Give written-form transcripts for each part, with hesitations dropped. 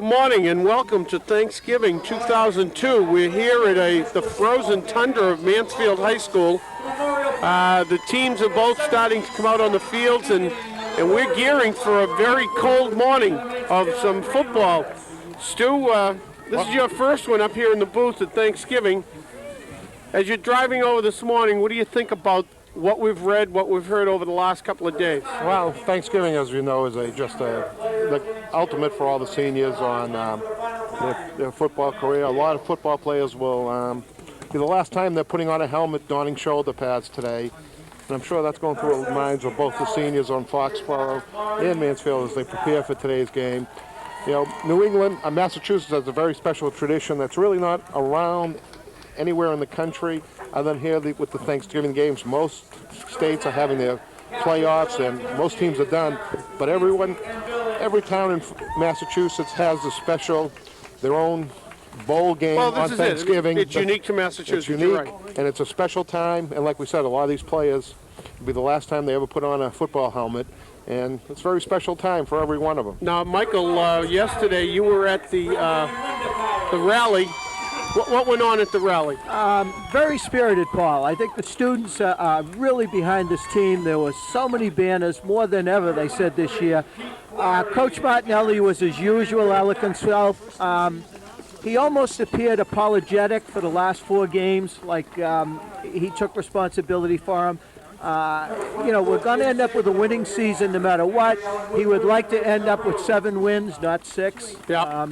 Good morning and welcome to Thanksgiving 2002. We're here at the frozen tundra of Mansfield High School. The teams are both starting to come out on the fields and we're gearing for a very cold morning of some football. Stu, this is your first one up here in the booth at Thanksgiving. As you're driving over this morning, what do you think about what we've read, what we've heard over the last couple of days? Well, Thanksgiving, as you know, is the ultimate for all the seniors on their football career. A lot of football players will be the last time they're putting on a helmet, donning shoulder pads today. And I'm sure that's going through the minds of both the seniors on Foxboro and Mansfield as they prepare for today's game. You know, New England, Massachusetts has a very special tradition that's really not around anywhere in the country other than here with the Thanksgiving games. Most states are having their playoffs and most teams are done, but every town in Massachusetts has their own bowl game on Thanksgiving. It's unique to Massachusetts. It's unique, and it's a special time, and like we said, a lot of these players, it'll be the last time they ever put on a football helmet, and it's a very special time for every one of them. Now, Michael, yesterday you were at the rally. What went on at the rally? Very spirited, Paul. I think the students are really behind this team. There were so many banners, more than ever, they said this year. Coach Martinelli was, as usual, eloquent self. He almost appeared apologetic for the last 4 games, like he took responsibility for them. We're going to end up with a winning season no matter what. He would like to end up with 7 wins, not 6. Yeah.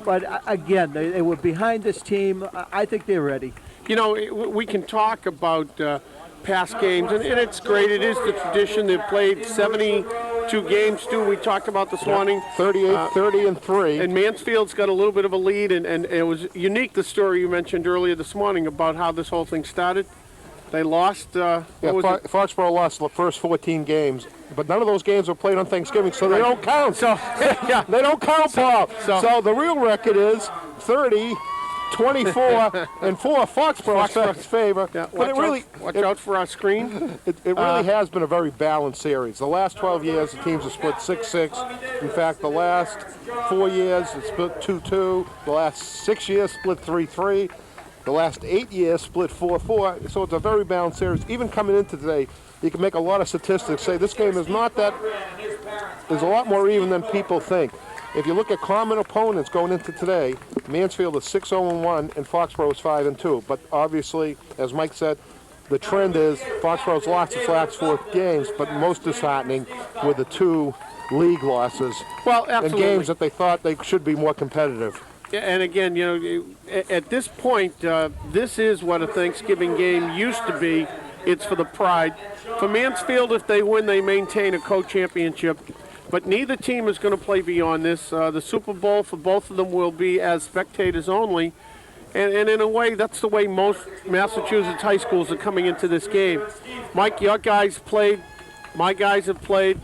But again, they were behind this team. I think they're ready. You know, we can talk about past games, and it's great. It is the tradition. They've played 72 games, Stu, we talked about this morning. 38, 30, and 3. And Mansfield's got a little bit of a lead, and it was unique, the story you mentioned earlier this morning about how this whole thing started. They lost, Foxboro lost the first 14 games, but none of those games were played on Thanksgiving, so they don't count. So, yeah. They don't count, Paul. So the real record is 30, 24, and 4 Foxboro's favor. Yeah, but watch out for our screen. It really has been a very balanced series. The last 12 years, the teams have split 6-6. In fact, the last 4 years, it's split 2-2. The last 6 years, split 3-3. The last 8 years split 4-4, so it's a very balanced series. Even coming into today, you can make a lot of statistics say this game is not that, there's a lot more even than people think. If you look at common opponents going into today, Mansfield is 6-0-1 and Foxboro is 5-2. But obviously, as Mike said, the trend is Foxboro's lost its last 4 games, but most disheartening with the 2 league losses. Well, absolutely. And games that they thought they should be more competitive. And again, at this point, this is what a Thanksgiving game used to be. It's for the pride. For Mansfield, if they win, they maintain a co-championship. But neither team is going to play beyond this. The Super Bowl for both of them will be as spectators only. And in a way, that's the way most Massachusetts high schools are coming into this game. Mike, your guys played. My guys have played.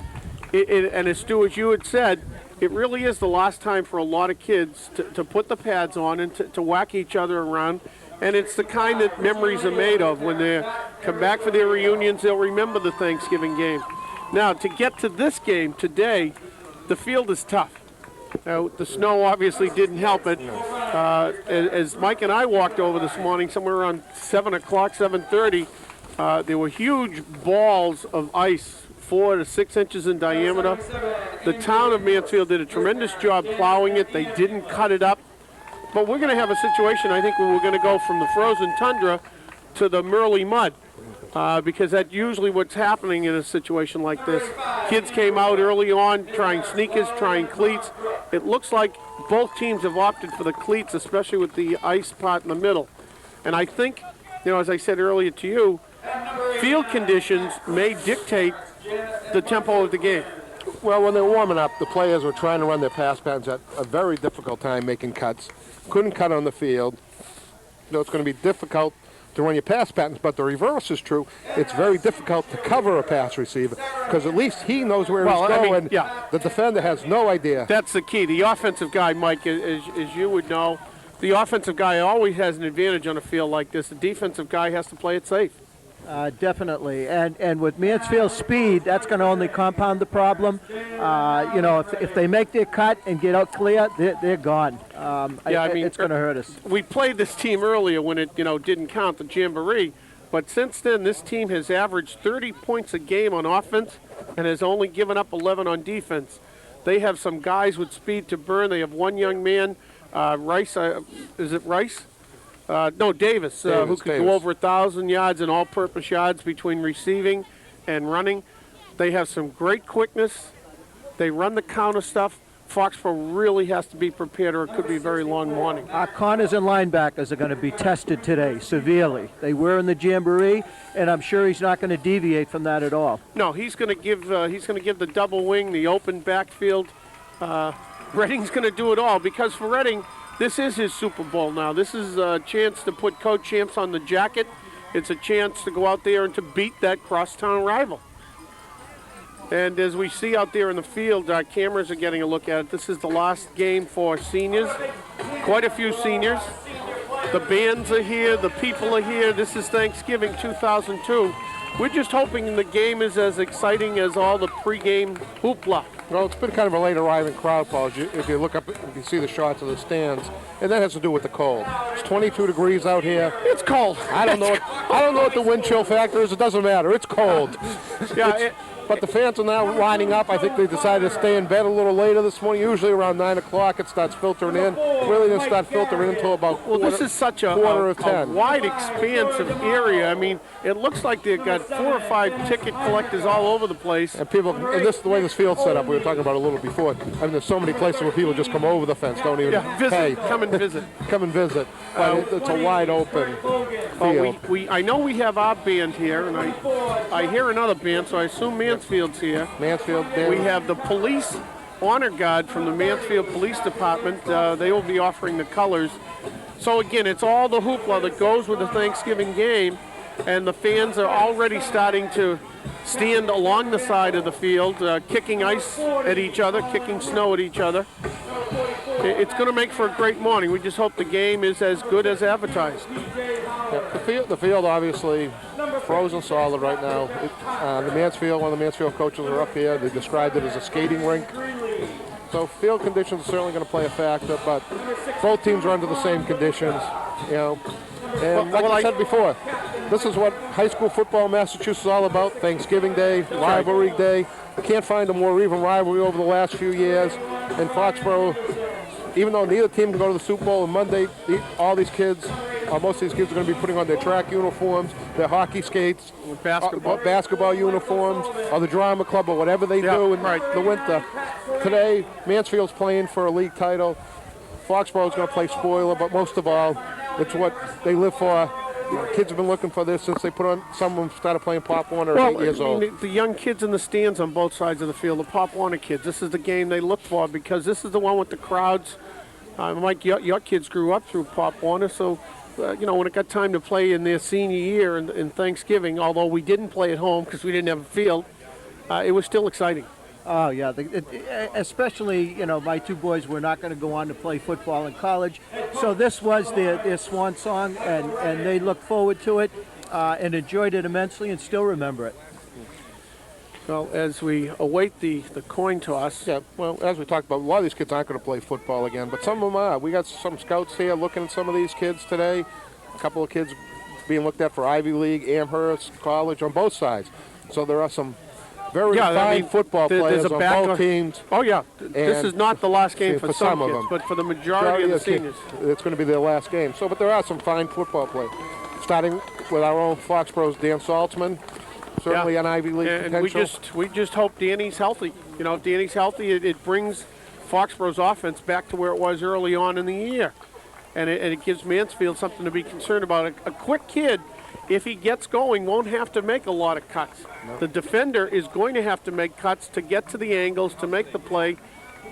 And as Stu, as you had said, it really is the last time for a lot of kids to put the pads on and to whack each other around. And it's the kind that memories are made of. When they come back for their reunions, they'll remember the Thanksgiving game. Now, to get to this game today, the field is tough. Now, the snow obviously didn't help it. As Mike and I walked over this morning, somewhere around 7 o'clock, 7:30, there were huge balls of ice, 4 to 6 inches in diameter. The town of Mansfield did a tremendous job plowing it. They didn't cut it up. But we're going to have a situation, I think, where we're going to go from the frozen tundra to the Merle mud, because that's usually what's happening in a situation like this. Kids came out early on trying sneakers, trying cleats. It looks like both teams have opted for the cleats, especially with the ice part in the middle. And I think, as I said earlier to you, field conditions may dictate the tempo of the game. Well, when they were warming up, the players were trying to run their pass patterns at a very difficult time making cuts. Couldn't cut on the field. It's going to be difficult to run your pass patterns, but the reverse is true. It's very difficult to cover a pass receiver because at least he knows where he's going. The defender has no idea. That's the key. The offensive guy, Mike, as you would know, the offensive guy always has an advantage on a field like this. The defensive guy has to play it safe. Definitely, and with Mansfield's speed, that's going to only compound the problem. If they make their cut and get out clear, they're gone. It's going to hurt us. We played this team earlier when it didn't count the Jamboree, but since then this team has averaged 30 points a game on offense and has only given up 11 on defense. They have some guys with speed to burn. They have one young man, Rice. Is it Rice? Davis, who could go over 1,000 yards and all-purpose yards between receiving and running. They have some great quickness. They run the counter stuff. Foxboro really has to be prepared, or it could be a very long morning. Our corners and linebackers are going to be tested today severely. They were in the Jamboree, and I'm sure he's not going to deviate from that at all. No, he's going to give the double wing, the open backfield. Redding's going to do it all, because for Redding, this is his Super Bowl now. This is a chance to put Coach Champs on the jacket. It's a chance to go out there and to beat that crosstown rival. And as we see out there in the field, our cameras are getting a look at it. This is the last game for seniors. Quite a few seniors. The bands are here. The people are here. This is Thanksgiving 2002. We're just hoping the game is as exciting as all the pregame hoopla. Well, it's been kind of a late arriving crowd, Paul. If you look up, you can see the shots of the stands, and that has to do with the cold. It's 22 degrees out here. It's cold. I don't know what the wind chill factor is. It doesn't matter. It's cold. But the fans are now lining up. I think they decided to stay in bed a little later this morning. Usually around 9 o'clock it starts filtering in. Really didn't start filtering in until about this is such a wide expanse of area. I mean, it looks like they've got 4 or 5 ticket collectors all over the place. And this is the way this field's set up. We were talking about it a little before. I mean, there's so many places where people just come over the fence, don't even pay. Come and visit. Come and visit. But it's a wide open field. I know we have our band here, and I hear another band, so I assume Mansfield's here. Mansfield band. We have the police honor guard from the Mansfield Police Department. They will be offering the colors. So again, it's all the hoopla that goes with the Thanksgiving game, and the fans are already starting to stand along the side of the field, kicking ice at each other, kicking snow at each other. It's going to make for a great morning. We just hope the game is as good as advertised. Yeah, the field obviously frozen solid right now. One of the Mansfield coaches are up here. They described it as a skating rink. So field conditions are certainly going to play a factor, but both teams are under the same conditions, And like I said before, this is what high school football in Massachusetts is all about. Thanksgiving Day, rivalry day. You can't find a more even rivalry over the last few years. And Foxboro, even though neither team can go to the Super Bowl on Monday, all these kids, most of these kids are going to be putting on their track uniforms, their hockey skates, basketball uniforms, or the drama club, or whatever they do in the winter. Today, Mansfield's playing for a league title. Foxboro's going to play spoiler, but most of all, it's what they live for. Kids have been looking for this since some of them started playing Pop Warner at 8 years old. The young kids in the stands on both sides of the field, the Pop Warner kids, this is the game they look for, because this is the one with the crowds. Mike, your kids grew up through Pop Warner, so when it got time to play in their senior year in Thanksgiving, although we didn't play at home because we didn't have a field, it was still exciting. Oh, yeah, especially, my two boys were not going to go on to play football in college. So this was their swan song, and they looked forward to it and enjoyed it immensely and still remember it. Well, as we await the coin toss. Yeah, well, as we talked about, a lot of these kids aren't going to play football again, but some of them are. We got some scouts here looking at some of these kids today. A couple of kids being looked at for Ivy League, Amherst College on both sides. So there are some very fine football players on both teams. Oh, yeah. This is not the last game for some kids, but for the majority of the seniors. It's going to be their last game. So, but there are some fine football players. Starting with our own Foxboro's Dan Saltzman, certainly an Ivy League potential. And we just hope Danny's healthy. If Danny's healthy, it brings Foxboro's offense back to where it was early on in the year. And it gives Mansfield something to be concerned about. A quick kid, if he gets going, won't have to make a lot of cuts. No. The defender is going to have to make cuts to get to the angles, to make the play.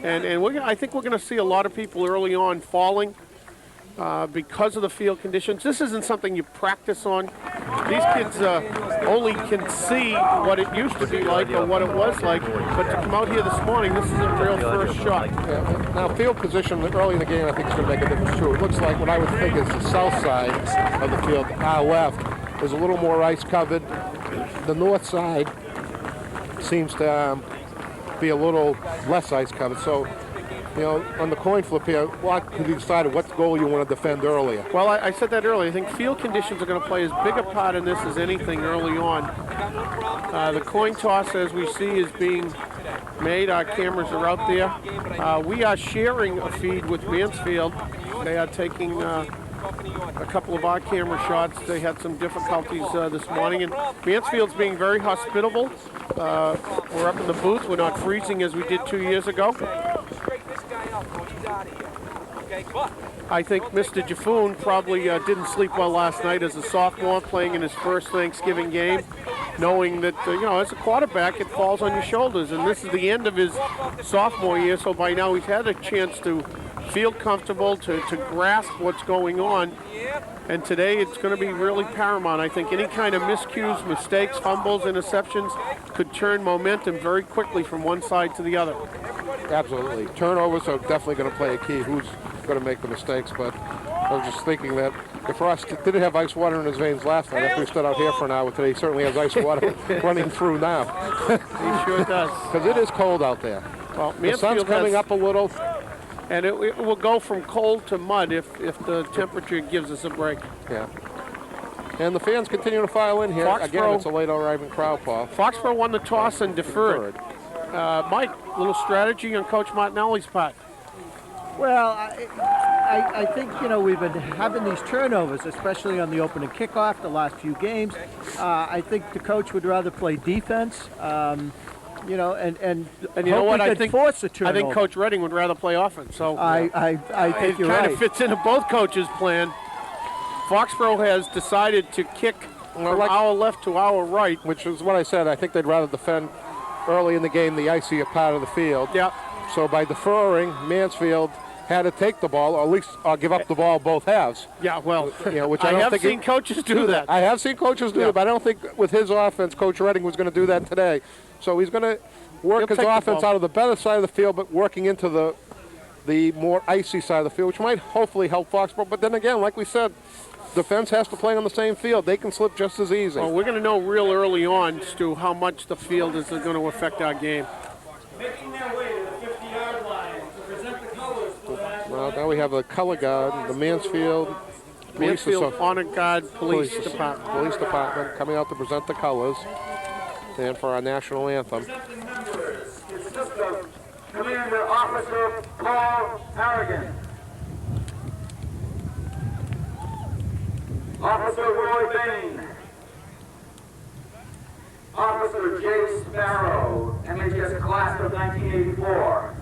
And I think we're going to see a lot of people early on falling because of the field conditions. This isn't something you practice on. These kids only can see what it used to be like or what it was like. But to come out here this morning, this is a real first shot. Yeah. Now, field position early in the game, I think, is going to make a difference, too. It looks like what I would think is the south side of the field, our left. is a little more ice covered. The north side seems to be a little less ice covered. So, on the coin flip here, what have you decided what goal you want to defend earlier? Well, I said that earlier. I think field conditions are going to play as big a part in this as anything early on. The coin toss, as we see, is being made. Our cameras are out there. We are sharing a feed with Mansfield. They are taking a couple of our camera shots. They had some difficulties this morning, and Mansfield's being very hospitable. We're up in the booth. We're not freezing as we did 2 years ago. I think Mr. Jaffoon probably didn't sleep well last night as a sophomore playing in his first Thanksgiving game, knowing that, as a quarterback, it falls on your shoulders. And this is the end of his sophomore year, so by now he's had a chance to feel comfortable, to grasp what's going on. And today it's going to be really paramount. I think any kind of miscues, mistakes, fumbles, interceptions could turn momentum very quickly from one side to the other. Absolutely. Turnovers are definitely going to play a key. Who's going to make the mistakes? But I was just thinking that if Ross didn't have ice water in his veins last night, after he stood out here for an hour today, he certainly has ice water running through now. He sure does. Because it is cold out there. Well, the sun's coming up a little. And it will go from cold to mud if the temperature gives us a break. Yeah. And the fans continue to file in here. Again, it's a late arriving crowd, Paul. Foxboro won the toss and deferred. Mike, a little strategy on Coach Martinelli's part. Well, I think, we've been having these turnovers, especially on the opening kickoff the last few games. I think the coach would rather play defense. And you know what? I think Coach Redding would rather play offense. So I think you're right. It kind of fits into both coaches' plan. Foxboro has decided to kick from our left to our right, which is what I said. I think they'd rather defend early in the game the icier part of the field. Yeah. So by deferring, Mansfield had to take the ball, or at least give up the ball both halves. Yeah, well, which I have seen coaches do that. I have seen coaches do it, but I don't think with his offense, Coach Redding was going to do that today. So he's going to work his offense out of the better side of the field, but working into the more icy side of the field, which might hopefully help Foxborough. But then again, like we said, defense has to play on the same field. They can slip just as easy. Well, we're going to know real early on, Stu, how much the field is going to affect our game. Making their way to the 50-yard line to present the colors for that. Well, now we have the color guard, the Mansfield Honor Guard Police Department. Police Department coming out to present the colors and for our national anthem. Commander Officer Paul Harrigan. Officer Roy Bain. Officer Jay Sparrow, MHS Class of 1984.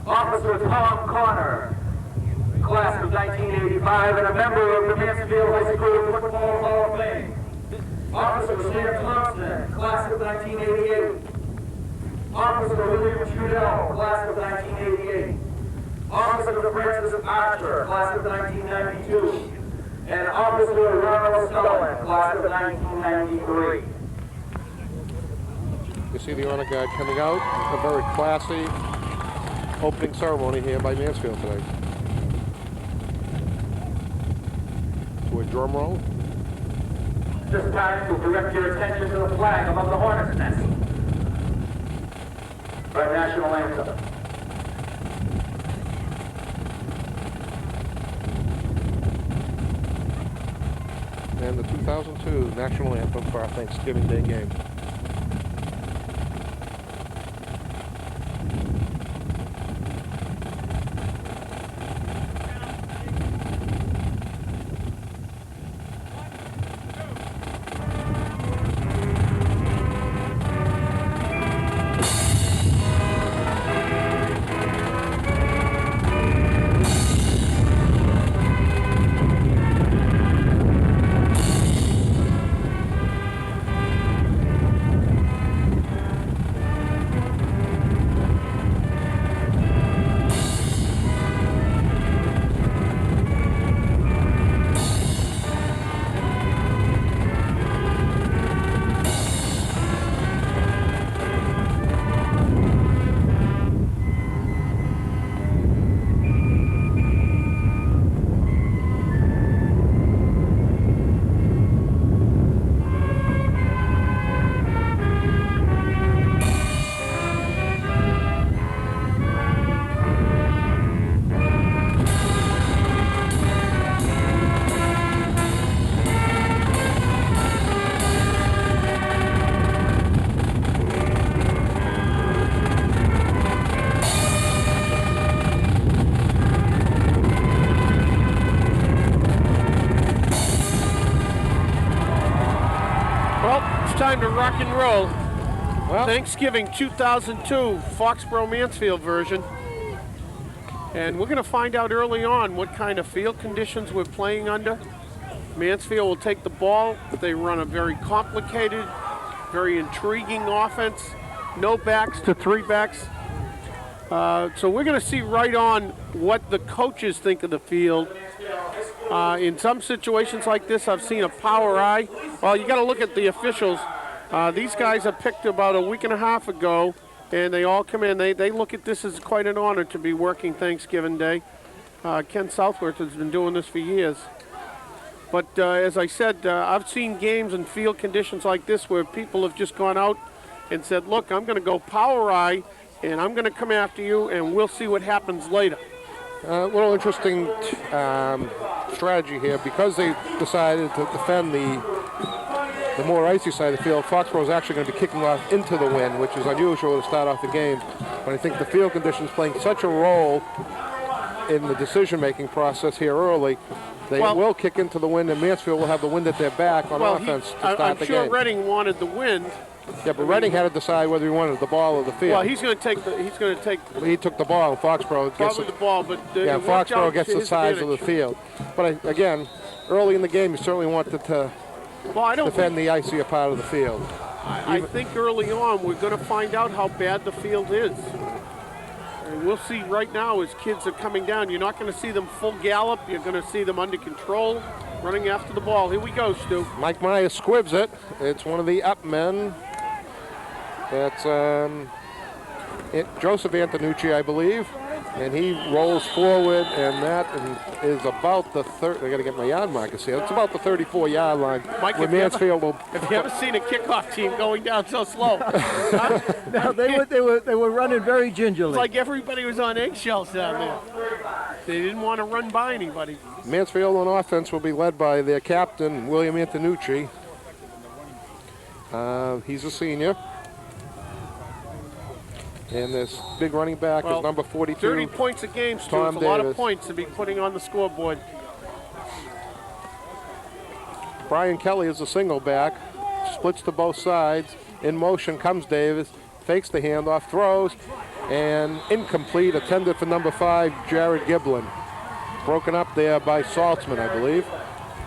Officer Tom Connor, Class of 1985, and a member of the Mansfield High School Football Hall of Fame. Officer Sam Thompson, Class of 1988. Officer William Trudell, Class of 1988. Officer Francis Archer, Class of 1992. And Officer Ronald Sullivan, Class of 1993. You see the honor guard coming out. A very classy opening ceremony here by Mansfield today. To a drum roll. This time we'll direct your attention to the flag above the Hornets' nest. Our national anthem. And the 2002 national anthem for our Thanksgiving Day game. time to rock and roll. Well, Thanksgiving 2002 Foxboro Mansfield version. And we're going to find out early on what kind of field conditions we're playing under. Mansfield will take the ball. They run a very complicated, very intriguing offense. No backs to three backs. So we're going to see right on what the coaches think of the field. In some situations like this, I've seen a power eye. Well, you got to look at the officials. These guys are picked about a week and a half ago, and they all come in. They look at this as quite an honor to be working Thanksgiving Day. Ken Southworth has been doing this for years. But as I said, I've seen games and field conditions like this where people have just gone out and said, look, I'm going to go power eye, and I'm going to come after you, and we'll see what happens later. a little interesting strategy here. Because they decided to defend the more icy side of the field, Foxboro is actually going to be kicking off into the wind, which is unusual to start off the game. But I think the field conditions playing such a role in the decision-making process here early, they will kick into the wind, and Mansfield will have the wind at their back on offense to start the game. I'm sure Reading wanted the wind. Yeah, but Reading had to decide whether he wanted the ball or the field. Well, he's going to take. He took the ball, and Foxboro gets probably the ball, but Foxboro gets the size of the field. But again, early in the game, you certainly wanted to defend the icier part of the field. I think early on we're going to find out how bad the field is. And we'll see right now as kids are coming down. You're not going to see them full gallop. You're going to see them under control, running after the ball. Here we go, Stu. Mike Myers squibs it. It's one of the up men. That's Joseph Antonucci, I believe. And he rolls forward, and that is about the I got to get my yard markers here. It's about the 34-yard line. Mike, where Mansfield will. Have you ever seen a kickoff team going down so slow? Huh? No, they were running very gingerly. It's like everybody was on eggshells down there. They didn't want to run by anybody. Mansfield on offense will be led by their captain, William Antonucci. He's a senior. And this big running back is number 42. 30 points a game, Stu. Tom It's a lot of Davis. points to be putting on the scoreboard. Brian Kelly is a single back, splits to both sides. In motion comes Davis, fakes the handoff, throws, and incomplete, attended for number 5, Jared Giblin. Broken up there by Saltzman, I believe.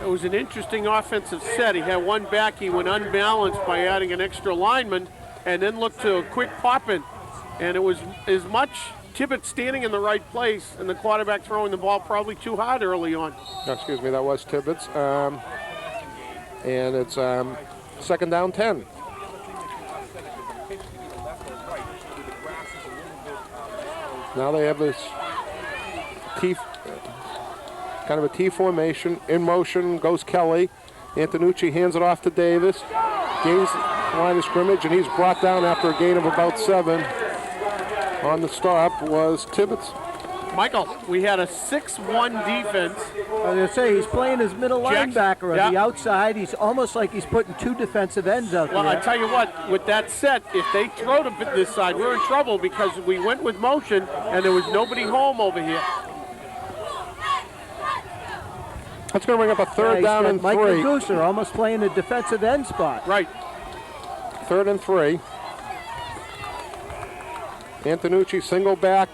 It was an interesting offensive set. He had one back. He went unbalanced by adding an extra lineman and then looked to a quick pop-in. And it was as much Tibbetts standing in the right place and the quarterback throwing the ball probably too hard early on. Excuse me, that was Tibbetts. And it's second down 10. Now they have this kind of a T formation. In motion goes Kelly. Antonucci hands it off to Davis. Gains the line of scrimmage, and he's brought down after a gain of about 7. On the stop was Tibbetts. Michael, we had a 6-1 defense. I was going to say, he's playing his middle linebacker on the outside. He's almost like he's putting 2 defensive ends out there. Well, I tell you what, with that set, if they throw to this side, we're in trouble because we went with motion and there was nobody home over here. That's going to bring up a third down and 3. Mike Gooser almost playing a defensive end spot. Right. 3rd and 3. Antonucci, single back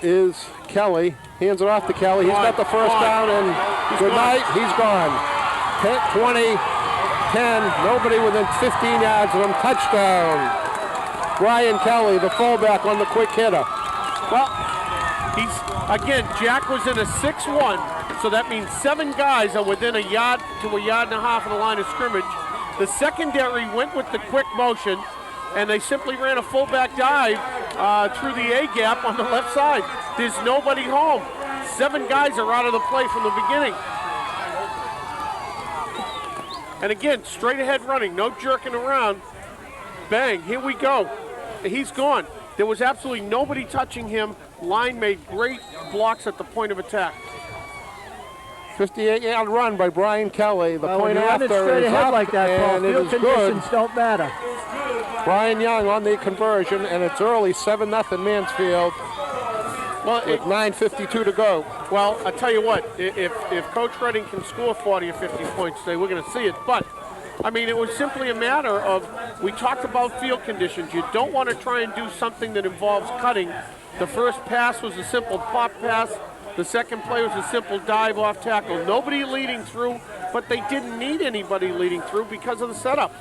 is Kelly. Hands it off to Kelly. He's got the first down, and good night. He's gone. 10, 20, 10. Nobody within 15 yards of him. Touchdown. Brian Kelly, the fullback, on the quick hitter. Well, again, Jack was in a 6-1, so that means 7 guys are within a yard to a yard and a half of the line of scrimmage. The secondary went with the quick motion, and they simply ran a fullback dive through the A-gap on the left side. There's nobody home. 7 guys are out of the play from the beginning. And again, straight ahead running, no jerking around. Bang, here we go. He's gone. There was absolutely nobody touching him. Line made great blocks at the point of attack. 58-yard run by Brian Kelly. The point after straight is ahead up, like that, Paul. and it Field is good. conditions don't matter. Brian Young on the conversion, and it's early, 7-0 Mansfield. Well, with 9:52 to go. Well, I tell you what, if Coach Reading can score 40 or 50 points today, we're going to see it. But I mean, it was simply a matter of, we talked about field conditions. You don't want to try and do something that involves cutting. The first pass was a simple pop pass. The second play was a simple dive off tackle. Nobody leading through, but they didn't need anybody leading through because of the setup.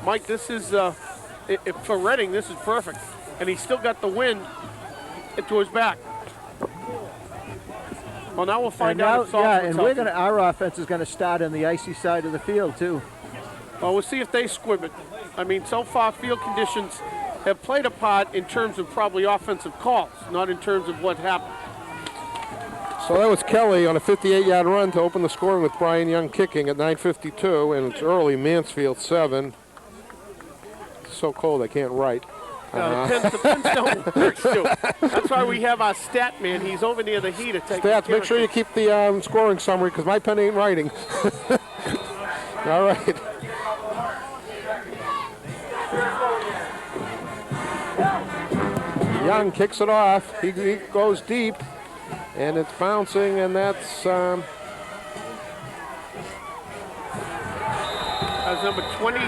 Mike, this is, for Reading, this is perfect. And he still got the wind to his back. Well, now we'll find out if Saltzman's healthy. Our offense is going to start on the icy side of the field, too. Well, we'll see if they squib it. I mean, so far, field conditions have played a part in terms of probably offensive calls, not in terms of what happened. So that was Kelly on a 58-yard run to open the scoring with Brian Young kicking at 9:52, and it's early, Mansfield 7. It's so cold I can't write. The pens don't work, Stu. That's why we have our stat man. He's over near the heater taking care Stats, make sure you keep the scoring summary because my pen ain't writing. All right. Young kicks it off. He goes deep, and it's bouncing, and that's as number 20.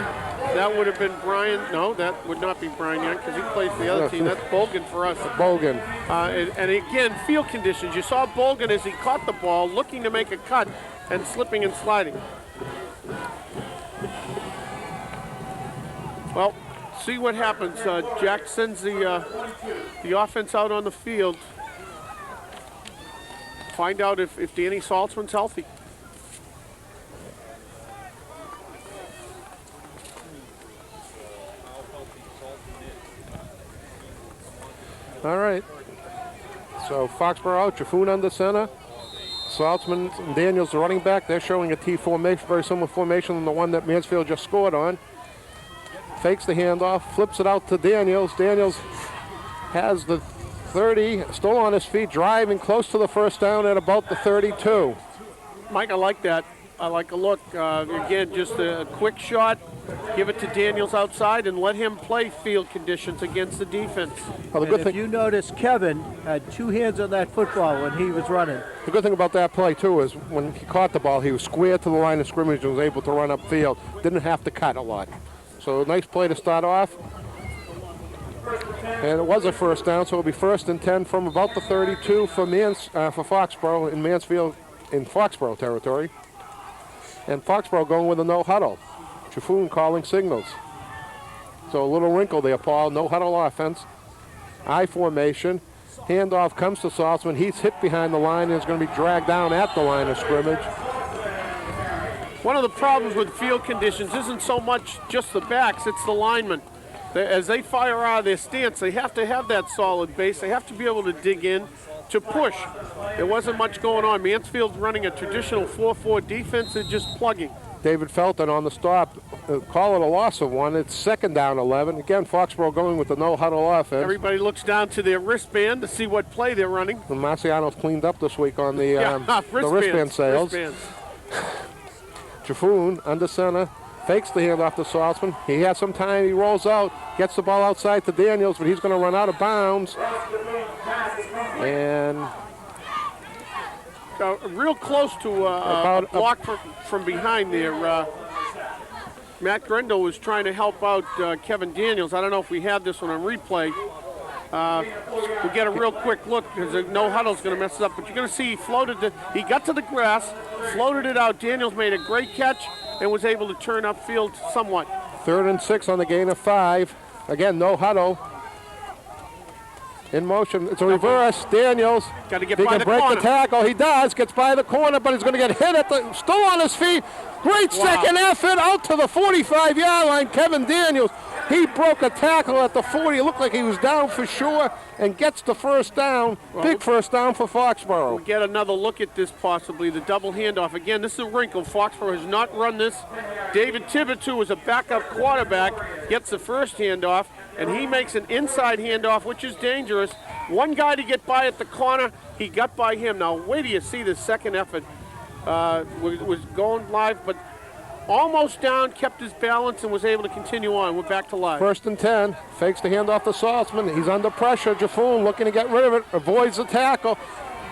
That would have been Brian. No, that would not be Brian Young because he plays for the other team. That's Bolgan for us. Bogan. And again, field conditions. You saw Bolgan as he caught the ball, looking to make a cut and slipping and sliding. Well, see what happens. Jack sends the offense out on the field. Find out if Danny Saltzman's healthy. All right. So Foxboro out, Jaffoon under center. Saltzman and Daniels, the running back. They're showing a T formation, very similar formation than the one that Mansfield just scored on. Fakes the handoff, flips it out to Daniels. Daniels has the 30, still on his feet, driving close to the first down at about the 32. Mike, I like that. I like a look. Again, just a quick shot. Give it to Daniels outside and let him play field conditions against the defense. Well, If you notice, Kevin had two hands on that football when he was running. The good thing about that play, too, is when he caught the ball, he was square to the line of scrimmage and was able to run upfield. Didn't have to cut a lot. So a nice play to start off. And it was a first down, so it'll be 1st and 10 from about the 32 for Foxboro in Mansfield, in Foxboro territory. And Foxboro going with a no huddle. Jaffoon calling signals. So a little wrinkle there, Paul. No huddle offense. I formation. Handoff comes to Saltzman. He's hit behind the line and is going to be dragged down at the line of scrimmage. One of the problems with field conditions isn't so much just the backs, it's the linemen. As they fire out of their stance, they have to have that solid base. They have to be able to dig in to push. There wasn't much going on. Mansfield's running a traditional 4-4 defense. They're just plugging. David Felton on the stop. Call it a loss of 1. It's 2nd down 11. Again, Foxboro going with the no huddle offense. Everybody looks down to their wristband to see what play they're running. And Marciano's cleaned up this week on the wristband sales. Wristbands. Jaffoon under center. Fakes the handoff to Saltzman. He has some time. He rolls out. Gets the ball outside to Daniels, but he's going to run out of bounds. And real close to a block from behind there. Matt Grendel was trying to help out Kevin Daniels. I don't know if we have this one on replay. We'll get a real quick look because no huddle's going to mess it up. But you're going to see he got to the grass, floated it out. Daniels made a great catch and was able to turn upfield somewhat. 3rd and 6 on the gain of 5. Again, no huddle. In motion. It's a reverse. Daniels. Got to get he by can the break corner. the tackle. He does. Gets by the corner, but he's going to get hit still on his feet. Great second effort out to the 45-yard line. Kevin Daniels. He broke a tackle at the 40. It looked like he was down for sure and gets the first down. Big first down for Foxboro. We'll get another look at this possibly. The double handoff. Again, this is a wrinkle. Foxboro has not run this. David Tibbetts, who was a backup quarterback, gets the first handoff, and he makes an inside handoff, which is dangerous. One guy to get by at the corner. He got by him. Now, wait till you see the second effort. Was going live, but almost down, kept his balance, and was able to continue on. We're back to live. 1st and 10. Fakes the handoff to Saltzman. He's under pressure. Jaffoon looking to get rid of it. Avoids the tackle.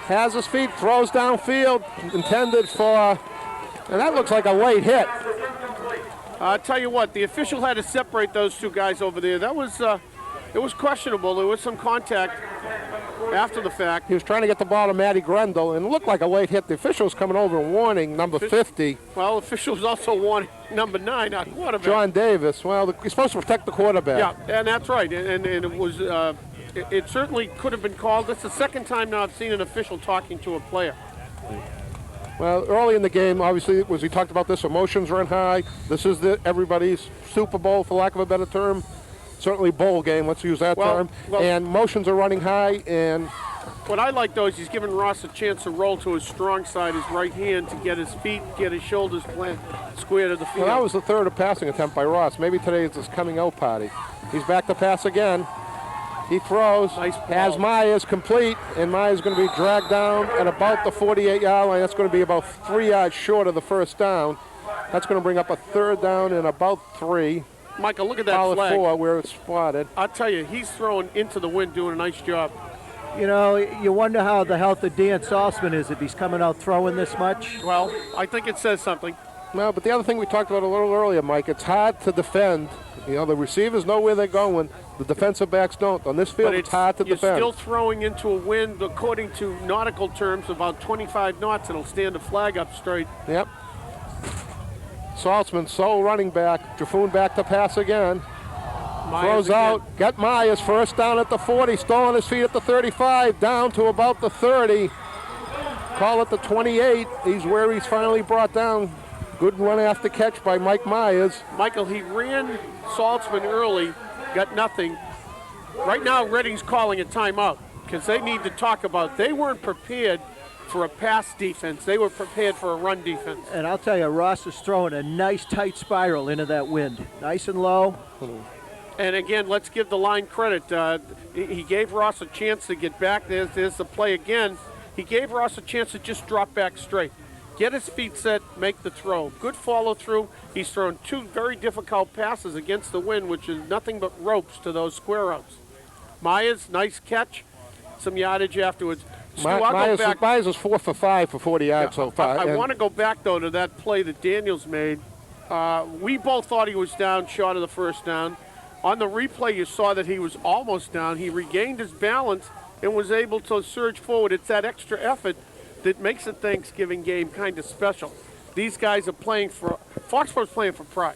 Has his feet. Throws downfield. Intended for And that looks like a late hit. I'll tell you what, the official had to separate those two guys over there. That was, it was questionable. There was some contact after the fact. He was trying to get the ball to Matty Grendel, and it looked like a late hit. The official was coming over and warning number 50. Well, officials also warning number 9, our quarterback. John Davis. Well, he's supposed to protect the quarterback. Yeah, and that's right. And it was, it certainly could have been called. That's the second time now I've seen an official talking to a player. Well, early in the game, obviously, as we talked about this, emotions run high. This is everybody's Super Bowl, for lack of a better term. Certainly bowl game, let's use that term. Well, and emotions are running high. And what I like, though, is he's giving Ross a chance to roll to his strong side, his right hand, to get his feet, get his shoulders square to the field. well, that was the third passing attempt by Ross. Maybe today is his coming out party. He's back to pass again. He throws, nice ball. Has Myers complete, and Myers going to be dragged down at about the 48-yard line. That's going to be about 3 yards short of the first down. That's going to bring up a third down and about 3. Michael, look at that Call it flag. 4 where it's spotted. I'll tell you, he's throwing into the wind, doing a nice job. You know, you wonder how the health of Dan Saltzman is if he's coming out throwing this much. Well, I think it says something. No, but the other thing we talked about a little earlier, Mike, it's hard to defend. You know, the receivers know where they're going. The defensive backs don't. On this field, But it's hard to you're defend. still throwing into a wind, according to nautical terms, about 25 knots. It'll stand the flag up straight. Yep. Saltzman, sole running back. Jaffoon back to pass again. Myers Throws out. Got Myers first down at the 40. Still on his feet at the 35. Down to about the 30. Call it the 28. He's where he's finally brought down. Good run after catch by Mike Myers. Michael, he ran Saltzman early, got nothing. Right now, Reading's calling a timeout because they need to talk about they weren't prepared for a pass defense. They were prepared for a run defense. And I'll tell you, Ross is throwing a nice tight spiral into that wind. Nice and low. And again, let's give the line credit. He gave Ross a chance to get back. There's the play again. He gave Ross a chance to just drop back straight. Get his feet set, make the throw. Good follow through. He's thrown 2 very difficult passes against the wind, which is nothing but ropes to those square ups. Myers, nice catch. Some yardage afterwards. Stu, I'll go back. Myers was 4 for 5 for 40 yards so far. I want to go back, though, to that play that Daniels made. We both thought he was down short of the first down. On the replay, you saw that he was almost down. He regained his balance and was able to surge forward. It's that extra effort that makes a Thanksgiving game kind of special. These guys are playing for, Foxboro's playing for pride.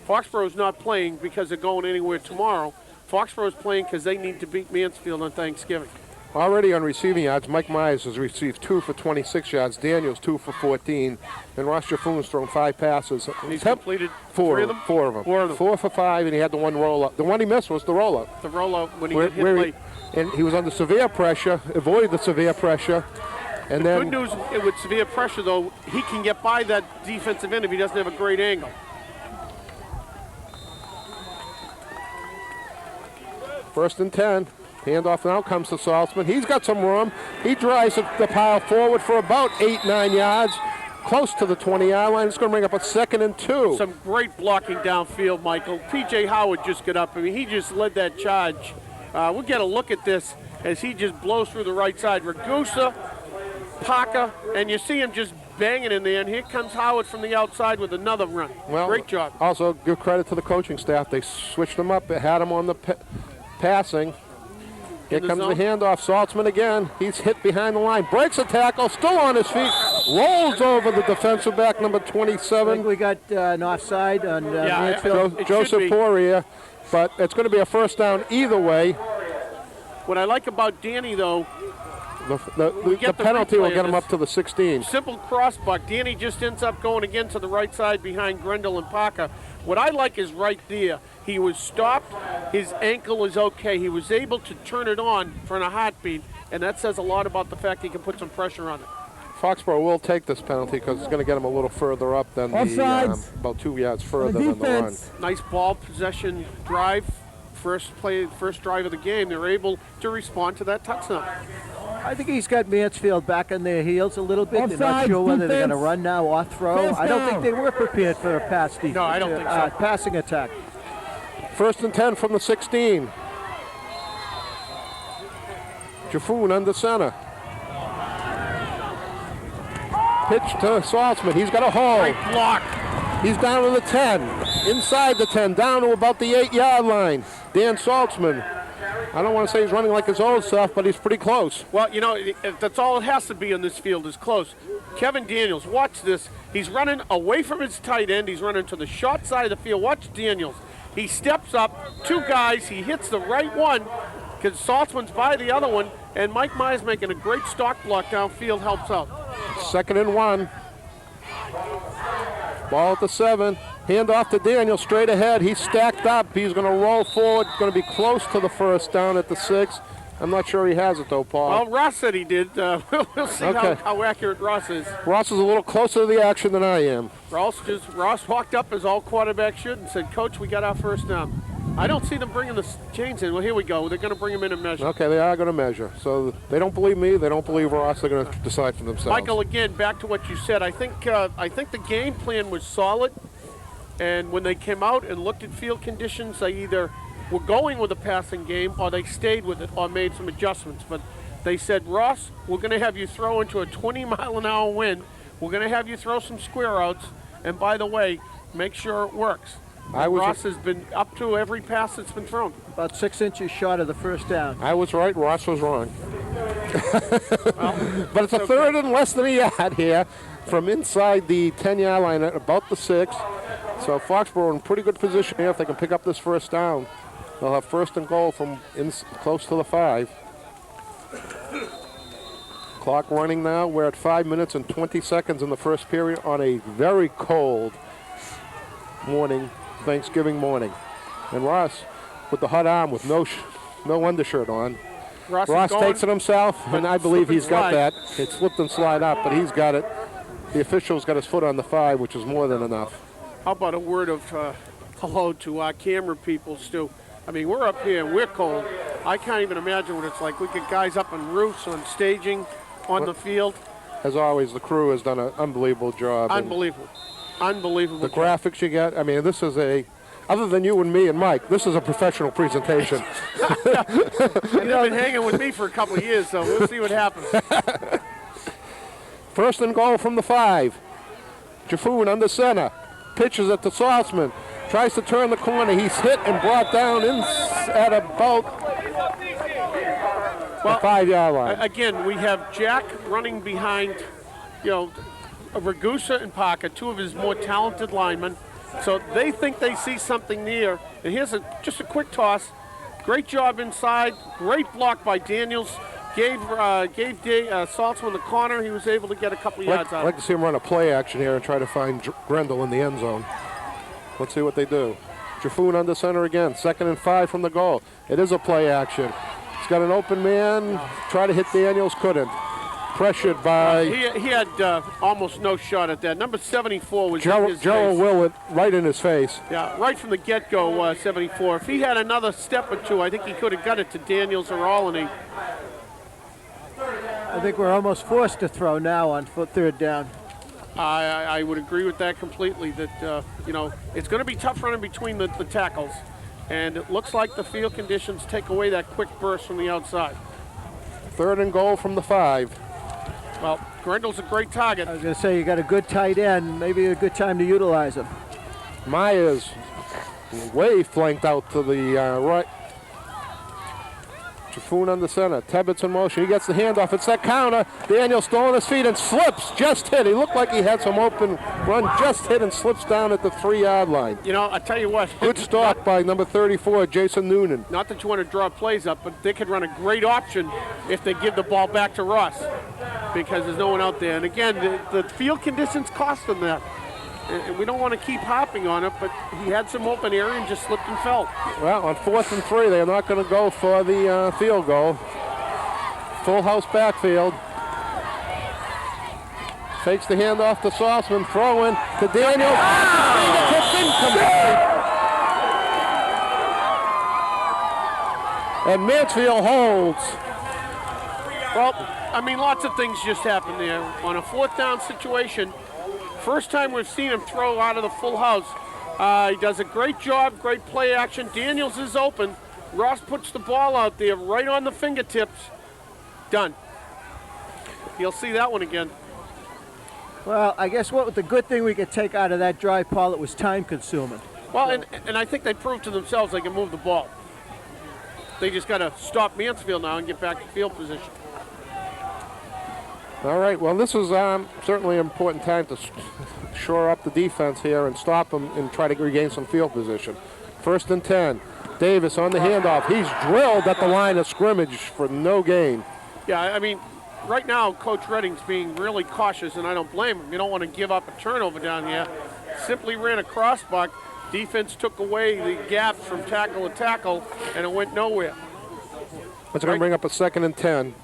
Foxboro's not playing because they're going anywhere tomorrow. Foxboro's playing because they need to beat Mansfield on Thanksgiving. Already on receiving yards, Mike Myers has received 2 for 26 yards. Daniels 2 for 14. And Ross Jaffoon's thrown 5 passes. And he's completed 4 of them? 4 of them. 4 of them. 4 for 5, and he had the one rollout. The one he missed was the rollout. The rollout when he got hit late. And he was under severe pressure, avoided the severe pressure. And The then good news with severe pressure, though, he can get by that defensive end if he doesn't have a great angle. first and 10. Handoff now comes to Saltzman. He's got some room. He drives the pile forward for about 8-9 yards, close to the 20-yard line. It's going to bring up a 2nd and 2. Some great blocking downfield, Michael. P.J. Howard just got up. I mean, he just led that charge. We'll get a look at this as he just blows through the right side. Ragusa, Parker, and you see him just banging in there. And here comes Howard from the outside with another run. Well, great job. Also, give credit to the coaching staff. They switched him up, had him on the passing. Here comes the handoff. Saltzman again. He's hit behind the line. Breaks a tackle. Still on his feet. Rolls over the defensive back, number 27. I think we got an offside on Mansfield. Joseph Poirier. But it's going to be a first down either way. What I like about Danny, though, the penalty will get him up to the 16. Simple crossbuck. Danny just ends up going again to the right side behind Grendel and Parker. What I like is right there. He was stopped. His ankle is okay. He was able to turn it on for a heartbeat, and that says a lot about the fact he can put some pressure on it. Foxboro will take this penalty because it's going to get him a little further up than about 2 yards further than the run. Nice ball possession drive. First drive of the game. They're able to respond to that touchdown. I think he's got Mansfield back on their heels a little bit. They're not sure whether they're going to run now or throw. I don't think they were prepared for a pass defense. No, I don't think so. Passing attack. First and 10 from the 16. Jaffoon under center. Pitch to Saltzman. He's got a hole. Great block. He's down to the 10. Inside the 10, down to about the 8-yard line. Dan Saltzman. I don't want to say he's running like his old stuff, but he's pretty close. Well, you know, that's all it has to be in this field is close. Kevin Daniels, watch this. He's running away from his tight end. He's running to the short side of the field. Watch Daniels. He steps up, 2 guys. He hits the right one because Saltzman's by the other one, and Mike Myers making a great stock block downfield helps out. 2nd and 1. Ball at the 7. Hand off to Daniel straight ahead. He's stacked up. He's going to roll forward. Going to be close to the first down at the 6. I'm not sure he has it, though, Paul. Well, Ross said he did. We'll see how accurate Ross is. Ross is a little closer to the action than I am. Ross walked up as all quarterbacks should and said, Coach, we got our first down. I don't see them bringing the chains in. Well, here we go. They're going to bring him in and measure. Okay, they are going to measure. So they don't believe me. They don't believe Ross. They're going to decide for themselves. Michael, again, back to what you said. I think the game plan was solid. And when they came out and looked at field conditions, they either were going with a passing game or they stayed with it or made some adjustments. But they said, Ross, we're going to have you throw into a 20-mile-an-hour wind. We're going to have you throw some square outs. And by the way, make sure it works. Ross has been up to every pass that's been thrown. About 6 inches short of the first down. I was right. Ross was wrong. But it's a 3rd and less than a yard here from inside the 10-yard line at about the 6. So Foxboro in pretty good position here if they can pick up this first down. They'll have 1st and goal from close to the 5. Clock running now. We're at 5 minutes and 20 seconds in the first period on a very cold morning, Thanksgiving morning. And Ross with the hot arm with no undershirt on. Ross takes it himself, and I believe he's got that. It slipped and slide up, but he's got it. The official's got his foot on the 5, which is more than enough. How about a word of hello to our camera people, Stu? I mean, we're up here and we're cold. I can't even imagine what it's like. We get guys up on roofs, on staging, on the field. As always, the crew has done an unbelievable job. Unbelievable. Unbelievable. The graphics you get, I mean, this is other than you and me and Mike, this is a professional presentation. You've been hanging with me for a couple of years, so we'll see what happens. 1st and goal from the 5. Jaffoon under center. Pitches it to Saltzman. Tries to turn the corner. He's hit and brought down at about the 5-yard line. Again, we have Jack running behind, Ragusa and Parker, 2 of his more talented linemen. So they think they see something near. And here's just a quick toss. Great job inside. Great block by Daniels. Gave Saltzman the corner. He was able to get a couple yards out. I'd like to see him run a play action here and try to find Grendel in the end zone. Let's see what they do. Jaffoon under center again. 2nd and 5 from the goal. It is a play action. He's got an open man. Try to hit Daniels. Couldn't. Pressured by... He had almost no shot at that. Number 74 was in his Gerald face. Willett right in his face. Yeah, right from the get-go, 74. If he had another step or 2, I think he could have got it to Daniels or Alany. I think we're almost forced to throw now on 3rd down. I would agree with that completely, that, it's going to be tough running between the tackles. And it looks like the field conditions take away that quick burst from the outside. 3rd and goal from the 5. Well, Grendel's a great target. I was going to say, you got a good tight end. Maybe a good time to utilize him. Myers way flanked out to the right. Jaffoon on the center. Tebbett's in motion. He gets the handoff. It's that counter. Daniel still on his feet and slips. Just hit. He looked like he had some open run. Just hit and slips down at the 3-yard line. I tell you what. Good stop by number 34, Jason Noonan. Not that you want to draw plays up, but they could run a great option if they give the ball back to Ross because there's no one out there. And again, the field conditions cost them that. And we don't want to keep hopping on it, but he had some open area and just slipped and fell. Well, on 4th and 3, they're not going to go for the field goal. Full house backfield. Takes the handoff to Saltzman, throwing to Daniels. Fingertips incomplete. And Mansfield holds. Well, I mean, lots of things just happened there. On a 4th down situation, first time we've seen him throw out of the full house. He does a great job, great play action. Daniels is open. Ross puts the ball out there right on the fingertips. Done. You'll see that one again. Well, I guess what the good thing we could take out of that drive, Paul, it was time consuming. Well, and I think they proved to themselves they can move the ball. They just got to stop Mansfield now and get back to field position. All right, well, this is certainly an important time to shore up the defense here and stop them and try to regain some field position. 1st and 10. Davis on the handoff. He's drilled at the line of scrimmage for no gain. Yeah, I mean, right now, Coach Redding's being really cautious, and I don't blame him. You don't want to give up a turnover down here. Simply ran a crossbuck. Defense took away the gaps from tackle to tackle, and it went nowhere. It's going to bring up a 2nd and 10.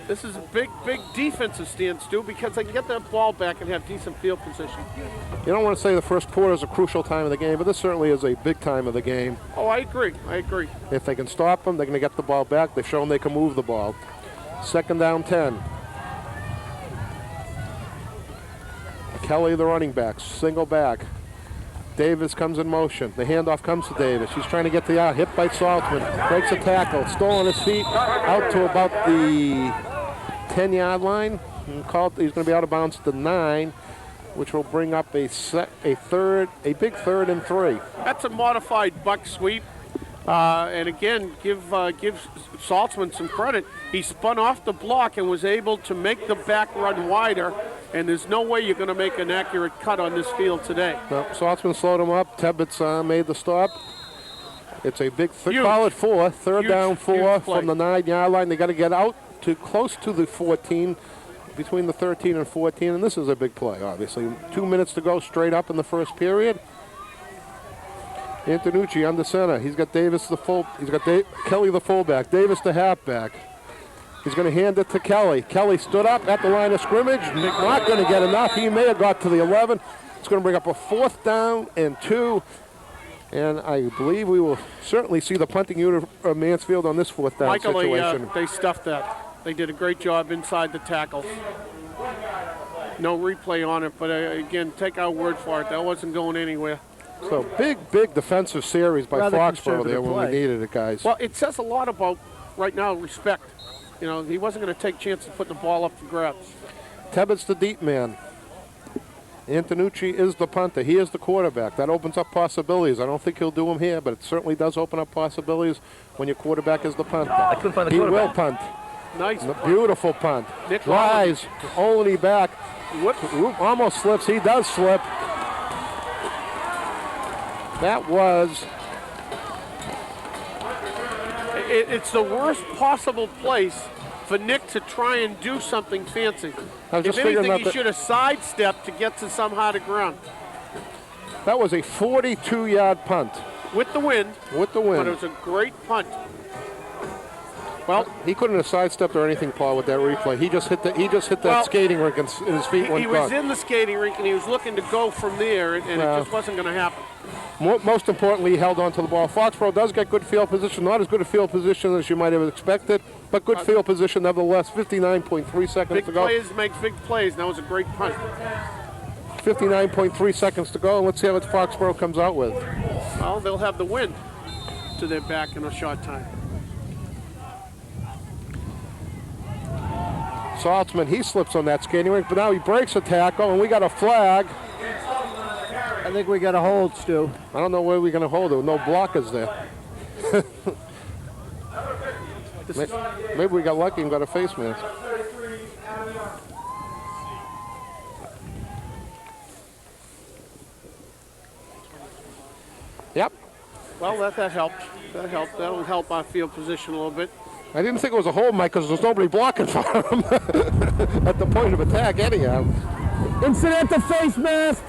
This is a big, big defensive stand, Stu, because they can get that ball back and have decent field position. You don't want to say the first quarter is a crucial time of the game, but this certainly is a big time of the game. Oh, I agree. I agree. If they can stop them, they're going to get the ball back. They've shown they can move the ball. 2nd down 10. Kelly, the running back, single back. Davis comes in motion. The handoff comes to Davis. He's trying to get the out. Hit by Saltzman. Breaks a tackle. Still on his feet. Out to about the 10-yard line. He's going to be out of bounds at the 9, which will bring up a big 3rd and 3. That's a modified buck sweep. And again, give Saltzman some credit. He spun off the block and was able to make the back run wider. And there's no way you're going to make an accurate cut on this field today. No, Saltzman slowed him up. Tebbets made the stop. It's a big, call it 4. 3rd down 4 from the 9-yard line. They got to get out to close to the 14, between the 13 and 14. And this is a big play, obviously. 2 minutes to go straight up in the first period. Antonucci under center. He's got Davis he's got Kelly the fullback. Davis the halfback. He's going to hand it to Kelly. Kelly stood up at the line of scrimmage. Not going to get enough. He may have got to the 11. It's going to bring up a 4th down and 2. And I believe we will certainly see the punting unit of Mansfield on this 4th down situation. They stuffed that. They did a great job inside the tackles. No replay on it, but again, take our word for it. That wasn't going anywhere. So big defensive series by Foxboro there when we needed it, guys. Well, it says a lot about, right now, respect. You know, he wasn't going to take chances putting the ball up for grabs. Tebbets the deep man. Antonucci is the punter. He is the quarterback. That opens up possibilities. I don't think he'll do them here, but it certainly does open up possibilities when your quarterback is the punter. I couldn't find the He quarterback. will punt. Nice. Beautiful punt. Nick Rise, only back. Whoop. Almost slips. He does slip. That was... It's the worst possible place for Nick to try and do something fancy. If anything, he should have sidestepped to get to some harder ground. That was a 42-yard punt. With the wind. With the wind. But it was a great punt. Well, he couldn't have sidestepped or anything, Paul, with that replay. He just hit that skating rink and his feet went He was in the skating rink and he was looking to go from there, and it just wasn't going to happen. Most importantly, he held on to the ball. Foxboro does get good field position, not as good a field position as you might have expected, but good field position nevertheless. 59.3 seconds to go. Big players make big plays, and that was a great punt. 59.3 seconds to go, and let's see what Foxboro comes out with. Well, they'll have the wind to their back in a short time. Saltzman, he slips on that skating rink, but now he breaks a tackle, and we got a flag. I think we got a hold, Stu. I don't know where we're going to hold it. No blockers there. Maybe we got lucky and got a face mask. Yep. Well, that helped. That helped. That'll help our field position a little bit. I didn't think it was a hold, Mike, because there's nobody blocking for him at the point of attack anyhow. Incidental face mask.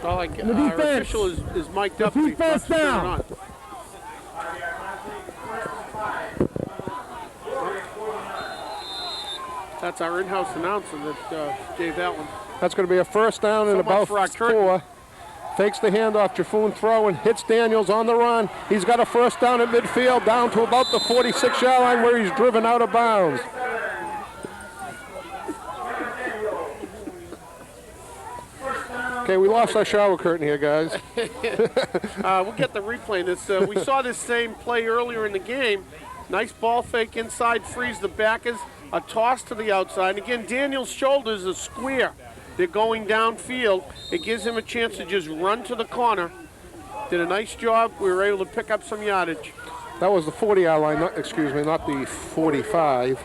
Well, our official is mic'd up. Defense down. That's our in-house announcer that gave that one. That's going to be a 1st down and about 4. Fakes the handoff, Jaffoon throwing, hits Daniels on the run. He's got a 1st down at midfield, down to about the 46-yard line where he's driven out of bounds. Okay, we lost our shower curtain here, guys. We'll get the replay. We saw this same play earlier in the game. Nice ball fake inside, frees the backers, a toss to the outside. Again, Daniel's shoulders are square. They're going downfield. It gives him a chance to just run to the corner. Did a nice job. We were able to pick up some yardage. That was the 40-yard line, not the 45.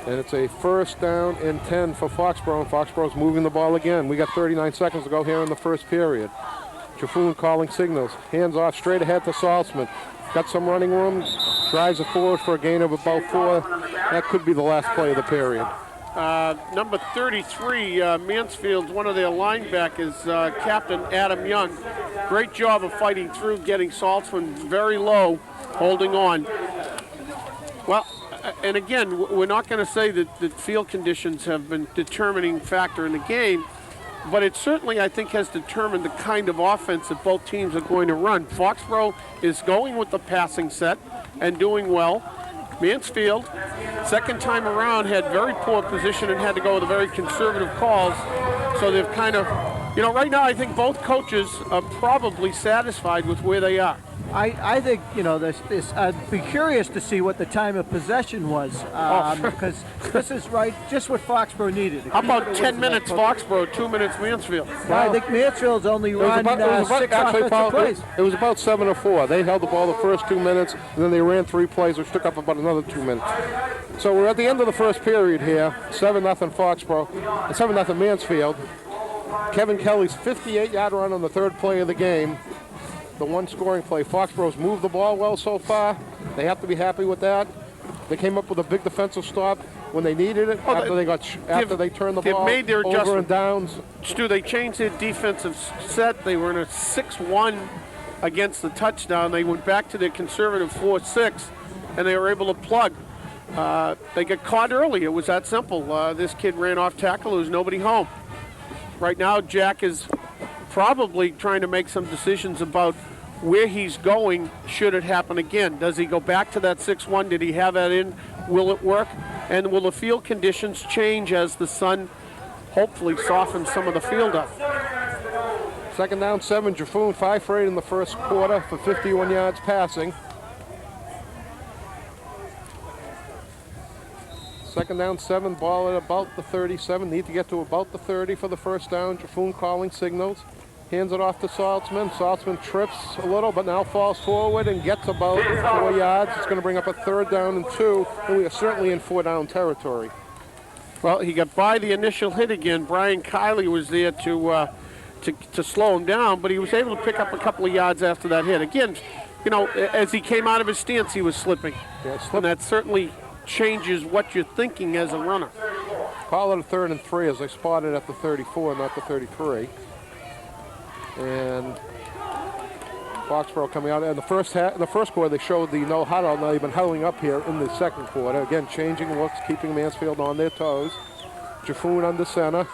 And it's a first down and 10 for Foxboro, and Foxboro's moving the ball again. We got 39 seconds to go here in the first period. Jaffoon calling signals. Hands off straight ahead to Saltzman. Got some running room. Drives it forward for a gain of about 4. That could be the last play of the period. Number 33, Mansfield, one of their linebackers, Captain Adam Young. Great job of fighting through, getting Saltzman very low, holding on. Well, and again, we're not going to say that field conditions have been a determining factor in the game, but it certainly, I think, has determined the kind of offense that both teams are going to run. Foxboro is going with the passing set and doing well. Mansfield, second time around, had very poor position and had to go with very conservative calls. So they've kind of, right now I think both coaches are probably satisfied with where they are. I think, I'd be curious to see what the time of possession was, because this is just what Foxboro needed. How about 10 minutes Foxboro, 2 minutes Mansfield? Well, I think Mansfield's only run 6 offensive plays. It was about 7 or 4. They held the ball the first 2 minutes, and then they ran 3 plays, which took up about another 2 minutes. So we're at the end of the first period here, 7-0 Foxboro, and 7-0 Mansfield. Kevin Kelly's 58-yard run on the third play of the game. The one scoring play. Foxboro's moved the ball well so far. They have to be happy with that. They came up with a big defensive stop when they needed it. After they turned the ball made their over and downs. Stu, they changed their defensive set. They were in a 6-1 against the touchdown. They went back to their conservative 4-6, and they were able to plug. They got caught early. It was that simple. This kid ran off tackle. There was nobody home. Right now, Jack is probably trying to make some decisions about where he's going should it happen again. Does he go back to that 6-1? Did he have that in? Will it work? And will the field conditions change as the sun hopefully softens some of the field up? Second down, 7. Jaffoon 5 for 8 in the first quarter for 51 yards passing. Second down, 7. Ball at about the 37. Need to get to about the 30 for the first down. Jaffoon calling signals. Hands it off to Saltzman. Saltzman trips a little, but now falls forward and gets about 4 yards. It's going to bring up a 3rd down and 2, and we are certainly in 4-down territory. Well, he got by the initial hit again. Brian Kiley was there to slow him down, but he was able to pick up a couple of yards after that hit. Again, as he came out of his stance, he was slipping. Yeah, and that certainly changes what you're thinking as a runner. Call it a 3rd and 3 as they spotted at the 34, not the 33. And Foxboro coming out. In the first quarter, they showed the no huddle. Now they've been huddling up here in the second quarter. Again, changing looks, keeping Mansfield on their toes. Jaffoon under center.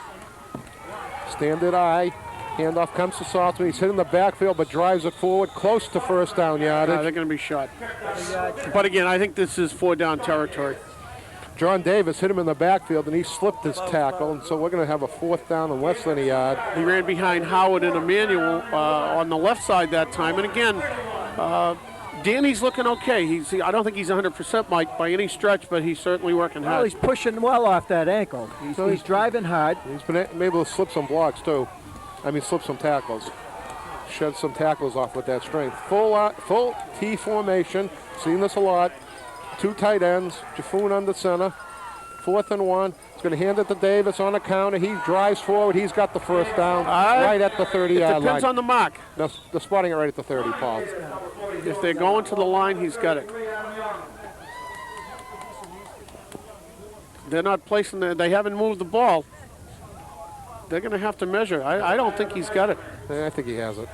Standard eye. Handoff comes to Saltzman. He's hit in the backfield, but drives it forward, close to first down yardage. They're going to be shot. But again, I think this is 4-down territory. John Davis hit him in the backfield, and he slipped his tackle, and so we're going to have a 4th down and less than a yard. He ran behind Howard and Emmanuel on the left side that time. And again, Danny's looking okay. I don't think he's 100%, Mike, by any stretch, but he's certainly working hard. Well, he's pushing well off that ankle. He's driving hard. He's been able to slip some blocks, too. Slip some tackles. Shed some tackles off with that strength. Full T formation. Seen this a lot. 2 tight ends. Jaffoon under center. 4th and 1. He's going to hand it to Davis on a counter. He drives forward. He's got the first down right at the 30-yard line. It depends on the mark. They're spotting it right at the 30, Paul. If they're going to the line, he's got it. They're not placing they haven't moved the ball. They're going to have to measure. I don't think he's got it. I think he has it.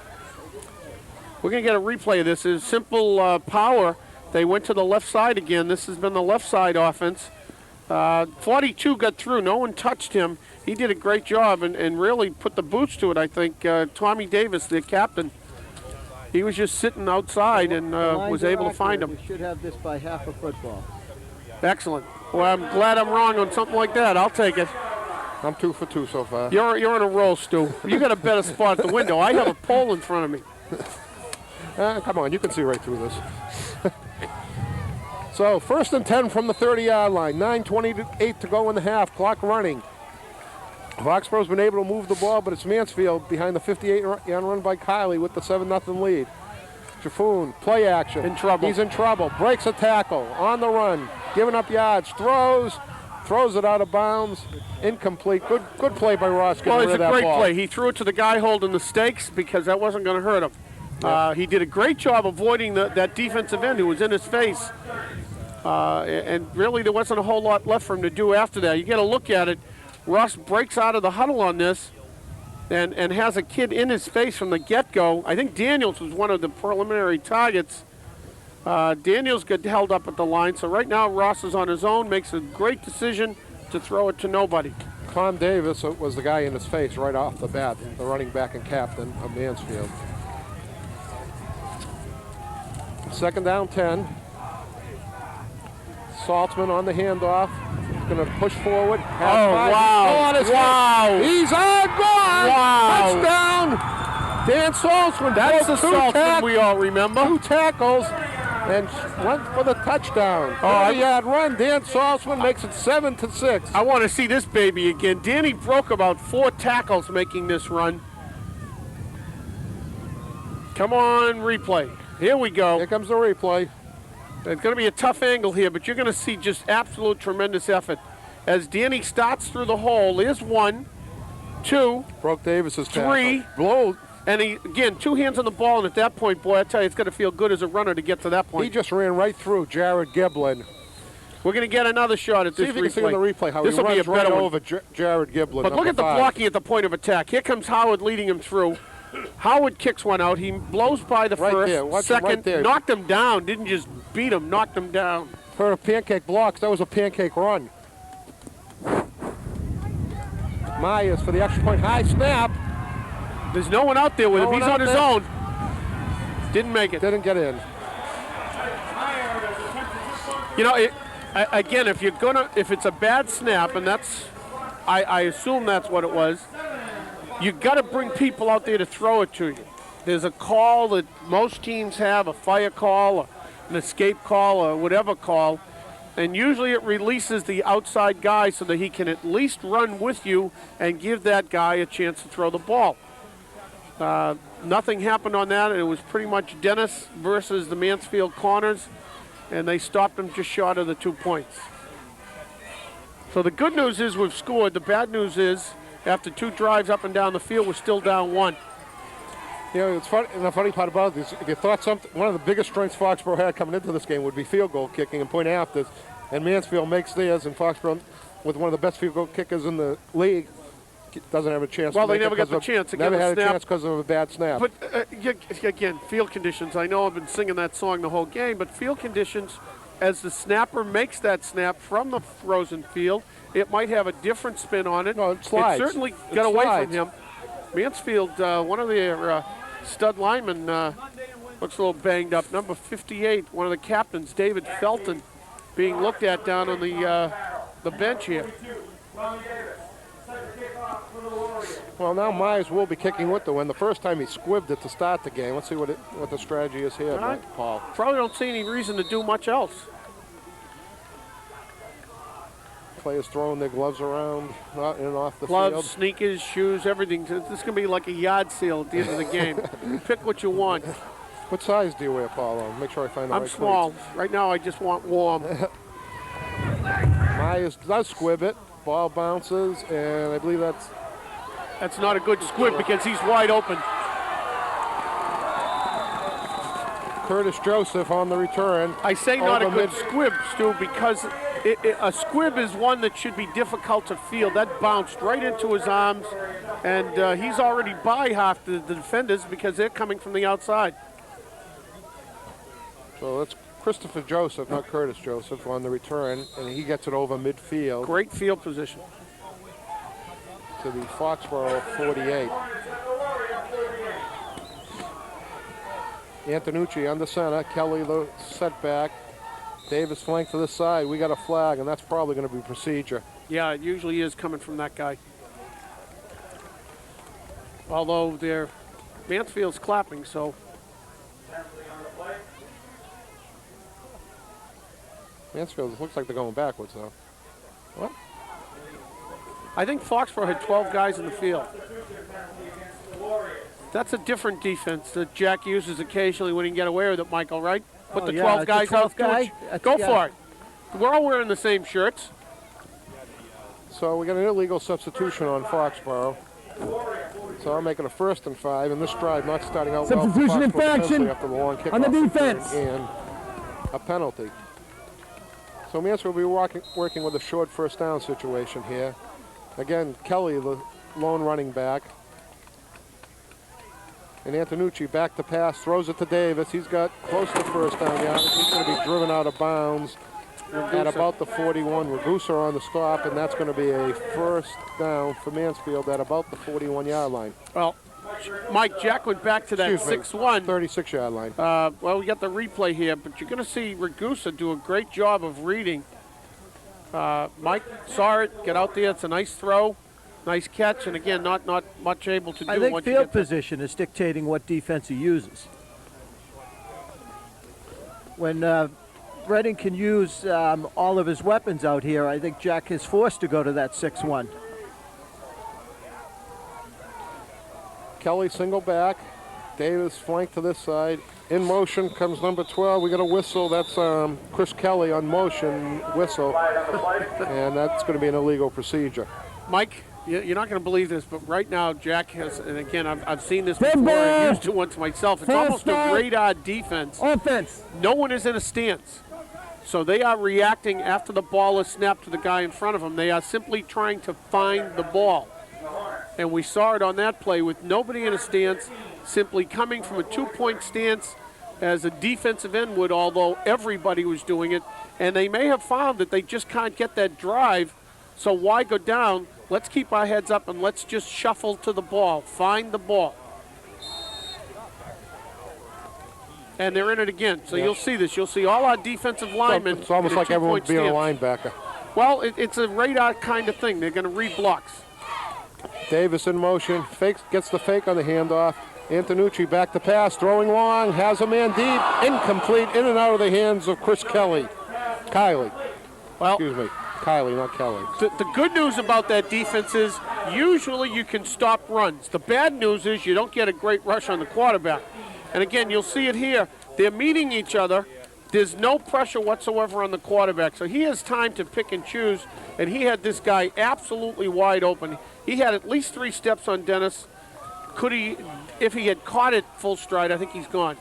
We're going to get a replay of this. It's simple power. They went to the left side again. This has been the left side offense. 42 got through. No one touched him. He did a great job and really put the boots to it, I think. Tommy Davis, the captain, he was just sitting outside and was able to find him. We should have this by half a football. Excellent. Well, I'm glad I'm wrong on something like that. I'll take it. I'm 2 for 2 so far. You're on a roll, Stu. You got a better spot at the window. I have a pole in front of me. Come on, you can see right through this. So 1st and 10 from the 30-yard line. 9:28 to go in the half. Clock running. Foxboro's been able to move the ball, but it's Mansfield behind the 58-yard run by Kiley with the 7-0 lead. Jaffoon, play action. In trouble. He's in trouble. Breaks a tackle. On the run. Giving up yards. Throws it out of bounds. Incomplete. Good play by Ross. Well, it's rid a of that great ball. play. He threw it to the guy holding the stakes because that wasn't going to hurt him. He did a great job avoiding that defensive end who was in his face. And really there wasn't a whole lot left for him to do after that. You get a look at it. Russ breaks out of the huddle on this and has a kid in his face from the get-go. I think Daniels was one of the preliminary targets. Daniels got held up at the line, so right now Ross is on his own, makes a great decision to throw it to nobody. Tom Davis was the guy in his face right off the bat, the running back and captain of Mansfield. 2nd down, 10. Saltzman on the handoff. Going to push forward. Wow. Wow. He's on guard. Wow. Touchdown. Dan Saltzman. That's the Saltzman we all remember. 2 tackles and went for the touchdown. 30-yard run. Dan Saltzman makes it 7-6. I want to see this baby again. Danny broke about 4 tackles making this run. Come on, replay. Here we go. Here comes the replay. It's going to be a tough angle here, but you're going to see just absolute tremendous effort. As Danny starts through the hole, there's 1, 2, Broke Davis's 3. tackle. Blow. And he, again, 2 hands on the ball, and at that point, boy, I tell you, it's going to feel good as a runner to get to that He point. just ran right through Jared Giblin. We're going to get another shot at See this if you can see on the replay how This he will be runs a right better one. over Jared Giblin. But look at the blocking at the point of attack. Here comes Howard leading him through. Howard kicks one out. He blows by the Right first, there. Watch him second, right there. knocked him down. Didn't just beat him, knocked him down. For a pancake blocks, that was a pancake run. Myers for the extra point. High snap. There's no one out there with No him. one He's out on his there. own. Didn't make it. Didn't get in. You know, again, if it's a bad snap, and that's, I assume that's what it was, you got to bring people out there to throw it to you. There's a call that most teams have, a fire call, or an escape call, or whatever call, and usually it releases the outside guy so that he can at least run with you and give that guy a chance to throw the ball. Nothing happened on that. It was pretty much Dennis versus the Mansfield Corners, and they stopped him just short of the 2 points. So the good news is we've scored. The bad news is after 2 drives up and down the field, we're still down 1. You know, it's funny, and the funny part about this, if you thought one of the biggest strengths Foxboro had coming into this game would be field goal kicking and point afters, and Mansfield makes theirs, and Foxboro, with one of the best field goal kickers in the league, doesn't have a chance. Well, to they make never it got the 'cause chance. Never Again, had the a snap. chance because of a bad snap. But again, field conditions. I know I've been singing that song the whole game, but field conditions, as the snapper makes that snap from the frozen field, it might have a different spin on it. No, it slides. It certainly It got away slides. from him. Mansfield, one of their stud linemen, looks a little banged up. Number 58, one of the captains, David Felton, being looked at down on the bench here. Well, now Myers will be kicking with the win. The first time he squibbed it to start the game. Let's see what the strategy is here, Right. Paul. Probably don't see any reason to do much else. Players throwing their gloves around in and off the Gloves, field. sneakers, shoes, everything. This is going to be like a yard sale at the end of the game. Pick what you want. What size do you wear, Paulo? Make sure I find the I'm right small. Right now, I just want warm. cleats. Myers does squib it. Ball bounces, and I believe That's not a good squib because he's wide open. Curtis Joseph on the return. I say not a Over good mid- squib, Stu, because a squib is one that should be difficult to field. That bounced right into his arms, and he's already by half the defenders because they're coming from the outside. So that's Christopher Joseph, not Curtis Joseph, on the return, and he gets it over midfield Great field position. to the Foxboro 48. Antonucci under center, Kelly the setback, Davis flank to the side. We got a flag, and that's probably going to be procedure. Yeah, it usually is coming from that guy. Although Mansfield's clapping, so. Mansfield looks like they're going backwards, though. What? I think Foxboro had 12 guys in the field. That's a different defense that Jack uses occasionally when he can get away with it, Michael, right? Put the 12 it's guys a 12th out. guy. Go for it. We're all wearing the same shirts. So we got an illegal substitution on Foxboro. So I'll make it a 1st and 5, and this drive not starting out well. Substitution For Foxboro infraction after the long on the kickoff defense. and a penalty. So Mansfield will be working with a short 1st down situation here. Again, Kelly, the lone running back. And Antonucci back to pass, throws it to Davis. He's got close to 1st down yardage. He's going to be driven out of bounds at about the 41. Ragusa on the stop, and that's going to be a 1st down for Mansfield at about the 41-yard line. Well, Mike, Jack went back to that 6-1. 36-yard line. Well, we got the replay here, but you're going to see Ragusa do a great job of reading. Mike saw it, get out there. It's a nice throw, nice catch, and again, not much able to do. I think once you field get there. position is dictating what defense he uses. When Reading can use all of his weapons out here, I think Jack is forced to go to that 6-1. Kelly single back. Davis flank to this side. In motion comes number 12. We got a whistle. That's Chris Kelly on motion whistle. And that's going to be an illegal procedure. Mike, you're not going to believe this, but right now Jack has, and again, I've seen this before. I used it once myself. It's almost a radar defense. Offense. No one is in a stance. So they are reacting after the ball is snapped to the guy in front of them. They are simply trying to find the ball. And we saw it on that play with nobody in a stance, simply coming from a 2-point stance as a defensive end would, although everybody was doing it. And they may have found that they just can't get that drive, so why go down? Let's keep our heads up and let's just shuffle to the ball, find the ball. And they're in it again. So you'll see this. You'll see all our defensive linemen. It's almost in a like everyone's 2-point being a stance. linebacker. Well, it's a radar kind of thing. They're going to read blocks. Davis in motion, gets the fake on the handoff. Antonucci back to pass, throwing long, has a man deep, incomplete, in and out of the hands of Chris Kelly. Kylie. Well, Excuse me, Kylie, not Kelly. the good news about that defense is usually you can stop runs. The bad news is you don't get a great rush on the quarterback. And again, you'll see it here. They're meeting each other. There's no pressure whatsoever on the quarterback. So he has time to pick and choose, and he had this guy absolutely wide open. He had at least 3 steps on Dennis. Could he, if he had caught it full stride, I think he's gone.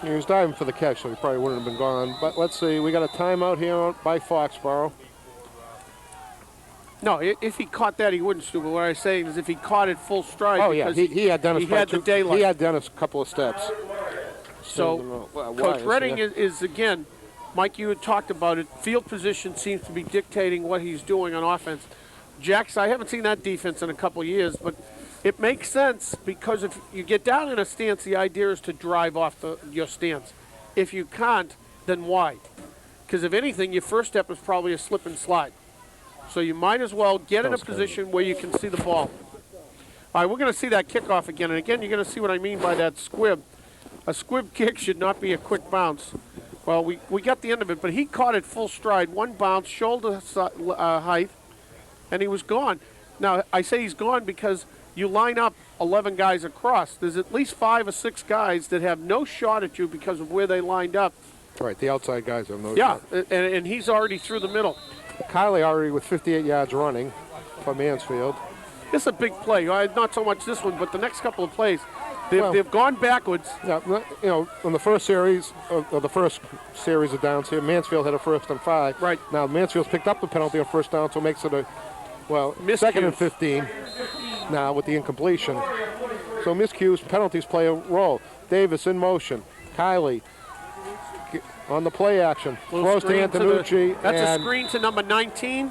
He was diving for the catch, so he probably wouldn't have been gone. But let's see, we got a timeout here by Foxboro. No, if he caught that, he wouldn't, Stu. What I'm saying is if he caught it full stride. Oh, yeah, because he had Dennis. He had the daylight. He had Dennis a couple of steps. So, Coach Redding is, again, Mike, you had talked about it. Field position seems to be dictating what he's doing on offense. Jax, I haven't seen that defense in a couple of years, but it makes sense because if you get down in a stance, the idea is to drive off your stance. If you can't, then why? Because if anything, your first step is probably a slip and slide. So you might as well get in a position where you can see the ball. All right, we're going to see that kickoff again. And again, you're going to see what I mean by that squib. A squib kick should not be a quick bounce. Well, we got the end of it, but he caught it full stride, one bounce, shoulder height, and he was gone. Now, I say he's gone because you line up 11 guys across. There's at least 5 or 6 guys that have no shot at you because of where they lined up. Right, the outside guys have no Yeah, shot. and he's already through the middle. Kylie already with 58 yards running for Mansfield. This is a big play. Not so much this one, but the next couple of plays. They've gone backwards. Yeah, you know, in the first series, or the first series of downs here, Mansfield had a 1st and 5. Right. Now Mansfield's picked up the penalty on 1st down, so it makes it a, Miscues. 2nd and 15 now with the incompletion. So miscues, penalties play a role. Davis in motion. Kylie on the play action. Throws to Antonucci. That's and a screen to number 19.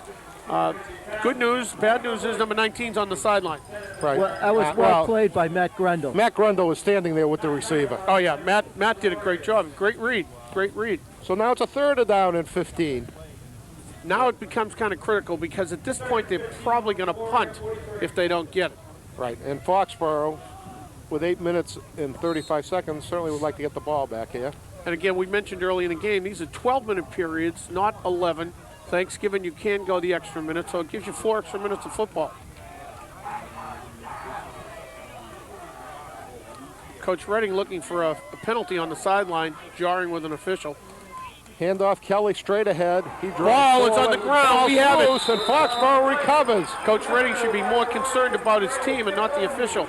Good news, bad news is number 19's on the sideline. Right. Well, that was well played by Matt Grundle. Matt Grundle was standing there with the receiver. Oh, yeah, Matt did a great job. Great read. So now it's a 3rd down and 15. Now it becomes kind of critical because at this point they're probably going to punt if they don't get it. Right, and Foxboro with 8 minutes and 35 seconds, certainly would like to get the ball back here. And again, we mentioned early in the game, these are 12-minute periods, not 11. Thanksgiving, you can go the extra minute, so it gives you 4 extra minutes of football. Coach Redding looking for a penalty on the sideline, jarring with an official. Handoff Kelly straight ahead. He drives Ball is on forward. the ground. Ball's We have it. loose, and Foxboro recovers. Coach Redding should be more concerned about his team and not the official.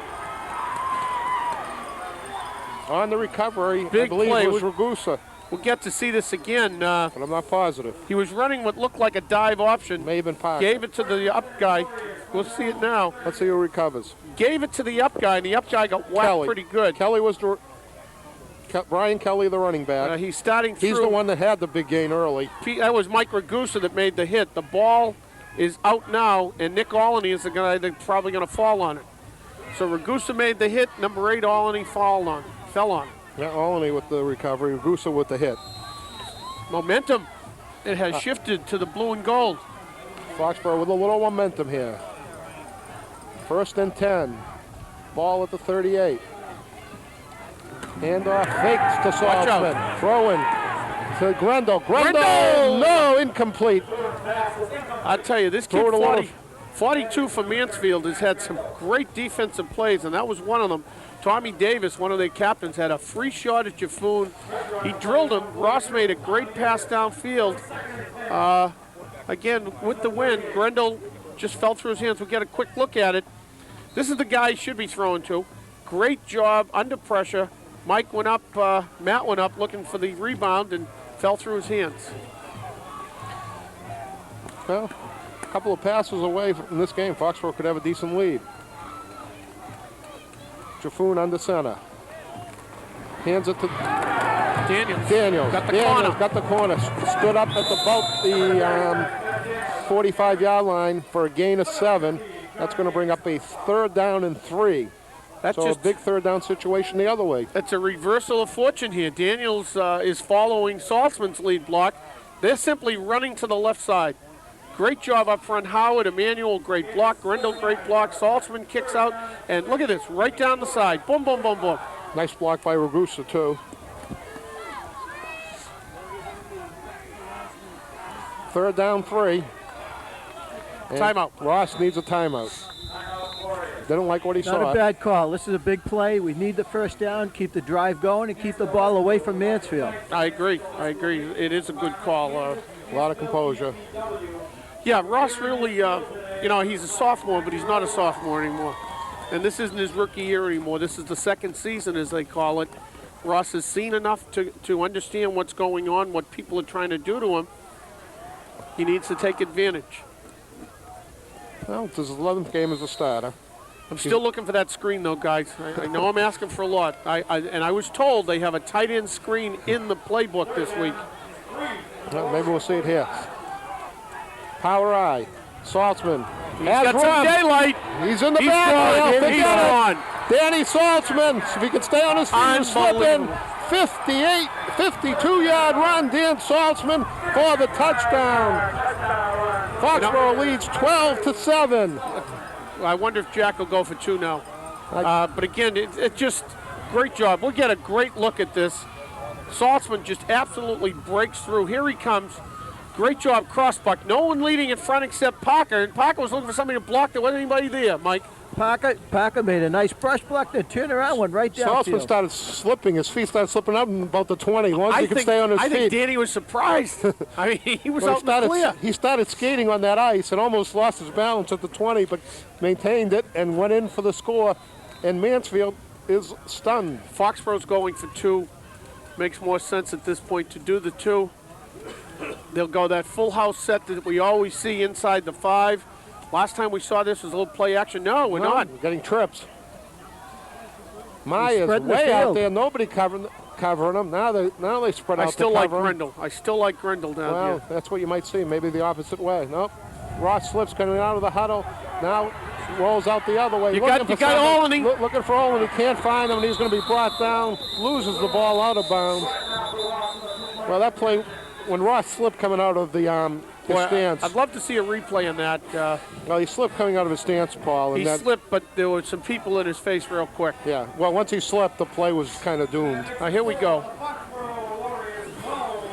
On the recovery, I Big believe play. it was Ragusa, We'll get to see this again. but I'm not positive. He was running what looked like a dive option. May have been Parker. Gave it to the up guy. We'll see it now. Let's see who recovers. Gave it to the up guy, and the up guy got whacked Kelly. pretty good. Kelly was Brian Kelly, the running back. He's starting through. He's the one that had the big gain early. That was Mike Ragusa that made the hit. The ball is out now, and Nick Olney is the guy that's probably going to fall on it. So Ragusa made the hit. Number 8, Olney fell on it. Not only with the recovery, Ragusa with the hit. Momentum. It has shifted to the blue and gold. Foxborough with a little momentum here. 1st and 10. Ball at the 38. Handoff fakes to Watch out. Saltzman. Throw in to Grendel. Grendel! No, incomplete. I tell you, this Throw kid, it a little. 42 for Mansfield, has had some great defensive plays, and that was one of them. Tommy Davis, one of their captains, had a free shot at Jaffoon. He drilled him. Ross made a great pass downfield. Again, with the win, Grendel just fell through his hands. We'll get a quick look at it. This is the guy he should be throwing to. Great job under pressure. Mike went up, Matt went up looking for the rebound and fell through his hands. Well, a couple of passes away from this game, Foxborough could have a decent lead. Jaffoon under center. Hands it to Daniels. Got the corner. Got the corner. Stood up at about the 45-yard line for a gain of 7. That's going to bring up a 3rd down and 3. That's So just a big 3rd down situation the other way. That's a reversal of fortune here. Daniels is following Saltzman's lead block. They're simply running to the left side. Great job up front. Howard, Emmanuel, great block. Grendel, great block. Saltzman kicks out. And look at this, right down the side. Boom, boom, boom, boom. Nice block by Ragusa, too. 3rd down, 3. And Timeout. Ross needs a timeout. They don't like what he Not saw. a bad call. This is a big play. We need the first down, keep the drive going, and keep the ball away from Mansfield. I agree. It is a good call. A lot of composure. Yeah, Ross really, he's a sophomore, but he's not a sophomore anymore. And this isn't his rookie year anymore. This is the 2nd season, as they call it. Ross has seen enough to understand what's going on, what people are trying to do to him. He needs to take advantage. Well, it's his 11th game as a starter. I'm still looking for that screen, though, guys. I know I'm asking for a lot. And I was told they have a tight end screen in the playbook this week. Well, maybe we'll see it here. Power eye. Saltzman. He's got some daylight. He's in the He's back. gone. Forget He's it. gone. Danny Saltzman, if he can stay on his feet and slip in. Unbelievable. 52-yard run, Dan Saltzman for the touchdown. Foxborough leads 12-7. I wonder if Jack will go for 2 now. But again, it's just great job. We'll get a great look at this. Saltzman just absolutely breaks through. Here he comes. Great job, crossbuck. No one leading in front except Parker. And Parker was looking for somebody to block. There wasn't anybody there, Mike. Parker made a nice brush block, then turned around, went right down. Saltzman started slipping. His feet started slipping up in about the 20. As long as he could stay on his feet. I think Danny was surprised. I mean, he was out in the clear. He started skating on that ice and almost lost his balance at the 20, but maintained it and went in for the score. And Mansfield is stunned. Foxborough's going for 2. Makes more sense at this point to do the 2. They'll go that full house set that we always see inside the 5. Last time we saw this was a little play action. No, we're not. We're getting trips. Maya's spreading the way out field. there. Nobody covering them. Now they spread out. I still to like cover 'em. Grendel. I still like Grendel down Well, here. that's what you might see. Maybe the opposite way. Nope. Ross slips coming out of the huddle. Now rolls out the other way. You got Olney. Looking for Olney. Can't find him, and he's going to be brought down. Loses the ball out of bounds. Well, that play, when Ross slipped coming out of the Boy, stance. I'd love to see a replay on that. Well, he slipped coming out of his stance, Paul. And He that, slipped, but there were some people in his face real quick. Yeah, well, once he slipped, the play was kind of doomed. Here we go.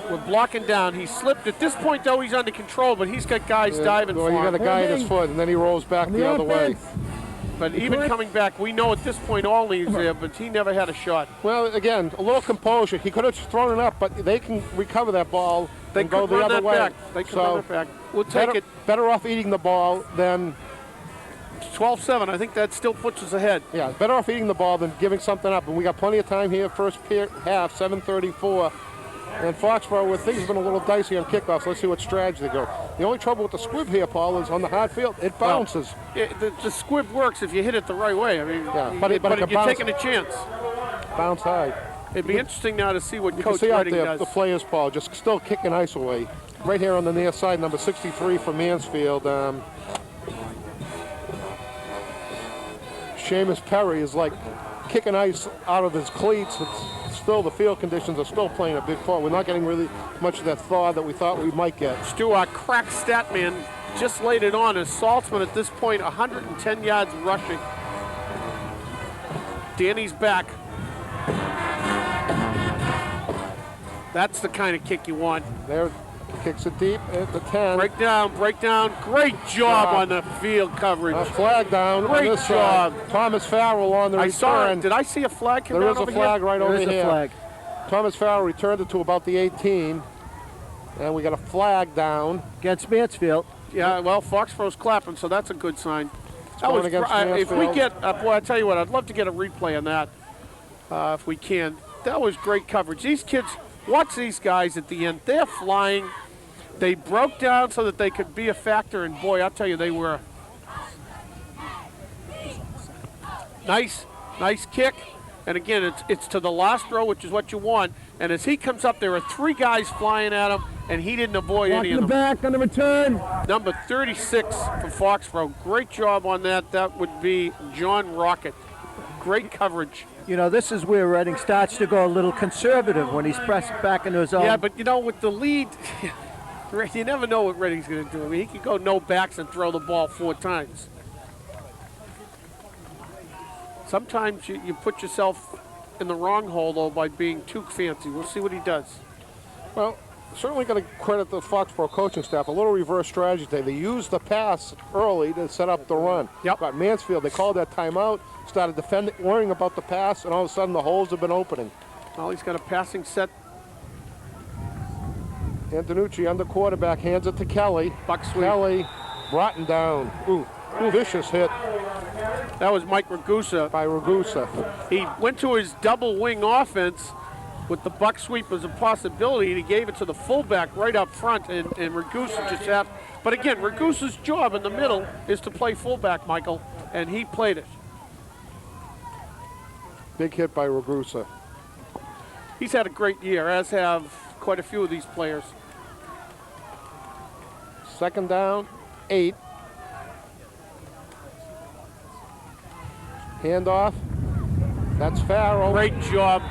We're blocking down. He slipped. At this point, though, he's under control, but he's got guys diving Well, for you him. got a guy at his foot, and then he rolls back the other way. But even coming back, we know at this point Olney's there, but he never had a shot. Well, again, a little composure. He could have thrown it up, but they can recover that ball They and go could the run other that way. back. They could run it back. We'll take it. Better off eating the ball than 12-7. I think that still puts us ahead. Yeah, better off eating the ball than giving something up. And we got plenty of time here. First half, 7:34. And Foxboro, where things have been a little dicey on kickoffs. Let's see what strategy they go. The only trouble with the squib here, Paul, is on the hard field. It bounces. Well, the squib works if you hit it the right way. I mean, Yeah, but it you're bounce- taking a chance. Bounce high. It'd be interesting now to see what You can Coach see out Redding there does. the players, Paul, just still kicking ice away. Right here on the near side, number 63 for Mansfield. Seamus Perry is like kicking ice out of his cleats. It's still, the field conditions are still playing a big part. We're not getting really much of that thaw that we thought we might get. Stu, our crack stat man, just laid it on as Saltzman at this point, 110 yards rushing. Danny's back. That's the kind of kick you want. There, kicks it deep at the 10. Break down. Great job on the field coverage. A flag down Great on this job. side. Thomas Farrell on the I saw it. return. Did I see a flag come There down is a over flag here? right There over is a here. flag. Thomas Farrell returned it to about the 18. And we got a flag down. Against Mansfield. Yeah, well, Foxboro's clapping, so that's a good sign. That going was against if we Mansfield. get, boy, I tell you what, I'd love to get a replay on that if we can. That was great coverage. These kids, watch these guys at the end. They're flying. They broke down so that they could be a factor, and boy, I'll tell you, they were. Nice kick. And again, it's to the last row, which is what you want. And as he comes up, there are three guys flying at him, and he didn't avoid any Blocking of the them. back on the return. Number 36 for Foxboro. Great job on that. That would be John Rocket. Great coverage. You know, this is where Redding starts to go a little conservative when he's pressed back into his own. Yeah, but you know, with the lead, you never know what Redding's going to do. I mean, he could go no backs and throw the ball 4 times. Sometimes you put yourself in the wrong hole, though, by being too fancy. We'll see what he does. Well, certainly got to credit the Foxborough coaching staff. A little reverse strategy today. They used the pass early to set up the run. Yep. But Mansfield, they called that timeout, started defending, worrying about the pass, and all of a sudden the holes have been opening. Well, he's got a passing set. Antonucci under quarterback, hands it to Kelly. Buck sweep. Kelly, Broughton down. Ooh, vicious hit That was Mike Ragusa. by Ragusa. He went to his double wing offense with the buck sweep as a possibility, and he gave it to the fullback right up front, and Ragusa just happened. But again, Ragusa's job in the middle is to play fullback, Michael, and he played it. Big hit by Ragusa. He's had a great year, as have quite a few of these players. Second down, 8. Handoff. That's Farrell. Great job.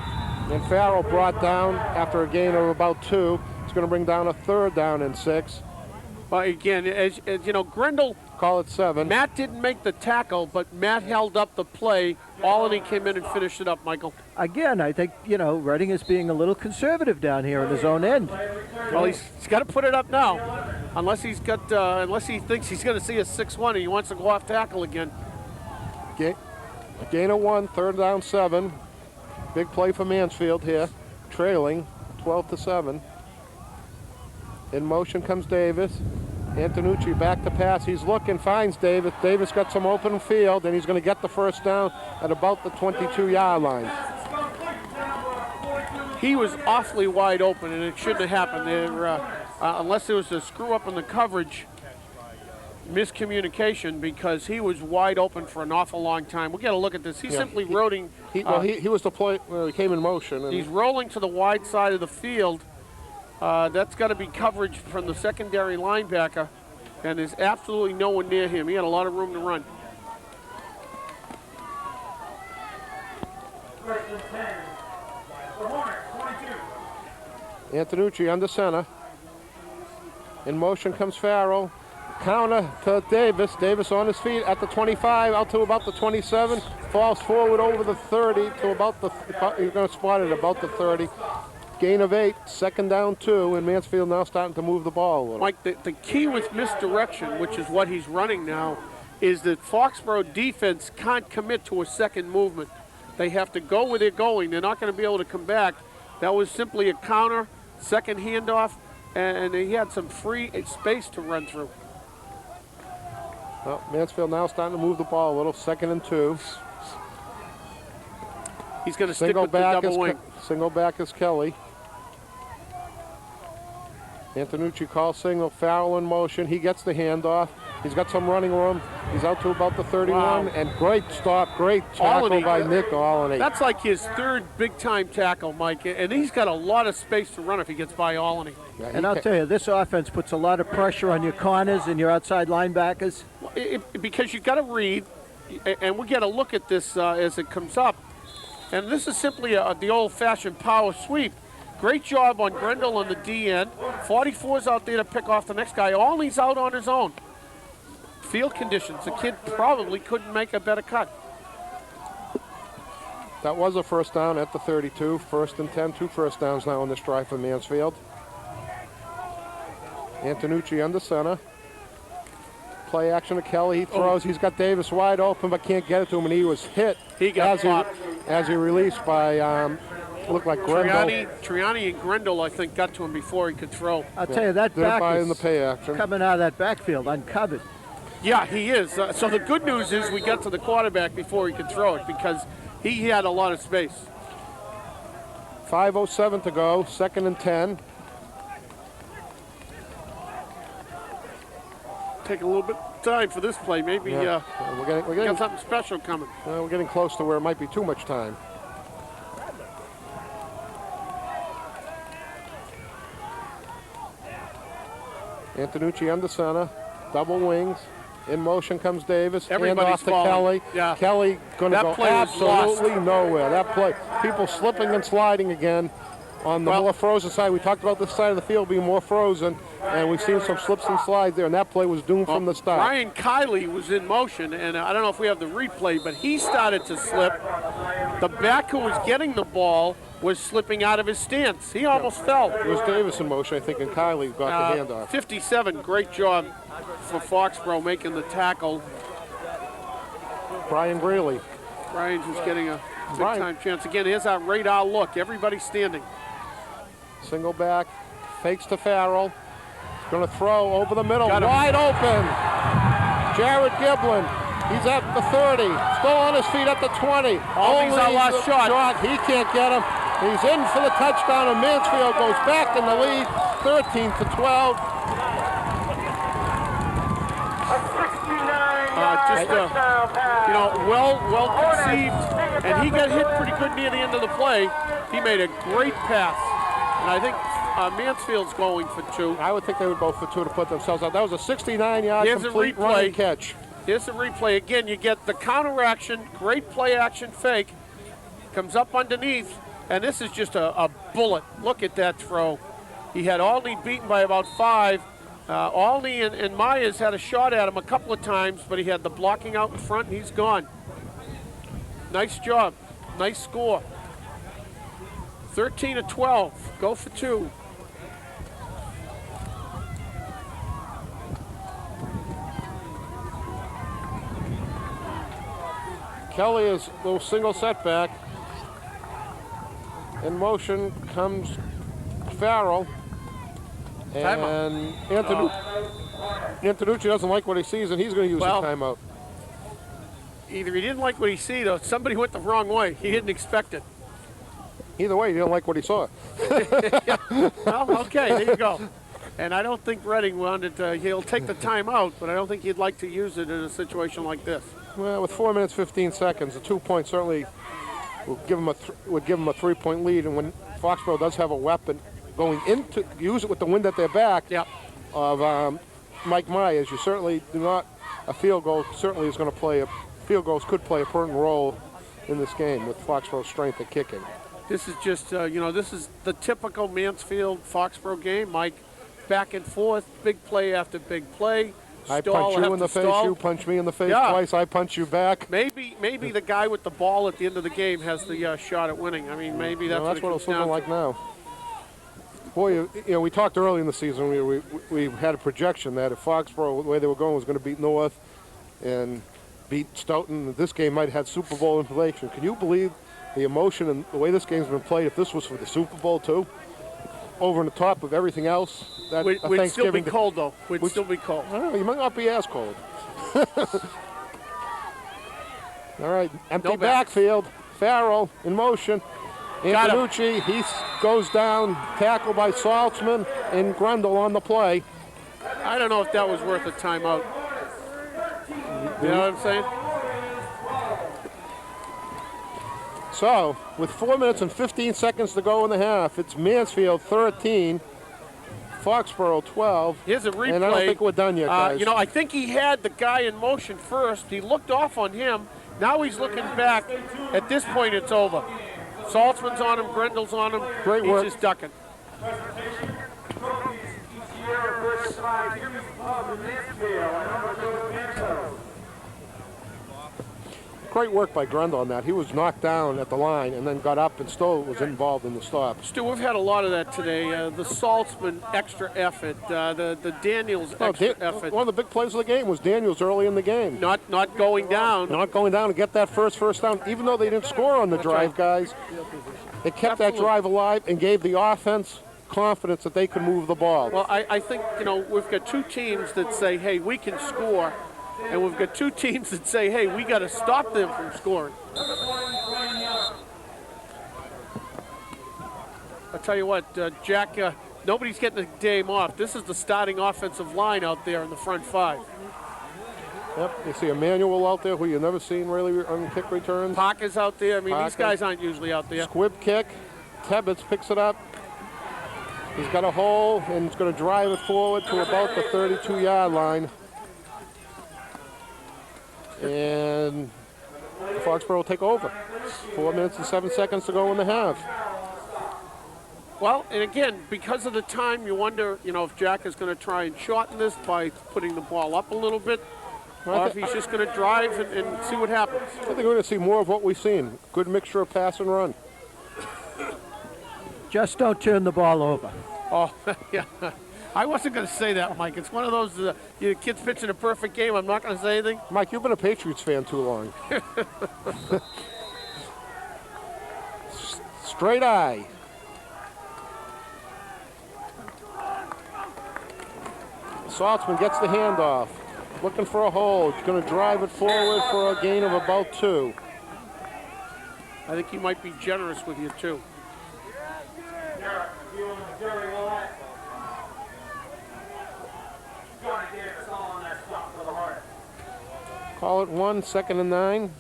And Farrell brought down after a gain of about 2. It's going to bring down a 3rd down and 6. But again, as you know, Grindle, Call it 7. Matt didn't make the tackle, but Matt held up the play. Olney came in and finished it up, Michael. Again, I think, you know, Redding is being a little conservative down here in his own end. Well, he's got to put it up now, unless he thinks he's going to see a 6-1 and he wants to go off tackle again. Gain of 1, 3rd down 7. Big play for Mansfield here, trailing 12-7. In motion comes Davis. Antonucci back to pass. He's looking, finds Davis. Davis got some open field, and he's going to get the first down at about the 22-yard line. He was awfully wide open, and it shouldn't have happened there unless there was a screw up in the coverage, miscommunication, because he was wide open for an awful long time. We'll get a look at this. He's simply rolling. He was the play. Well, he came in motion. And He's rolling to the wide side of the field. That's got to be coverage from the secondary linebacker, and there's absolutely no one near him. He had a lot of room to run. Antonucci under center. In motion comes Farrell. Counter to Davis. Davis on his feet at the 25, out to about the 27. Falls forward over the 30 to about the, you're going to spot it about the 30. Gain of 8, second down 2, and Mansfield now starting to move the ball a little. Mike, the key with misdirection, which is what he's running now, is that Foxboro defense can't commit to a second movement. They have to go where they're going. They're not going to be able to come back. That was simply a counter, second handoff, and he had some free space to run through. Well, Mansfield now starting to move the ball a little, 2nd and 2. He's going to stick with the double wing. Single back is Kelly. Antonucci calls single, Farrell in motion. He gets the handoff. He's got some running room. He's out to about the 31, and great stop, great tackle by Nick Allenby. That's like his third big-time tackle, Mike, and he's got a lot of space to run if he gets by Allenby. Yeah, And I'll tell you, this offense puts a lot of pressure on your corners and your outside linebackers. Because you've got to read, and we got to look at this as it comes up. And this is simply the old-fashioned power sweep. Great job on Grendel on the D end. 44's out there to pick off the next guy. Allenby's out on his own. Field conditions, the kid probably couldn't make a better cut. That was a first down at the 32. 1st and 10, 2 first downs now on this drive for Mansfield. Antonucci under center. Play action to Kelly. He throws. He's got Davis wide open, but can't get it to him, and he was hit. He got popped. As he released by, looked like Grendel. Triani and Grendel, I think, got to him before he could throw. I'll tell you, that Did it back by is in the pay action. coming out of that backfield uncovered. Yeah, he is. So the good news is we got to the quarterback before he could throw it because he had a lot of space. 5:07 to go, 2nd and 10. Take a little bit of time for this play. Maybe We're getting, got something special coming. we're getting close to where it might be too much time. Antonucci under center, double wings. In motion comes Davis. Everybody's hand off to falling. Kelly. Yeah. Kelly going to That go play was absolutely nowhere. That play, people slipping and sliding again on the more frozen side. We talked about this side of the field being more frozen, and we've seen some slips and slides there, and that play was doomed from the start. Ryan Kiley was in motion, and I don't know if we have the replay, but he started to slip. The back who was getting the ball was slipping out of his stance. He almost fell. It was Davis in motion, I think, and Kiley got the handoff. 57, great job for Foxboro making the tackle. Brian Greeley. Ryan's just getting a big-time chance. Again, here's our radar look. Everybody standing. Single back, fakes to Farrell. Going to throw over the middle, Got him. wide open. Jared Giblin, he's at the 30, still on his feet at the 20. Always our last shot. He can't get him. He's in for the touchdown, and Mansfield goes back in the lead, 13-12. Well conceived, and he got hit pretty good near the end of the play. He made a great pass, and I think Mansfield's going for 2. I would think they would go for 2 to put themselves out. That was a 69-yard complete running catch. Here's the replay. Again, you get the counter action, great play action fake, comes up underneath, and this is just a bullet. Look at that throw. He had Alney beaten by about 5. Alney and Myers had a shot at him a couple of times, but he had the blocking out in front, and he's gone. Nice job. Nice score. 13-12. Go for 2. Kelly is a little single setback. In motion comes Farrell. And Antonucci doesn't like what he sees, and he's going to use the timeout. Either he didn't like what he see, or somebody went the wrong way. He didn't expect it. Either way, he didn't like what he saw. Well, okay, there you go. And I don't think Redding wanted to, he'll take the timeout, but I don't think he'd like to use it in a situation like this. Well, with 4 minutes, 15 seconds, a 2-point certainly would give him a 3-point lead. And when Foxborough does have a weapon going into, use it with the wind at their back of Mike Myers, you certainly do not, a field goal certainly is going to play, field goals could play a pertinent role in this game with Foxborough's strength at kicking. This is just, this is the typical Mansfield Foxborough game, Mike. back and forth, big play after big play. I Stall punch you in after the face, stall. you punch me in the face Yeah. twice, I punch you back. Maybe the guy with the ball at the end of the game has the shot at winning. I mean, maybe that's, That's what what it's it comes looking down like to. now. Boy, you know, we talked early in the season. We had a projection that if Foxboro, the way they were going, was going to beat North and beat Stoughton, this game might have had Super Bowl implication. Can you believe the emotion and the way this game's been played? If this was for the Super Bowl too, over and the top of everything else, that We'd still be Thanksgiving. cold, though. We'd still be cold. Oh, you might not be as cold. All right, empty No backs. backfield. Farrell in motion. Got him. Antonucci, he goes down, tackled by Saltzman and Grundle on the play. I don't know if that was worth a timeout. You know what I'm saying? So, with 4 minutes and 15 seconds to go in the half, it's Mansfield 13, Foxboro 12. Here's a replay. And I don't think we're done yet, guys. You know, I think he had the guy in motion first. He looked off on him. Now he's looking back. At this point, it's over. Saltzman's on him. Grindle's on him. Great work. He's just ducking. Great work by Grundle on that. He was knocked down at the line and then got up and still was involved in the stop. Stu, we've had a lot of that today. The Saltzman extra effort. The Daniels extra effort. One of the big plays of the game was Daniels early in the game. Not going down. Not going down to get that first down, even though they didn't score on the drive, guys. They kept that drive alive and gave the offense confidence that they could move the ball. Well, I think, you know, we've got two teams that say, hey, we can score, and we've got two teams that say, hey, we got to stop them from scoring. I'll tell you what, Jack, nobody's getting a game off. This is the starting offensive line out there in the front five. Yep, you see Emmanuel out there who you've never seen really on kick returns. Parker's out there. I mean, these Parker. guys aren't usually out there. Squib kick. Tebbets picks it up. He's got a hole and he's going to drive it forward to about the 32-yard line. And Foxborough will take over. 4 minutes and 7 seconds to go in the half. Well, and again, because of the time, you wonder, you know, if Jack is going to try and shorten this by putting the ball up a little bit, or if he's just going to drive and see what happens. I think we're going to see more of what we've seen. Good mixture of pass and run. Just don't turn the ball over. Oh, yeah. I wasn't going to say that, Mike. It's one of those your kid's pitching a perfect game. I'm not going to say anything. Mike, you've been a Patriots fan too long. Straight eye. Saltzman gets the handoff. Looking for a hole. He's going to drive it forward for a gain of about 2. I think he might be generous with you, too. Call it 1, 2nd and 9.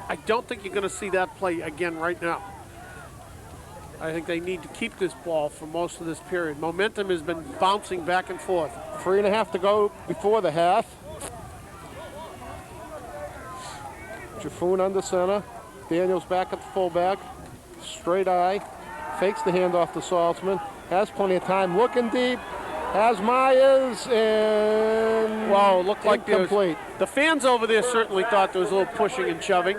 I don't think you're going to see that play again right now. I think they need to keep this ball for most of this period. Momentum has been bouncing back and forth. 3.5 to go before the half. Jaffoon under center. Daniels back at the fullback. Straight eye. Fakes the handoff to Saltzman. Has plenty of time. Looking deep. Has Myers and Wow, looked like incomplete. the fans over there certainly thought there was a little pushing and shoving.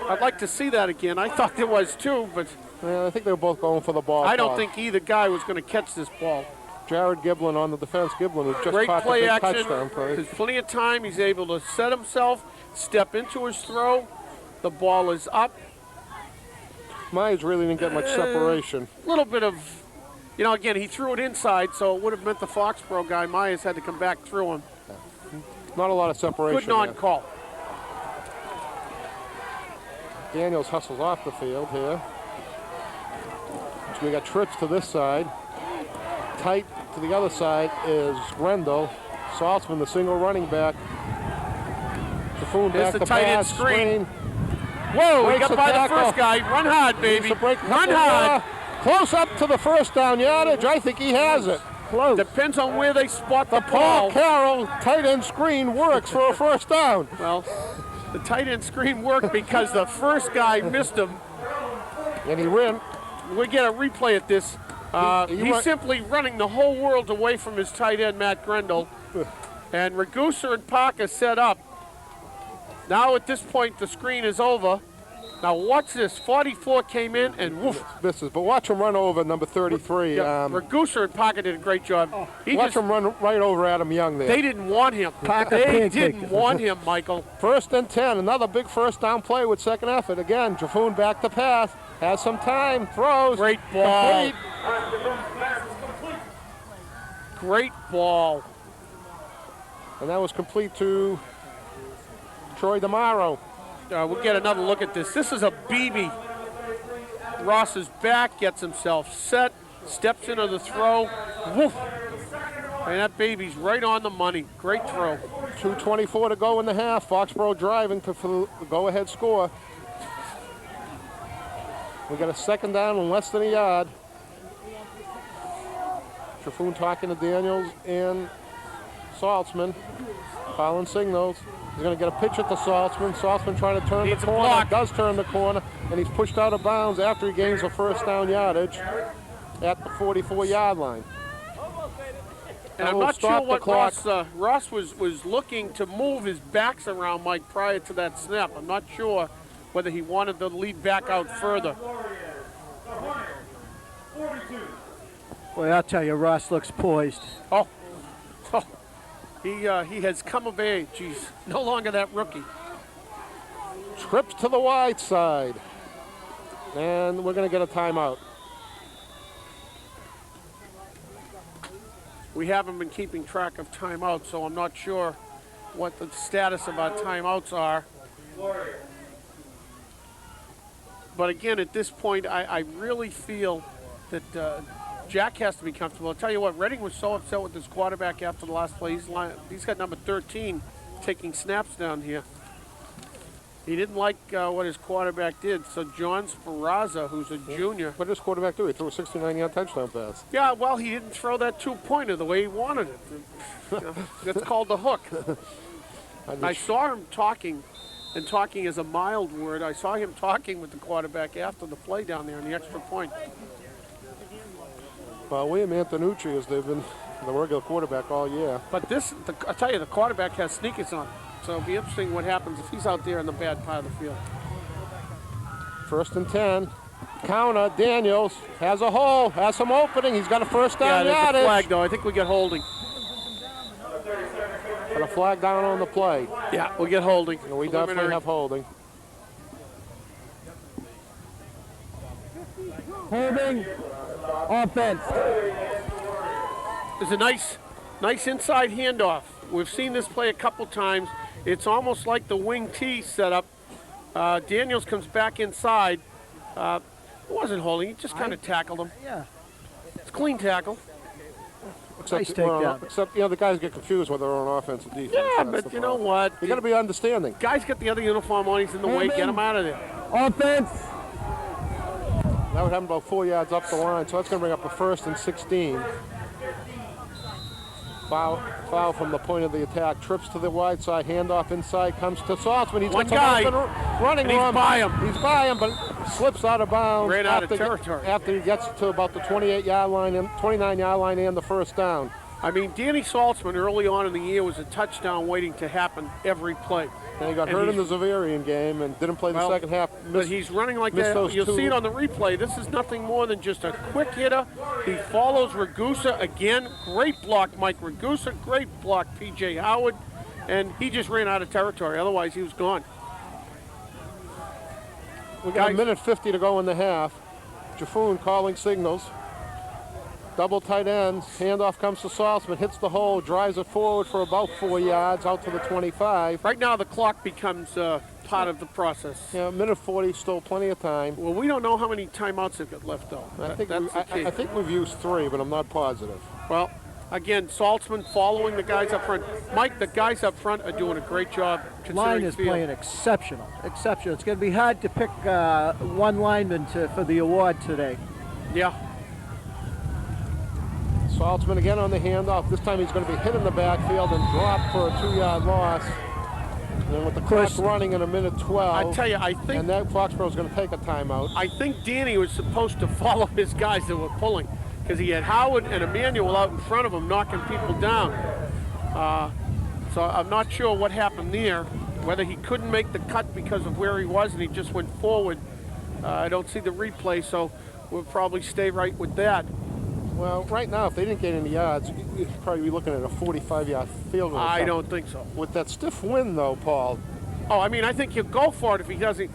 I'd like to see that again. I thought there was too, but Yeah, I think they were both going for the ball. I don't toss. think either guy was going to catch this ball. Jared Giblin on the defense. Giblin who just Great caught the play big action. touchdown play. There's plenty of time. He's able to set himself, step into his throw. The ball is up. Myers really didn't get much separation. A little bit of, you know, again, he threw it inside, so it would have meant the Foxboro guy, Myers, had to come back through him. Not a lot of separation. Good non-call. Daniels hustles off the field here. So we got trips to this side. Tight to the other side is Rendell. Saltzman, the single running back. Jaffoon Here's back the to tight end pass. screen. Whoa, he Breaks got the by the tackle. first guy. Run hard, baby. Needs to break a Run couple hard. more. Close up to the first down yardage. I think he has it. Close. Depends on where they spot the Paul ball. Carroll tight end screen works for a first down. Well, the tight end screen worked because the first guy missed him. And he ran. We get a replay at this. He's simply running the whole world away from his tight end, Matt Grendel. And Ragusa and Parker set up. Now at this point, the screen is over. Now watch this. 44 came in and woof. Misses. But watch him run over number 33. Ragusa and Parker did a great job. Watch him run right over Adam Young there. They didn't want him. They didn't want him, Michael. 1st and 10. Another big first down play with second effort. Again, Jaffoon back to pass. Has some time. Throws. Great ball. Complete. Great ball. And that was complete to Troy DeMauro. We'll get another look at this. This is a BB. Ross is back, gets himself set, steps into the throw. Woof. And that baby's right on the money. Great throw. 2:24 to go in the half. Foxboro driving for the go-ahead score. We got a second down and less than a yard. Jaffoon talking to Daniels and Saltzman. Following signals. He's going to get a pitch at the Saltzman. Saltzman trying to turn the corner. Does turn the corner, and he's pushed out of bounds after he gains a first down yardage at the 44-yard line. And I'm not sure what Ross was looking to move his backs around, Mike, prior to that snap. I'm not sure whether he wanted to lead back out further. Boy, I'll tell you, Ross looks poised. Oh. He has come of age. He's no longer that rookie. Trips to the wide side. And we're going to get a timeout. We haven't been keeping track of timeouts, so I'm not sure what the status of our timeouts are. But again, at this point, I really feel that Jack has to be comfortable. I'll tell you what, Redding was so upset with his quarterback after the last play. He's got number 13 taking snaps down here. He didn't like what his quarterback did. So John Sparaza, who's a junior. What did his quarterback do? He threw a 69-yard touchdown pass. Yeah, well, he didn't throw that two-pointer the way he wanted it. That's called the hook. I saw him talking, and talking is a mild word. I saw him talking with the quarterback after the play down there on the extra point. Well, William Antonucci has been the regular quarterback all year. But I tell you, the quarterback has sneakers on. So it'll be interesting what happens if he's out there in the bad part of the field. 1st and 10. Counter. Daniels has a hole, has some opening. He's got a first down yardage. Yeah, there's a flag, though. I think we get holding. Got a flag down on the play. Yeah, we'll get holding. And we definitely have holding. Holding. Offense. It's a nice inside handoff. We've seen this play a couple times. It's almost like the wing T setup. Daniels comes back inside. It wasn't holding. He just kind of tackled him. Yeah. It's a clean tackle. Nice takedown. Except, the guys get confused whether they're on offense or defense. Yeah, but you know what? You got to be understanding. Guys get the other uniform on. He's in the way. Get him out of there. Offense. That would have him about 4 yards up the line, so that's going to bring up a 1st and 16. Foul from the point of the attack. Trips to the wide side. Handoff inside. Comes to Saltzman. He's One got some guy. open running room. He's by him. He's by him, but slips out of bounds. Ran out of territory. After he gets to about the 28-yard line, and 29-yard line, and the first down. I mean, Danny Saltzman early on in the year was a touchdown waiting to happen every play. And he got hurt in the Zavarian game and didn't play the second half. But he's running like that. You'll see it on the replay. This is nothing more than just a quick hitter. He follows Ragusa again. Great block, Mike Ragusa. Great block, P.J. Howard. And he just ran out of territory. Otherwise, he was gone. We got a minute 50 to go in the half. Jaffoon calling signals. Double tight ends. Handoff comes to Saltzman. Hits the hole. Drives it forward for about 4 yards out to the 25. Right now, the clock becomes part of the process. Yeah, minute 40. Still plenty of time. Well, we don't know how many timeouts they've got left, though. I think we've used 3, but I'm not positive. Well, again, Saltzman following the guys up front. Mike, the guys up front are doing a great job. Line is playing exceptional. Exceptional. It's going to be hard to pick one lineman for the award today. Yeah. Saltzman again on the handoff. This time he's going to be hit in the backfield and dropped for a 2-yard loss. And with the clock running in a minute 12, I tell you, I think and that Foxboro's going to take a timeout. I think Danny was supposed to follow his guys that were pulling, because he had Howard and Emmanuel out in front of him knocking people down. So I'm not sure what happened there, whether he couldn't make the cut because of where he was and he just went forward. I don't see the replay, so we'll probably stay right with that. Well, right now, if they didn't get any yards, you'd probably be looking at a 45-yard field goal. I don't think so. With that stiff wind, though, Paul. Oh, I mean, I think he'll go for it if he doesn't.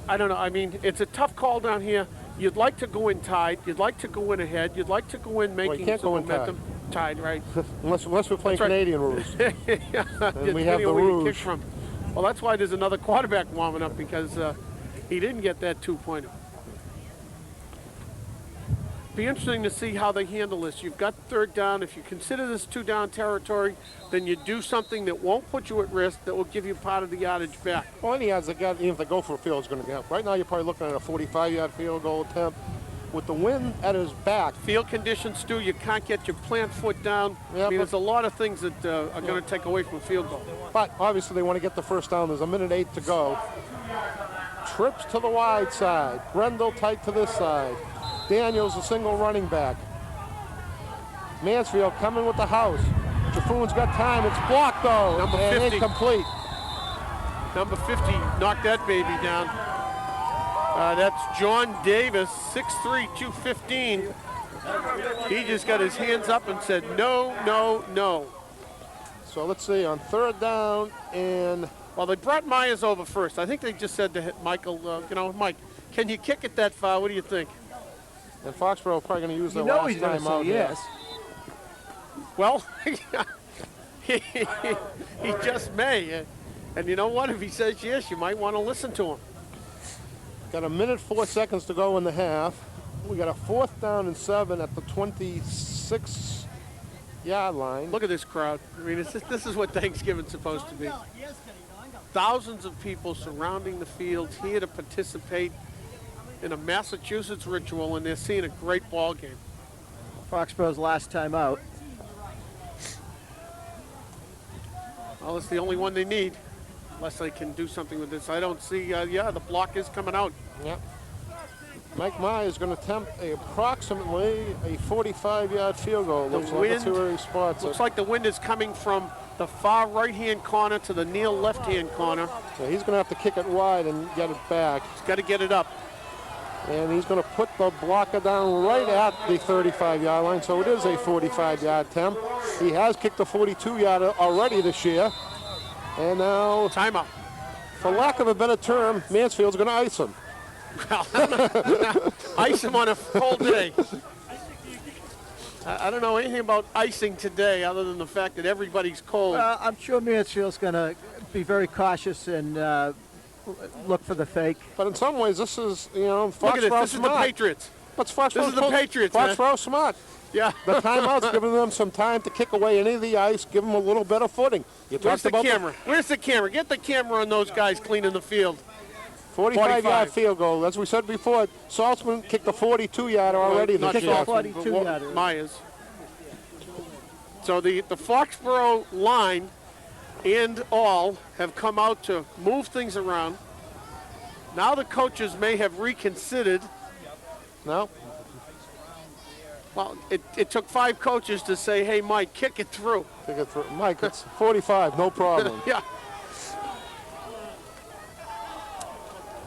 I don't know. I mean, it's a tough call down here. You'd like to go in tied. You'd like to go in ahead. You'd like to go in making can't some go in momentum. Tied, right? unless we're playing That's right. Canadian rules. And we have the Rouge. From. Well, that's why there's another quarterback warming up, because he didn't get that two-pointer. Be interesting to see how they handle this. You've got third down. If you consider this two-down territory, then you do something that won't put you at risk, that will give you part of the yardage back. Well, any odds they got, even if they go for a field, is going to help. Right now, you're probably looking at a 45-yard field goal attempt. With the wind at his back. Field conditions, Stu, you can't get your plant foot down. Yeah, I mean, there's a lot of things that are going to take away from a field goal. But obviously they want to get the first down. There's a minute 8 to go. Trips to the wide side. Brendel tight to this side. Daniels a single running back. Mansfield coming with the house. Jaffoon's got time. It's blocked though. Number and 50. Incomplete. Number 50 knocked that baby down. That's John Davis, 6'3", 215. He just got his hands up and said, no, no, no. So let's see, on third down and... Well, they brought Myers over first. I think they just said to Michael, Mike, can you kick it that far? What do you think? And Foxborough probably going to use their You know last he's going time to out say yes. Well, he just may. And you know what? If he says yes, you might want to listen to him. Got a minute 4 seconds to go in the half. We got a 4th down and 7 at the 26-yard line. Look at this crowd. I mean, this is what Thanksgiving's supposed to be. Thousands of people surrounding the field here to participate in a Massachusetts ritual, and they're seeing a great ball game. Foxboro's last time out. Well, it's the only one they need, unless they can do something with this. I don't see, the block is coming out. Yep. Mike Myers is going to attempt approximately a 45-yard field goal. Looks like that's where he spots looks it. like the wind is coming from the far right-hand corner to the near left-hand corner. So he's going to have to kick it wide and get it back. He's got to get it up. And he's going to put the blocker down right at the 35-yard line, so it is a 45-yard attempt. He has kicked a 42-yarder already this year. And now, Timeout. for lack of a better term, Mansfield's going to ice him. Well, ice him on a cold day. I don't know anything about icing today other than the fact that everybody's cold. I'm sure Mansfield's going to be very cautious and look for the fake. But in some ways, this is, Foxborough Look at this. This is the smart. Patriots. But Foxborough This is the Patriots, man. Foxborough smart. Yeah. The timeout's giving them some time to kick away any of the ice, give them a little better footing. You Where's talked the about camera? Where's the camera? Get the camera on those guys cleaning the field. 45-yard field goal. As we said before, Saltzman kicked a 42-yarder already Not this year. Saltzman, but 42-yarder. Myers. So the Foxborough line and all have come out to move things around. Now the coaches may have reconsidered. No. Well, it took 5 coaches to say, hey, Mike, kick it through. Kick it through. Mike, it's 45, no problem. Yeah.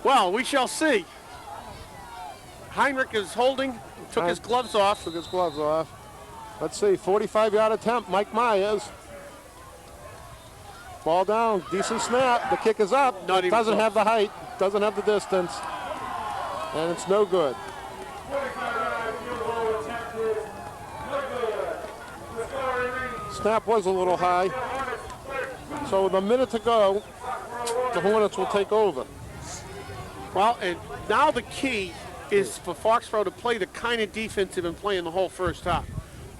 Well, we shall see. Heinrich is holding, took his gloves off. Took his gloves off. Let's see, 45-yard attempt, Mike Myers. Ball down, decent snap. The kick is up. Not It even doesn't close. have the height, doesn't have the distance, and it's no good. Snap was a little high. So with a minute to go, the Hornets will take over. Well, and now the key is for Foxborough to play the kind of defense they've been playing the whole first half.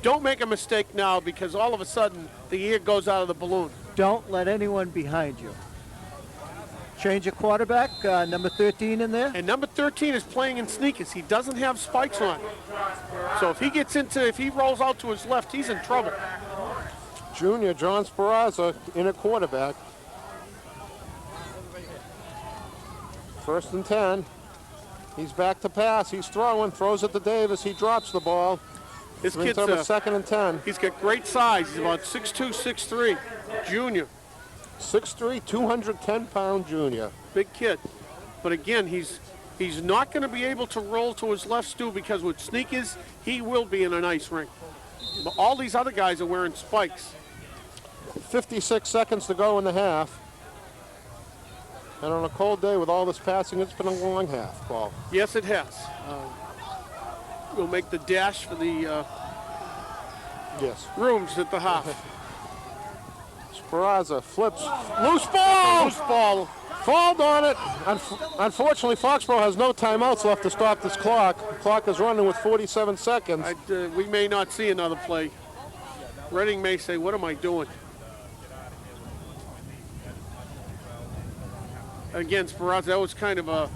Don't make a mistake now, because all of a sudden the air goes out of the balloon. Don't let anyone behind you. Change of quarterback, number 13 in there. And number 13 is playing in sneakers. He doesn't have spikes on. So if he rolls out to his left, he's in trouble. Junior John Speranza in a quarterback. First and 10. He's back to pass. He's throwing. Throws it to Davis. He drops the ball. This Brings kid's up a second and 10. he's got great size. He's about 6'2", 6'3", junior. 6'3", 210-pound junior. Big kid. But again, he's not going to be able to roll to his left, Stu, because with sneakers, he will be in an ice rink. But all these other guys are wearing spikes. 56 seconds to go in the half. And on a cold day with all this passing, it's been a long half, Paul. Yes, it has. We'll make the dash for the Yes. rooms at the half. Speraza flips. Loose ball! Loose ball. Fouled on it. Unfortunately, Foxboro has no timeouts left to stop this clock. The clock is running with 47 seconds. We may not see another play. Reading may say, what am I doing? Again, Speranza, that was kind of a...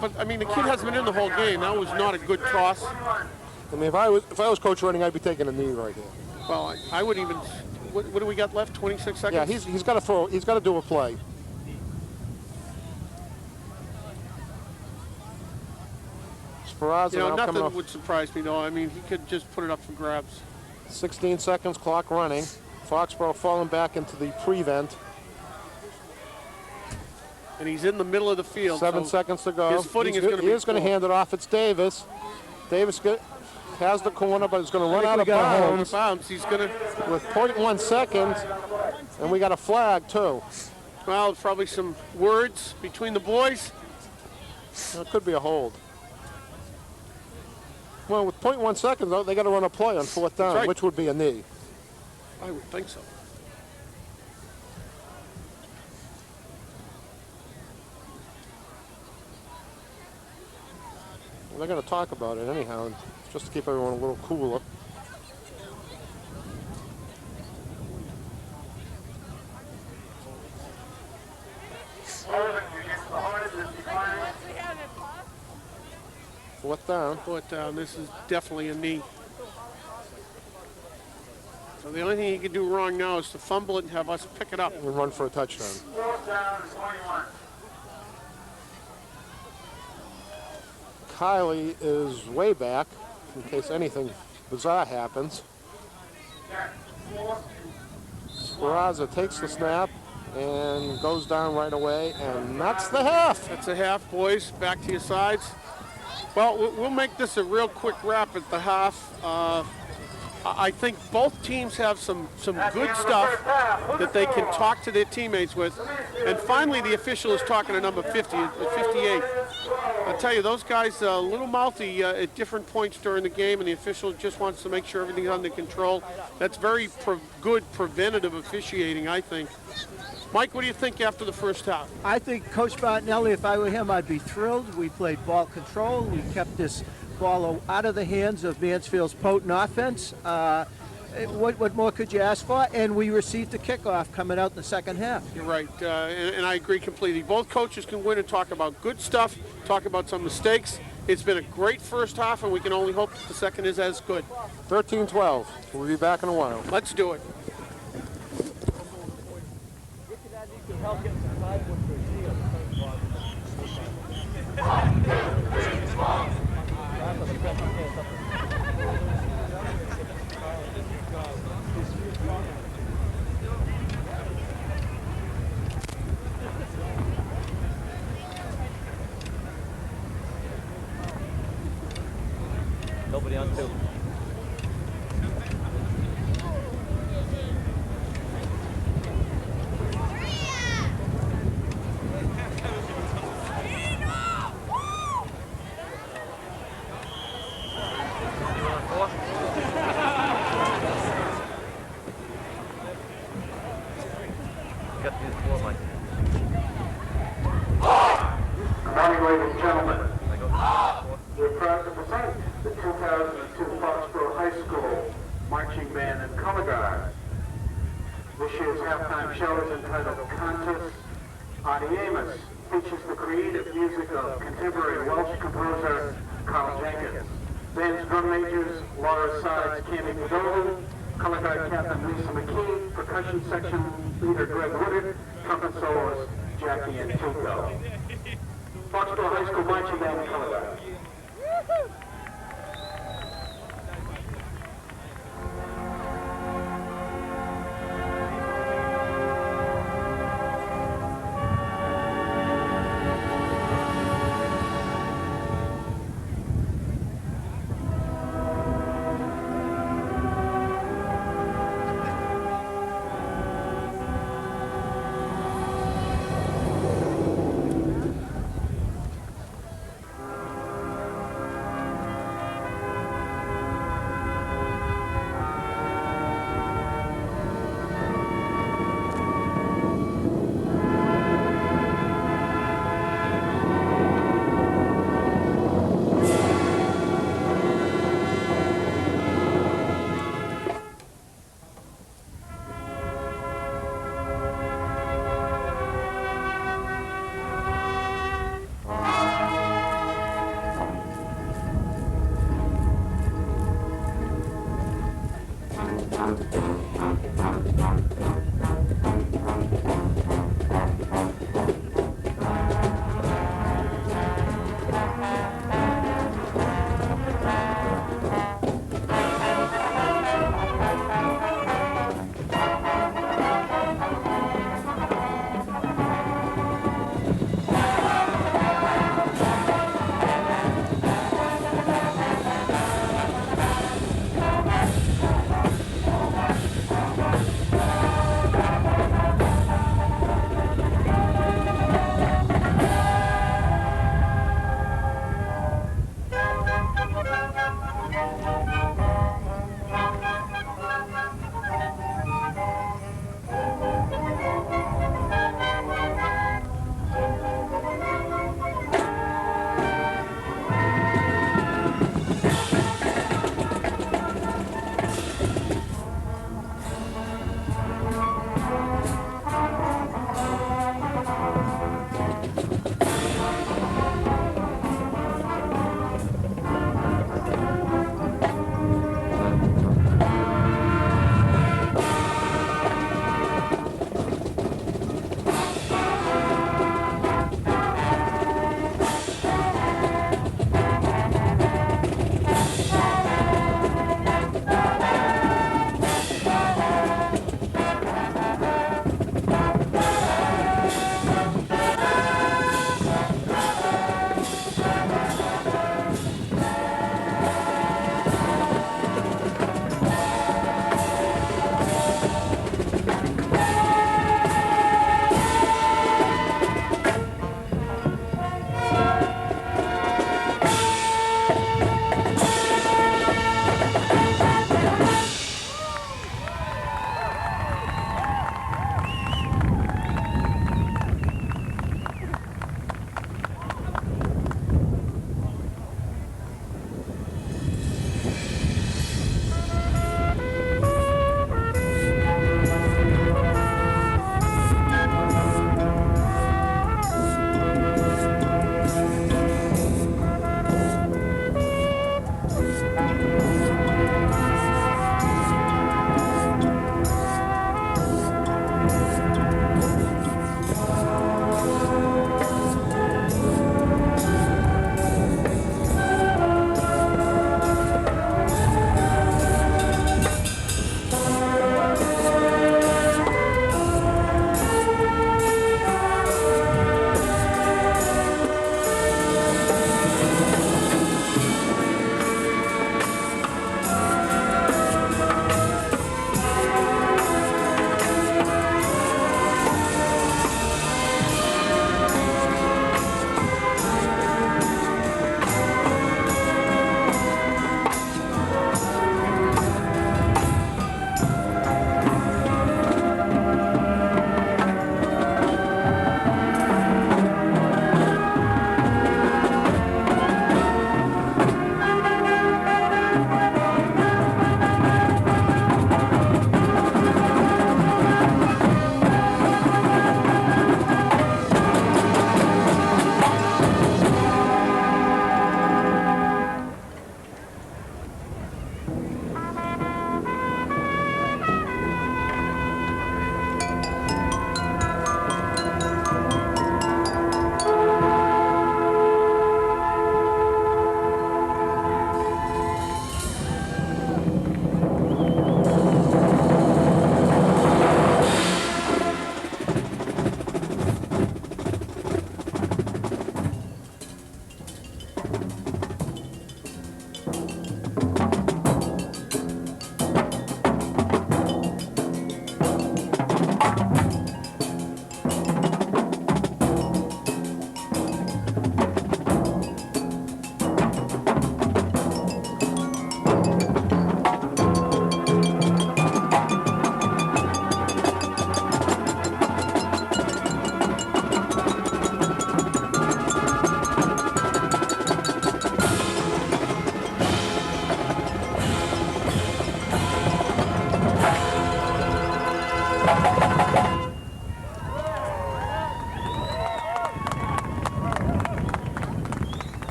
But, I mean, the kid hasn't been in the whole game. That was not a good toss. I mean, if I was Coach Redding, I'd be taking a knee right here. Well, I would even... What do we got left? 26 seconds? Yeah, he's got to throw. He's got to do a play. Speranza now coming nothing off. would surprise me, though. I mean, he could just put it up for grabs. 16 seconds, clock running. Foxboro falling back into the prevent. And he's in the middle of the field. 7 so seconds to go. His footing is going to be He is going to poor. hand it off. It's Davis. Davis has the corner, but it's going to run out of bounds He's going to... with 0.1 seconds. And we got a flag, too. Well, probably some words between the boys. It could be a hold. Well, with 0.1 seconds, though, they got to run a play on fourth down, right. which would be a knee. I would think so. They're going to talk about it anyhow, just to keep everyone a little cooler. Fourth down. Fourth down. This is definitely a knee. So the only thing he can do wrong now is to fumble it and have us pick it up. And run for a touchdown. Fourth down, 21. Kylie is way back in case anything bizarre happens. Speranza takes the snap and goes down right away, and that's the half. That's a half, boys. Back to your sides. Well, we'll make this a real quick wrap at the half. I think both teams have some good stuff that they can talk to their teammates with. And finally, the official is talking to number 50, 58. I'll tell you, those guys are a little mouthy at different points during the game, and the official just wants to make sure everything's under control. That's very good preventative officiating, I think. Mike, what do you think after the first half? I think Coach Martinelli, if I were him, I'd be thrilled. We played ball control. We kept this ball out of the hands of Mansfield's potent offense. What more could you ask for? And we received the kickoff coming out in the second half. You're right, and I agree completely. Both coaches can win and talk about good stuff, talk about some mistakes. It's been a great first half, and we can only hope that the second is as good. 13-12. We'll be back in a while. Let's do it. Nobody on two. Good morning, ladies and gentlemen. We're proud to present the 2002 Foxboro High School Marching Band and Color Guard. This year's halftime show is entitled Contes Audiamus, features the creative music of contemporary Welsh composer Carl Jenkins. Band's drum majors, Laura Sides, Candy Godolin, Color Guard Captain Lisa McKee, percussion section leader Greg Woodard, trumpet soloist Jackie Antuco. Foxboro High School marching band coming back.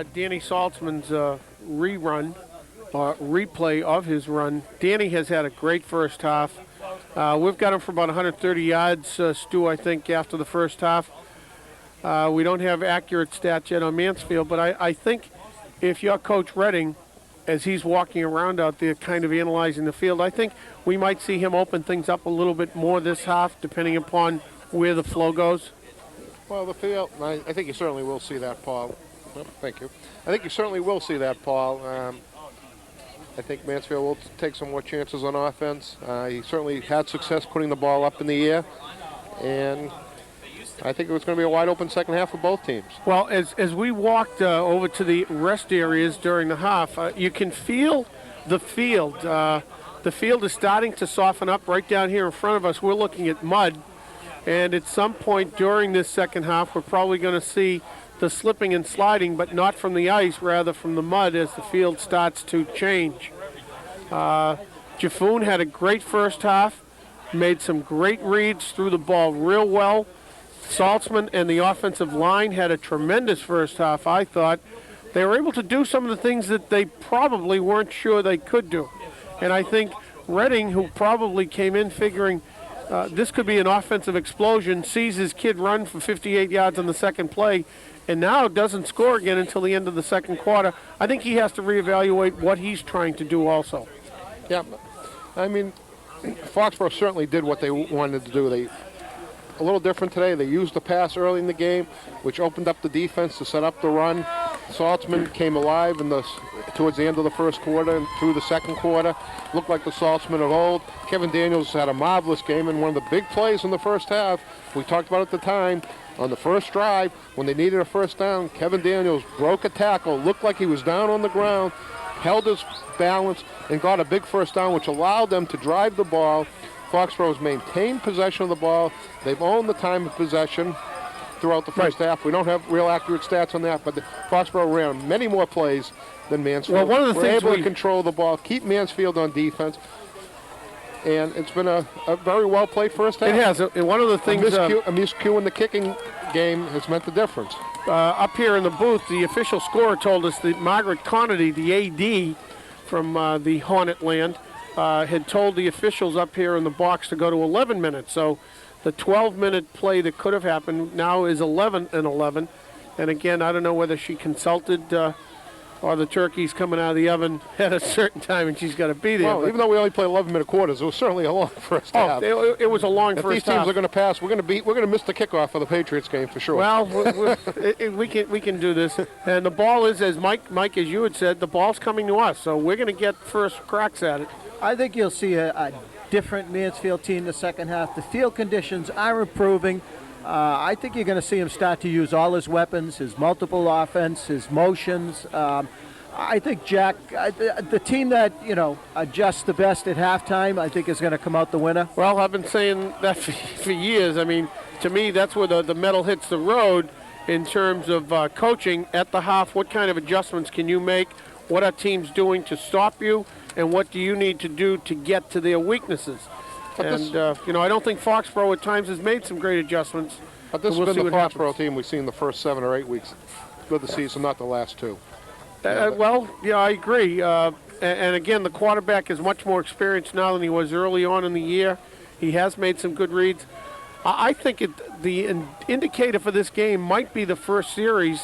Danny Saltzman's rerun, replay of his run. Danny has had a great first half. We've got him for about 130 yards, Stu, I think, after the first half. We don't have accurate stats yet on Mansfield, but I think if you're Coach Redding, as he's walking around out there kind of analyzing the field, I think we might see him open things up a little bit more this half, depending upon where the flow goes. Well, the field, I think you certainly will see that, Paul. Oh, thank you. I think you certainly will see that, Paul. I think Mansfield will take some more chances on offense. He certainly had success putting the ball up in the air, and I think it was going to be a wide open second half for both teams. Well, as we walked over to the rest areas during the half, you can feel the field. The field is starting to soften up right down here in front of us. We're looking at mud, and at some point during this second half, we're probably going to see the slipping and sliding, but not from the ice, rather from the mud as the field starts to change. Jaffoon had a great first half, made some great reads, threw the ball real well. Saltzman and the offensive line had a tremendous first half, I thought. They were able to do some of the things that they probably weren't sure they could do. And I think Redding, who probably came in figuring this could be an offensive explosion, sees his kid run for 58 yards on the second play, and now doesn't score again until the end of the second quarter. I think he has to reevaluate what he's trying to do also. Yeah, I mean, Foxboro certainly did what they wanted to do. A little different today. They used the pass early in the game, which opened up the defense to set up the run. Saltzman came alive towards the end of the first quarter and through the second quarter. Looked like the Saltzman of old. Kevin Daniels had a marvelous game, and one of the big plays in the first half, we talked about at the time, on the first drive, when they needed a first down, Kevin Daniels broke a tackle, looked like he was down on the ground, held his balance, and got a big first down, which allowed them to drive the ball. Foxboro has maintained possession of the ball. They've owned the time of possession throughout the first half. We don't have real accurate stats on that, but Foxboro ran many more plays than Mansfield. Well, one of the things able to control the ball, keep Mansfield on defense, and it's been a very well-played first half. It has. And one of the things... A miscue in the kicking game has meant the difference. Up here in the booth, the official scorer told us that Margaret Conity, the AD from the Hornet land, had told the officials up here in the box to go to 11 minutes. So the 12-minute play that could have happened now is 11 and 11. And again, I don't know whether she consulted or the turkey's coming out of the oven at a certain time and she's got to be there. Well, even though we only play 11-minute quarters, it was certainly a long first half. It was a long first half. If these teams are going to pass, we're going to miss the kickoff for the Patriots game for sure. Well, we can do this. And the ball is, as Mike, as you had said, the ball's coming to us. So we're going to get first cracks at it. I think you'll see a different Mansfield team the second half. The field conditions are improving. I think you're going to see him start to use all his weapons, his multiple offense, his motions. I think Jack, the team that, adjusts the best at halftime, I think is going to come out the winner. Well, I've been saying that for years. I mean, to me, that's where the metal hits the road in terms of coaching at the half. What kind of adjustments can you make? What are teams doing to stop you? And what do you need to do to get to their weaknesses? And, I don't think Foxboro at times has made some great adjustments. But this has been the Foxboro team we've seen the first 7 or 8 weeks of the season, not the last 2. Well, yeah, I agree. And again, the quarterback is much more experienced now than he was early on in the year. He has made some good reads. I think the indicator for this game might be the first series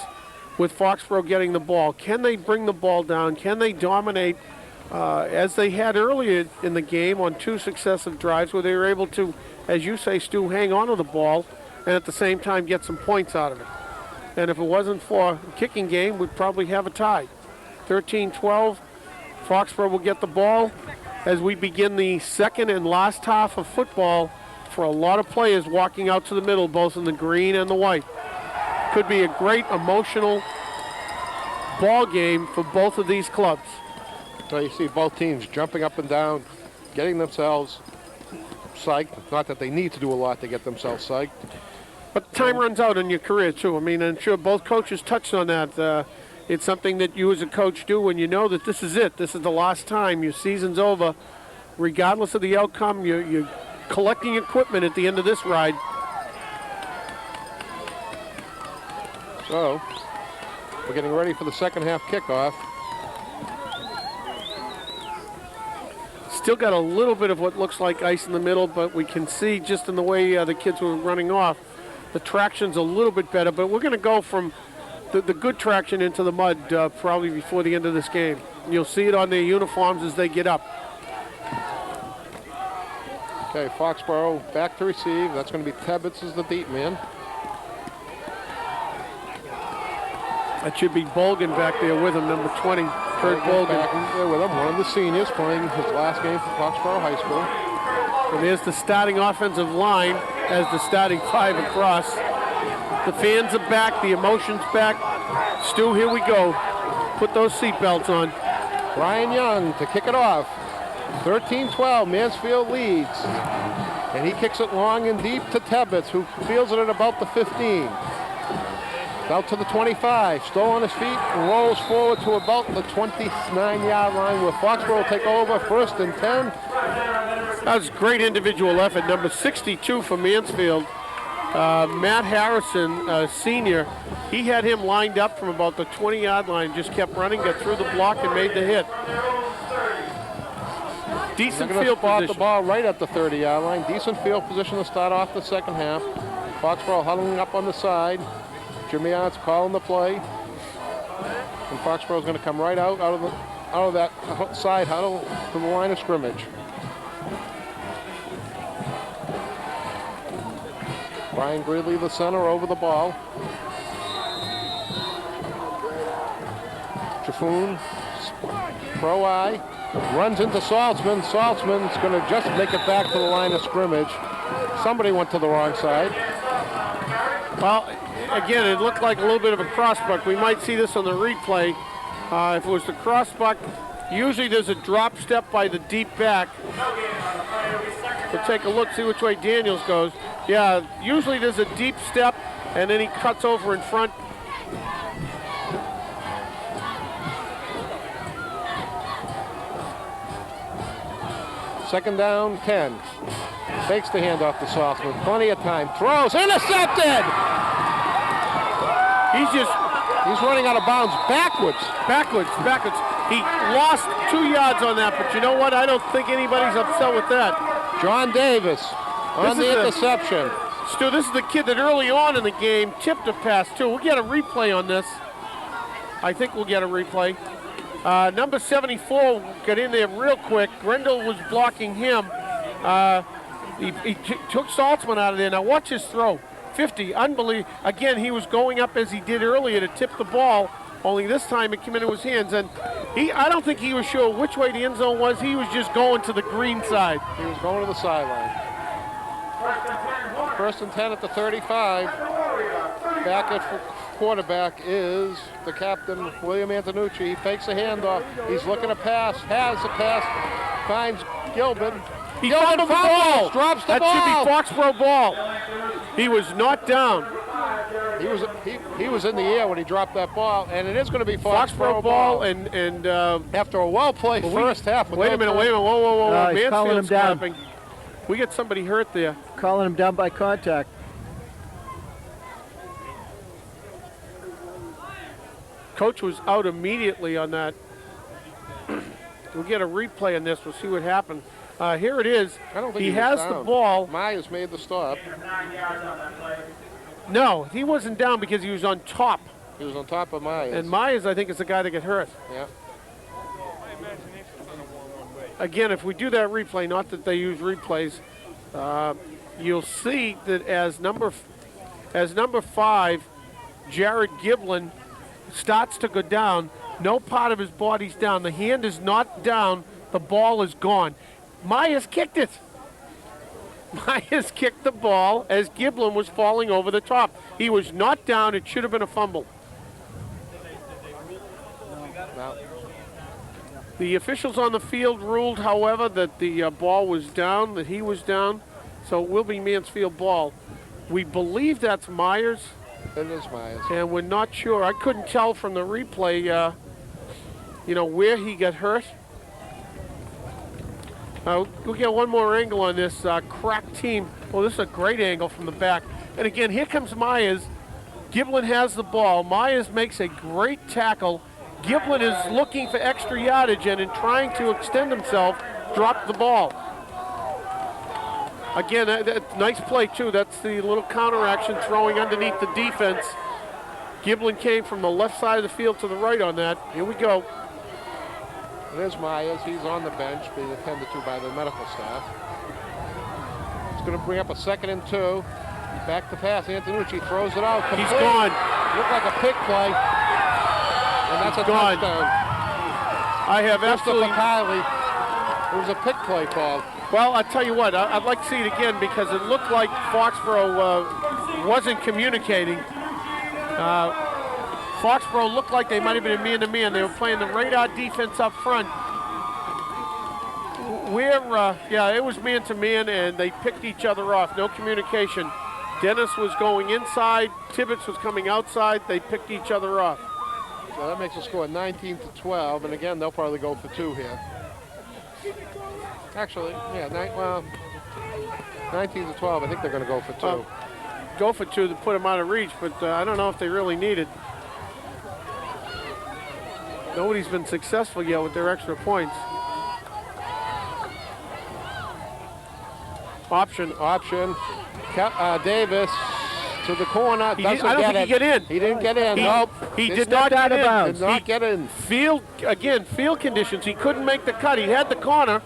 with Foxboro getting the ball. Can they bring the ball down? Can they dominate as they had earlier in the game on 2 successive drives where they were able to, as you say, Stu, hang on to the ball and at the same time get some points out of it. And if it wasn't for a kicking game, we'd probably have a tie. 13-12, Foxboro will get the ball as we begin the second and last half of football for a lot of players walking out to the middle, both in the green and the white. Could be a great emotional ball game for both of these clubs. So you see both teams jumping up and down, getting themselves psyched. Not that they need to do a lot to get themselves psyched. But time runs out in your career, too. I mean, I'm sure both coaches touched on that. It's something that you as a coach do when you know that this is it. This is the last time. Your season's over. Regardless of the outcome, you're collecting equipment at the end of this ride. So, We're getting ready for the second half kickoff. Still got a little bit of what looks like ice in the middle, but we can see just in the way the kids were running off, the traction's a little bit better, but we're going to go from the good traction into the mud probably before the end of this game. You'll see it on their uniforms as they get up. Okay, Foxboro back to receive. That's going to be Tebbets as the deep man. That should be Bolgan back there with him, number 20, Kurt Bolgan. Back there with him, one of the seniors playing his last game for Foxboro High School. And there's the starting offensive line as the starting 5 across. The fans are back, the emotion's back. Stu, here we go. Put those seatbelts on. Brian Young to kick it off. 13-12, Mansfield leads. And he kicks it long and deep to Tebbets, who fields it at about the 15. Out to the 25, still on his feet, and rolls forward to about the 29-yard line where Foxboro will take over, 1st and 10. That was great individual effort. Number 62 for Mansfield, Matt Harrison, senior. He had him lined up from about the 20-yard line, just kept running, got through the block, and made the hit. Decent field position. The ball right at the 30-yard line. Decent field position to start off the second half. Foxboro huddling up on the side. Jimmy Arntt's calling the play. And Foxboro's going to come right out of that side huddle to the line of scrimmage. Brian Gridley, the center, over the ball. Jaffoon, pro eye, runs into Saltzman. Saltzman's going to just make it back to the line of scrimmage. Somebody went to the wrong side. Well, again, it looked like a little bit of a crossbuck. We might see this on the replay. If it was the crossbuck, usually there's a drop step by the deep back. We'll take a look, see which way Daniels goes. Yeah, usually there's a deep step, and then he cuts over in front. Second down, 10. Fakes the handoff to Saltzman. Plenty of time. Throws. Intercepted! He's running out of bounds backwards. Backwards. He lost 2 yards on that, but you know what? I don't think anybody's upset with that. John Davis on the interception. Stu, this is the kid that early on in the game tipped a pass, too. We'll get a replay on this. I think we'll get a replay. Number 74 got in there real quick. Grendel was blocking him. He took Saltzman out of there. Now watch his throw. 50, unbelievable. Again, he was going up as he did earlier to tip the ball, only this time it came into his hands. And I don't think he was sure which way the end zone was. He was just going to the green side. He was going to the sideline. 1st and 10 at the 35. Back at quarterback is the captain, William Antonucci. He fakes a handoff. He's looking to pass, has the pass, finds Gilbert. He fumbled the ball. Drops the ball. That should be Foxboro ball. He was not down. He was in the air when he dropped that ball, and it is going to be Foxboro ball. And after a well-played first half. Wait a minute. Whoa. He's calling him down. Clapping. We got somebody hurt there. Calling him down by contact. Coach was out immediately on that. We'll get a replay on this. We'll see what happened. Here it is. I don't think he was has down. the ball. Myers made the stop. No, he wasn't down because he was on top. He was on top of Myers. And Myers, I think, is the guy that got hurt. Yeah. Again, if we do that replay, not that they use replays, you'll see that as number 5, Jared Giblin starts to go down. No part of his body's down. The hand is not down. The ball is gone. Myers kicked it. Myers kicked the ball as Giblin was falling over the top. He was not down. It should have been a fumble. No. The officials on the field ruled, however, that the ball was down, that he was down. So it will be Mansfield ball. We believe that's Myers. It is Myers. And we're not sure. I couldn't tell from the replay, where he got hurt. We'll get one more angle on this crack team. Well, this is a great angle from the back. And again, here comes Myers Giblin has the ball. Myers makes a great tackle. Giblin is looking for extra yardage and in trying to extend himself, dropped the ball. Again, nice play too. That's the little counteraction throwing underneath the defense. Giblin came from the left side of the field to the right on that. Here we go. There's Myers. He's on the bench, being attended to by the medical staff. It's going to bring up a 2nd and 2. Back to pass. Antonucci throws it out. Complete. He's gone. Looked like a pick play. And that's a Gone. touchdown. I have absolutely. Kylie. It was a pick play call. Well, I tell you what, I'd like to see it again because it looked like Foxboro wasn't communicating. Foxboro looked like they might have been a man-to-man. They were playing the radar defense up front. Yeah, it was man-to-man, and they picked each other off. No communication. Dennis was going inside. Tibbetts was coming outside. They picked each other off. So that makes the score 19-12, and again, they'll probably go for 2 here. Actually, yeah, 19-12. I think they're going to go for 2. Go for 2 to put them out of reach, but I don't know if they really need it. Nobody's been successful yet with their extra points. Option. Davis to the corner. I don't think he get in. He didn't get in. Nope. He did not get in. Did not get in. Field conditions. He couldn't make the cut. He had the corner.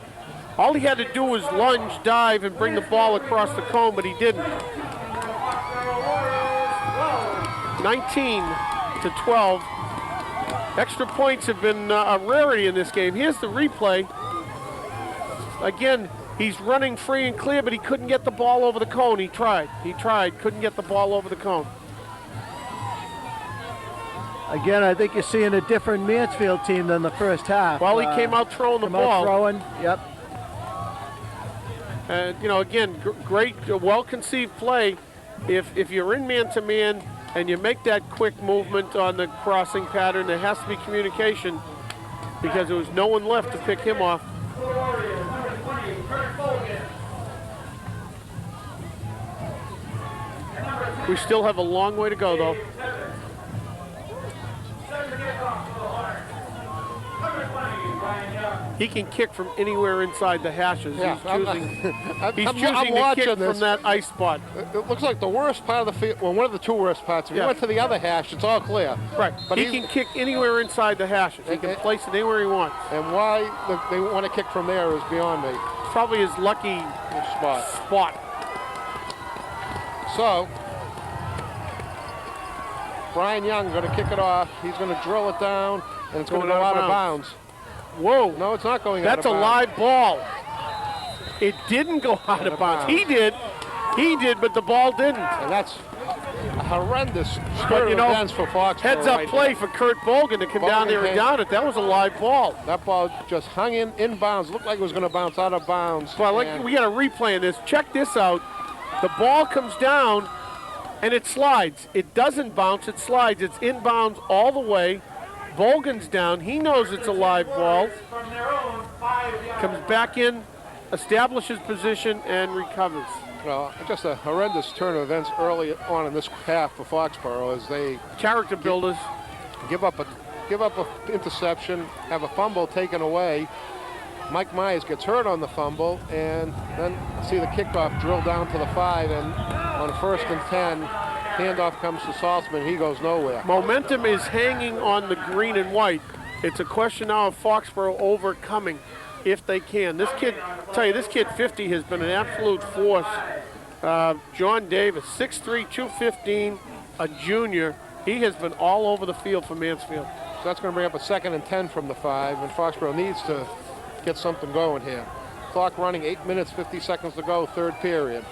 All he had to do was lunge, dive, and bring the ball across the cone, but he didn't. 19-12. Extra points have been a rarity in this game. Here's the replay. Again, he's running free and clear, but he couldn't get the ball over the cone. He tried, couldn't get the ball over the cone. Again, I think you're seeing a different Mansfield team than the first half. Well, he came out throwing the ball. Yep. And, again, great, well-conceived play. If you're in man-to-man and you make that quick movement on the crossing pattern, there has to be communication because there was no one left to pick him off. We still have a long way to go, though. He can kick from anywhere inside the hashes. Yeah, he's choosing to kick from that ice spot. It looks like the worst part of the field, well, one of the 2 worst parts. If you went to the other hash, it's all clear. Right, but he can kick anywhere inside the hashes. He can place it anywhere he wants. And why they want to kick from there is beyond me. It's probably his lucky spot. So, Brian Young going to kick it off. He's going to drill it down, and it's going to go out of bounds. Whoa. No, it's not going out of bounds. That's a live ball. It didn't go out of bounds. He did, but the ball didn't. And that's a horrendous spirit of events for Foxboro. Heads up play for Kurt Bogan to come down there and down it. That was a live ball. That ball just hung in bounds. Looked like it was going to bounce out of bounds. Well, we got a replay in this. Check this out. The ball comes down and it slides. It doesn't bounce, it slides. It's inbounds all the way. Bogan's down. He knows it's a live ball. Comes back in, establishes position, and recovers. Well, just a horrendous turn of events early on in this half for Foxboro as they character builders give up a interception, have a fumble taken away. Mike Myers gets hurt on the fumble, and then see the kickoff drill down to the 5, and on 1st and 10, handoff comes to Saltzman. He goes nowhere. Momentum is hanging on the green and white. It's a question now of Foxboro overcoming, if they can. This kid, this kid 50 has been an absolute force. John Davis, 6'3", 215, a junior. He has been all over the field for Mansfield. So that's going to bring up a 2nd and 10 from the 5, and Foxboro needs to get something going here. Clock running, 8 minutes, 50 seconds to go, 3rd period.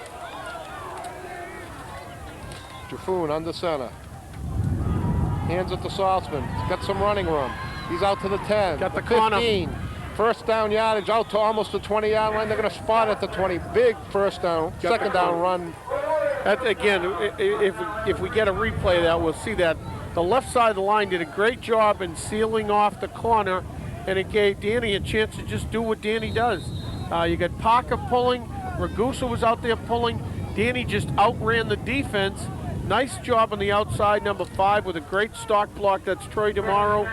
Jaffoon under center. Hands it to Saltzman. He's got some running room. He's out to the 10. Got the 15. corner. First down yardage out to almost the 20-yard line. They're going to spot at the 20. Big first down, second down run. Again, if we get a replay of that, we'll see that. The left side of the line did a great job in sealing off the corner, and it gave Danny a chance to just do what Danny does. You got Parker pulling. Ragusa was out there pulling. Danny just outran the defense Nice job on the outside, number 5, with a great stock block. That's Troy Demaro.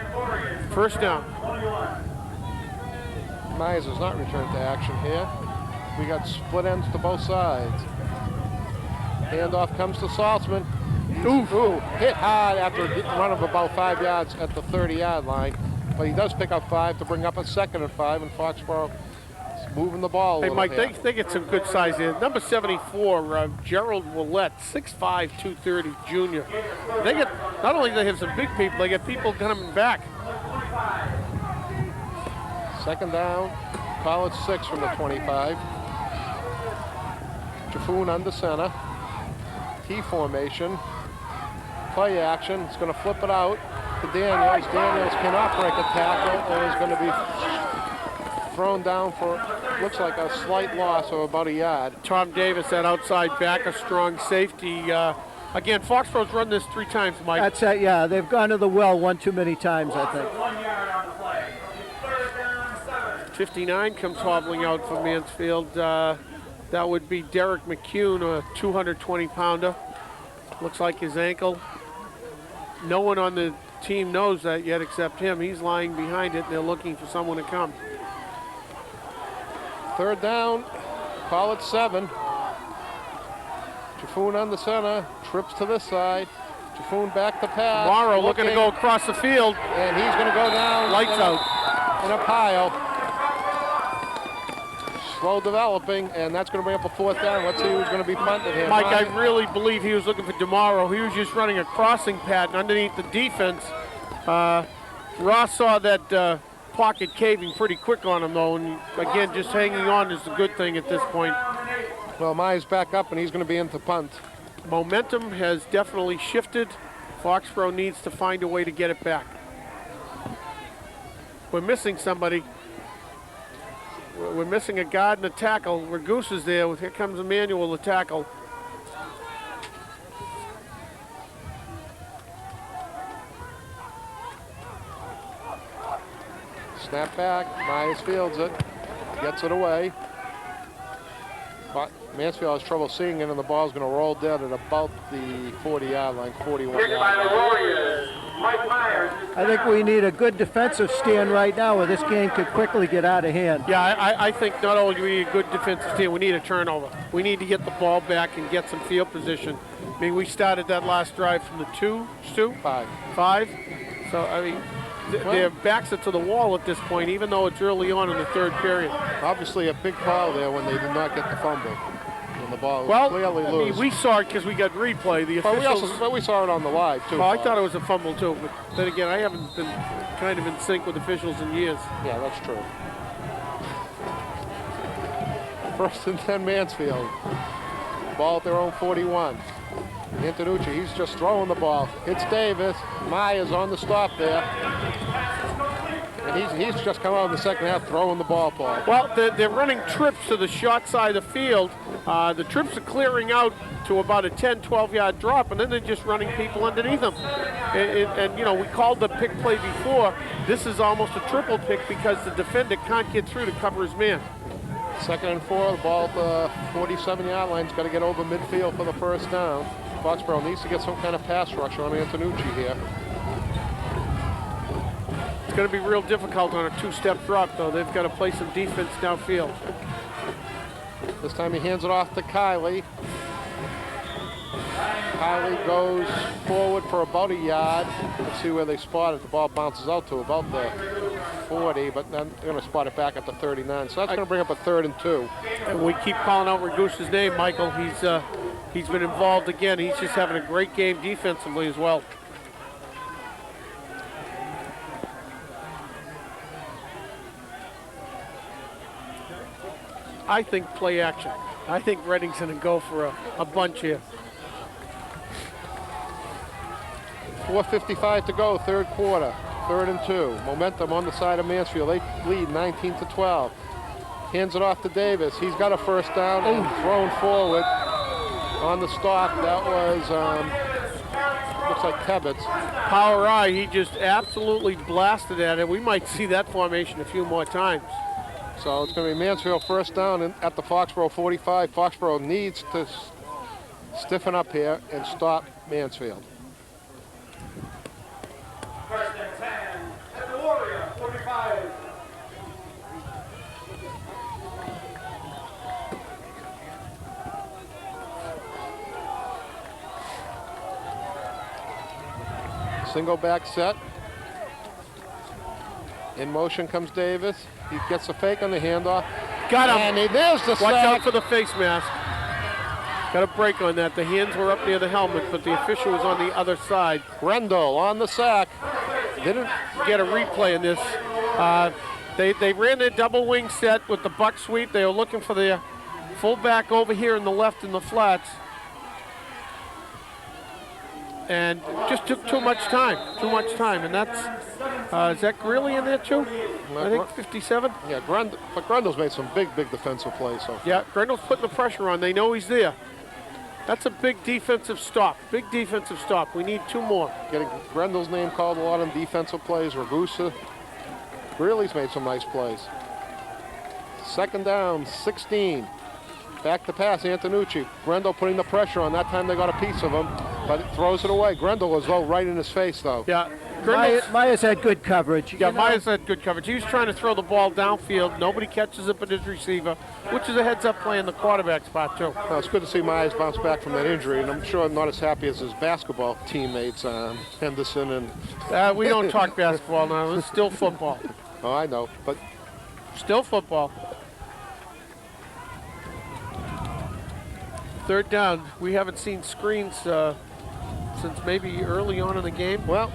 First down. Myers has not returned to action here. We got split ends to both sides. Handoff comes to Saltzman. Ooh, hit hard after a run of about 5 yards at the 30-yard line. But he does pick up 5 to bring up a 2nd and 5, and Foxboro is moving the ball a Hey, little Mike, here. they get some good size here. Number 74, Gerald Willett, 6'5", 230 junior. They get, not only do they have some big people, they get people coming back. 2nd down, call it 6 from the 25. Jaffoon under center. T formation. Play action. It's going to flip it out to Daniels. Daniels cannot break a tackle and is going to be thrown down for, looks like a slight loss of about a yard. Tom Davis, that outside back, a strong safety. Again, Foxboro's run this 3 times, Mike. That's it, yeah. They've gone to the well one too many times, I think. 59 comes hobbling out for Mansfield. That would be Derek McCune, a 220-pounder. Looks like his ankle. No one on the team knows that yet except him. He's lying behind it, and they're looking for someone to come. 3rd down, call it 7. Jaffoon on the center, trips to this side. Jaffoon back to pass. Morrow looking to go across the field. And he's going to go down. Lights out. In a pile. Slow developing, and that's going to bring up a 4th down. Let's see who's going to be punted here. Mike, I really believe he was looking for Demaro. He was just running a crossing pattern underneath the defense. Ross saw that pocket caving pretty quick on him, though, and again, just hanging on is a good thing at this point. Well, Myers back up, and he's going to be into punt. Momentum has definitely shifted. Foxborough needs to find a way to get it back. We're missing somebody. We're missing a guard and a tackle. Where Goose is there, here comes Emmanuel, the tackle. Snap back, Myers fields it, gets it away. But Mansfield has trouble seeing it, and the ball's going to roll dead at about the 40-yard line, 41 Kicked by the yard line. Warriors, Mike Myers. I think we need a good defensive stand right now, or this game could quickly get out of hand. Yeah, I think not only do we need a good defensive team, we need a turnover. We need to get the ball back and get some field position. I mean, we started that last drive from the 2, Stu? 5. 5. So, I mean, their backs are to the wall at this point, even though it's early on in the 3rd period. Obviously a big call there when they did not get the fumble. When the ball was Well, clearly I loose. mean, we saw it because we got replay. The But officials. we saw it on the live, too. Oh, I thought it was a fumble too, but then again, I haven't been kind of in sync with officials in years. Yeah, that's true. 1st and 10 Mansfield. Ball at their own 41. Antonucci, he's just throwing the ball. Hits Davis. Myers on the stop there. And he's just come out in the 2nd half throwing the ball, Paul. Well, they're running trips to the short side of the field. The trips are clearing out to about a 10, 12-yard drop, and then they're just running people underneath them. And, you know, we called the pick play before. This is almost a triple pick because the defender can't get through to cover his man. 2nd and 4, the ball at the 47-yard line. He's got to get over midfield for the 1st down. Foxborough needs to get some kind of pass rush on Antonucci here. It's going to be real difficult on a 2-step drop, though. They've got to play some defense downfield. This time he hands it off to Kiley. Kiley goes forward for about a yard. Let's see where they spot it. The ball bounces out to about the 40, but then they're going to spot it back at the 39. So that's going to bring up a 3rd and 2. And we keep calling out Ragusa's name, Michael. He's been involved again. He's just having a great game defensively as well. I think play action. I think Redding's going to go for a bunch here. 4:55 to go, 3rd quarter, 3rd and 2. Momentum on the side of Mansfield. They lead 19-12. Hands it off to Davis. He's got a 1st down and thrown forward on the stop. That was, looks like Tebbets. Power eye, he just absolutely blasted at it. We might see that formation a few more times. So it's going to be Mansfield 1st down at the Foxboro 45. Foxboro needs to stiffen up here and stop Mansfield. First and 10 at the Warrior 45. Single back set. In motion comes Davis. He gets a fake on the handoff. Got him. And there's the Watch sack. out for the face mask. Got a break on that. The hands were up near the helmet, but the official was on the other side. Grendel on the sack. Didn't get a replay in this. They ran their double wing set with the buck sweep. They were looking for the fullback over here in the left in the flats. And just took too much time. And that's, is that Greeley in there too? I think 57. Yeah, but Grendel's made some big defensive plays. So Yeah, Grendel's putting the pressure on. They know he's there. That's a big defensive stop. We need 2 more. getting Grendel's name called a lot on defensive plays. Ragusa. Greeley's made some nice plays. Second down, 16. Back to pass, Antonucci. Grendel putting the pressure on. That time they got a piece of him, but it throws it away. Grendel was right in his face, though. Yeah, Myers had good coverage. Yeah, Myers had good coverage. He was trying to throw the ball downfield. Nobody catches it but his receiver, which is a heads-up play in the quarterback spot, too. Well, it's good to see Myers bounce back from that injury, and I'm sure not as happy as his basketball teammates, Henderson and... We don't talk basketball now. It's still football. Oh, I know, but... Still football. Third down. We haven't seen screens since maybe early on in the game. Well,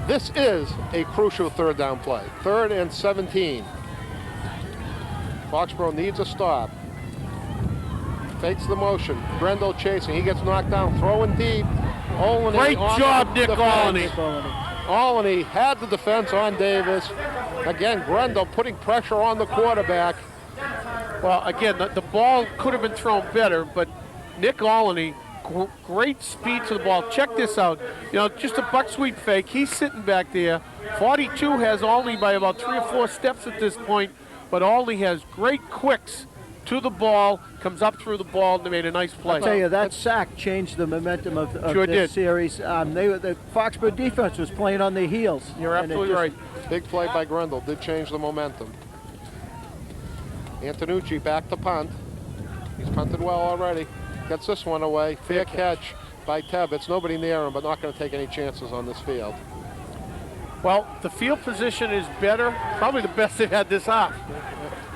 this is a crucial third down play. 3rd and 17. Foxboro needs a stop. Fakes the motion. Grendel chasing. He gets knocked down. Throwing deep. Olney Great on job, the Nick defense. Olney. Olney had the defense on Davis. Again, Grendel putting pressure on the quarterback. Well, again, the ball could have been thrown better, but Nick Olney, great speed to the ball. Check this out. You know, just a buck sweep fake. He's sitting back there. 42 has Olney by about 3 or 4 steps at this point, but Olney has great quicks to the ball, comes up through the ball, and they made a nice play. I tell you, that sack changed the momentum of Sure this did. series. The Foxborough defense was playing on their heels. You're and it absolutely just- right. Big play by Grendel did change the momentum. Antonucci back to punt. He's punted well already. Gets this one away. Fair catch by Tebbets. Nobody near him, but not going to take any chances on this field. Well, the field position is better, probably the best they've had this half.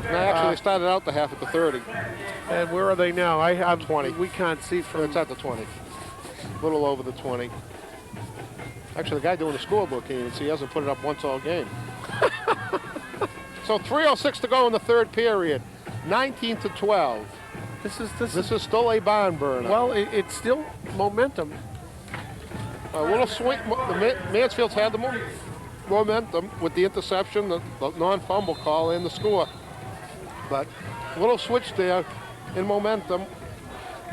And actually, they started out the half at the 30. And where are they now? I'm 20. We can't see from. It's at the 20. A little over the 20. Actually, the guy doing the scorebook can't even see. He hasn't put it up once all game. So 3:06 to go in the third period. 19-12. This is still a barn burner. Well, it's still momentum. A little swing. Mansfield's had the momentum with the interception, the non-fumble call, and the score. But a little switch there in momentum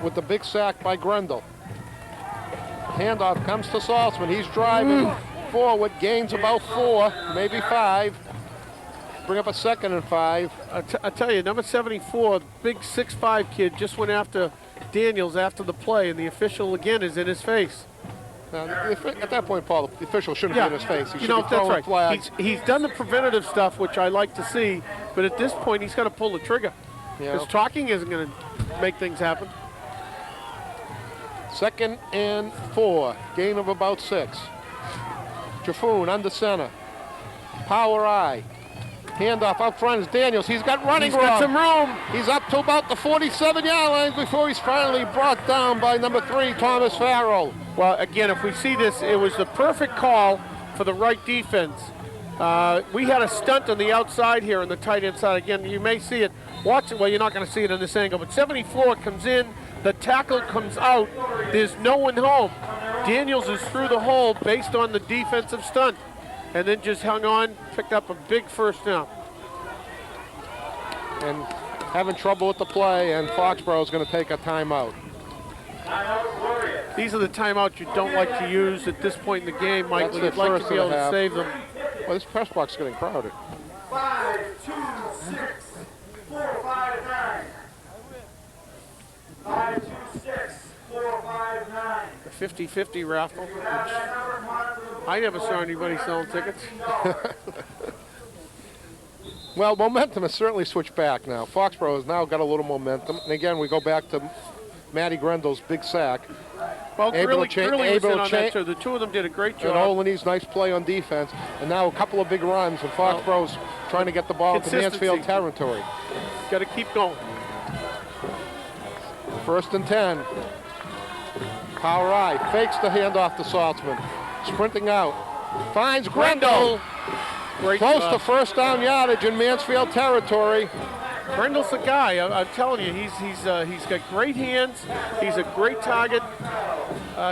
with the big sack by Grendel. Handoff comes to Saltzman. He's driving forward, gains about 4, maybe 5. Bring up a 2nd and 5. I tell you, number 74, big 6'5" kid, just went after Daniels after the play, and the official again is in his face. Now, at that point, Paul, the official shouldn't be in his face. He should be that's throwing right. flags. He's done the preventative stuff, which I like to see, but at this point, he's got to pull the trigger. Yeah. Because talking isn't going to make things happen. 2nd and 4, gain of about 6. Jaffoon under center. Power eye. Handoff up front is Daniels. He's got running room. He's got some room. He's up to about the 47-yard line before he's finally brought down by number 3, Thomas Farrell. Well, again, if we see this, it was the perfect call for the right defense. We had a stunt on the outside here on the tight end side. Again, you may see it. Watch it. Well, you're not going to see it in this angle, but 74 comes in. The tackle comes out. There's no one home. Daniels is through the hole based on the defensive stunt, and then just hung on, picked up a big first down. And having trouble with the play, and Foxborough is going to take a timeout. These are the timeouts you don't like to use at this point in the game, Mike. That's You'd the like first to be of able the to half. save them. Well, this press box is getting crowded. 5, 2, 6, 4, 5, 9. 5, 2, 6, 4, 50-50 raffle, which I never saw anybody selling tickets. Well, momentum has certainly switched back now. Foxborough has now got a little momentum. And again, we go back to Matty Grendel's big sack. Well, Grilly was in on that, too. The two of them did a great job. And Olney's nice play on defense. And now a couple of big runs, and Foxborough's trying to get the ball into Mansfield territory. Got to keep going. 1st and 10. Power I fakes the handoff to Saltzman. Sprinting out. Finds Grendel. Great Close job. to first down yardage in Mansfield territory. Grendel's the guy. I'm telling you, he's got great hands. He's a great target.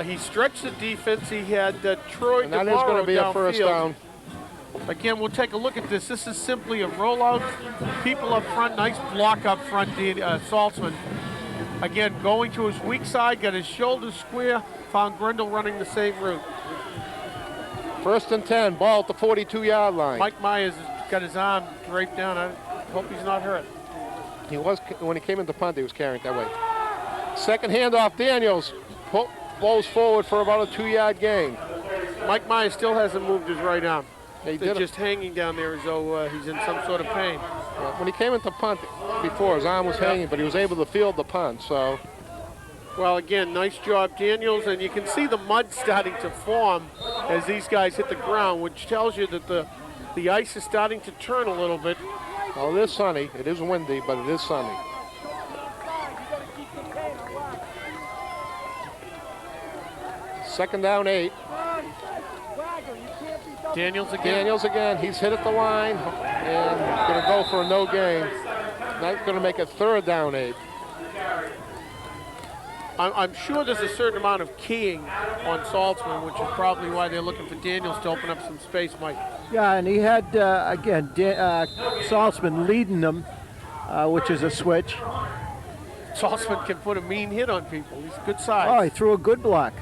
He stretched the defense. He had Troy And that is going to be a first down. Again, we'll take a look at this. This is simply a rollout. People up front, nice block up front, Saltzman. Again, going to his weak side, got his shoulders square, found Grendel running the same route. 1st and 10, ball at the 42-yard line. Mike Myers has got his arm draped down. I hope he's not hurt. He was, when he came into punt, he was carrying it that way. Second handoff, Daniels blows forward for about a 2-yard gain. Mike Myers still hasn't moved his right arm. He It's just hanging down there as though he's in some sort of pain. When he came into punt before, his arm was hanging, but he was able to field the punt, so. Well, again, nice job, Daniels, and you can see the mud starting to form as these guys hit the ground, which tells you that the ice is starting to turn a little bit. Well, it is sunny. It is windy, but it is sunny. Second down 8. Daniels again. Daniels again. He's hit at the line and going to go for a no gain. That's going to make it 3rd down 8. I'm sure there's a certain amount of keying on Saltzman, which is probably why they're looking for Daniels to open up some space, Mike. Yeah, and he had, again, Saltzman leading them, which is a switch. Saltzman can put a mean hit on people. He's a good size. Oh, he threw a good block.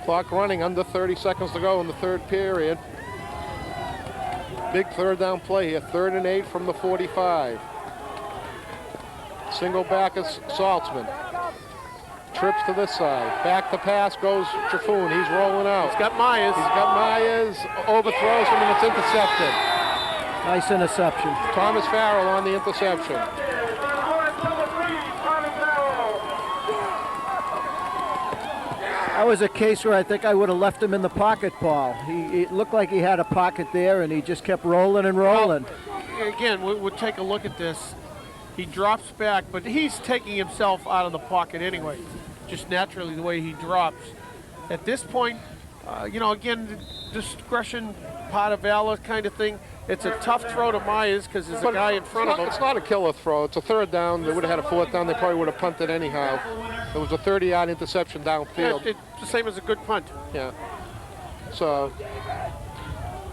Clock running, under 30 seconds to go in the 3rd period. Big 3rd down play here, 3rd and 8 from the 45. Single back is Saltzman. Trips to this side. Back to pass goes Trifun. He's rolling out. He's got Myers. Overthrows him, and it's intercepted. Nice interception. Thomas Farrell on the interception. That was a case where I think I would have left him in the pocket, Paul. It looked like he had a pocket there, and he just kept rolling and rolling. Well, again, we'll take a look at this. He drops back, but he's taking himself out of the pocket anyway, just naturally the way he drops. At this point, again, discretion, part of valor kind of thing. It's a tough throw to Myers because there's a guy in front of him. It's not a killer throw. It's a 3rd down. They would have had a 4th down. They probably would have punted anyhow. It was a 30-yard interception downfield. It's the same as a good punt. Yeah. So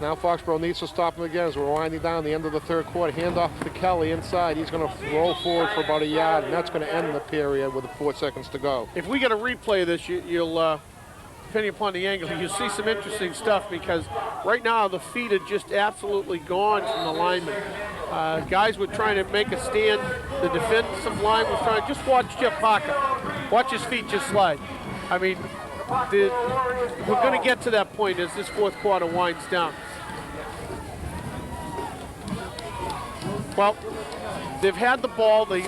now Foxborough needs to stop him again as we're winding down the end of the 3rd quarter. Handoff to Kelly inside. He's going to roll forward for about a yard, and that's going to end the period with 4 seconds to go. If we get a replay of this, you'll depending upon the angle, you'll see some interesting stuff because right now the feet are just absolutely gone from the linemen. Guys were trying to make a stand. The defensive line was trying. Just watch Jeff Parker. Watch his feet just slide. I mean, we're going to get to that point as this 4th quarter winds down. Well, they've had the ball. They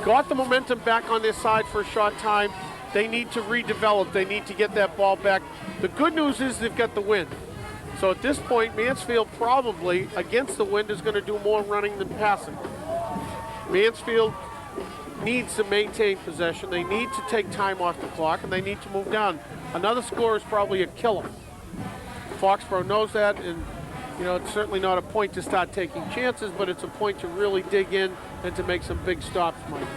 got the momentum back on their side for a short time. They need to redevelop. They need to get that ball back. The good news is they've got the wind. So at this point, Mansfield probably, against the wind, is going to do more running than passing. Mansfield needs to maintain possession. They need to take time off the clock, and they need to move down. Another score is probably a killer. Foxborough knows that, and it's certainly not a point to start taking chances, but it's a point to really dig in and to make some big stops, Mike.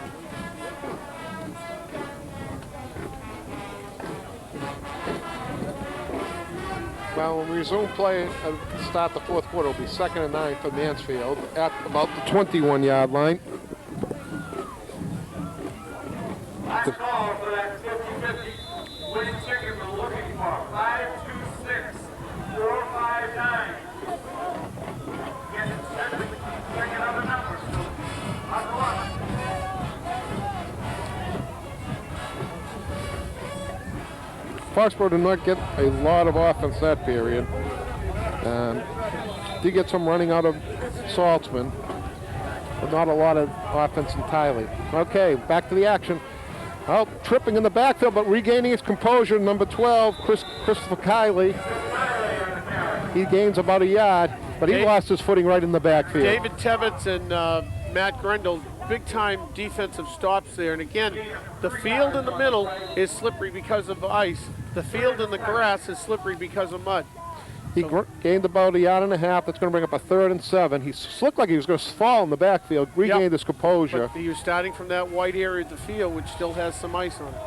Well, when we resume play at start the 4th quarter, it'll be 2nd and 9 for Mansfield at about the 21-yard line. Last call for that 50-50 winning ticket we're looking for. 526 459. Get it set. Check another number. Buckle up. Foxboro did not get a lot of offense that period. Did get some running out of Saltzman, but not a lot of offense entirely. Okay, back to the action. Well, tripping in the backfield, but regaining his composure, number 12, Christopher Kiley. He gains about a yard, but he lost his footing right in the backfield. David Tevitz and Matt Grendel, big-time defensive stops there. And again, the field in the middle is slippery because of ice. The field in the grass is slippery because of mud. He gained about a yard and a half. That's going to bring up a 3rd and 7. He looked like he was going to fall in the backfield, regained his composure. But he was starting from that white area of the field, which still has some ice on it.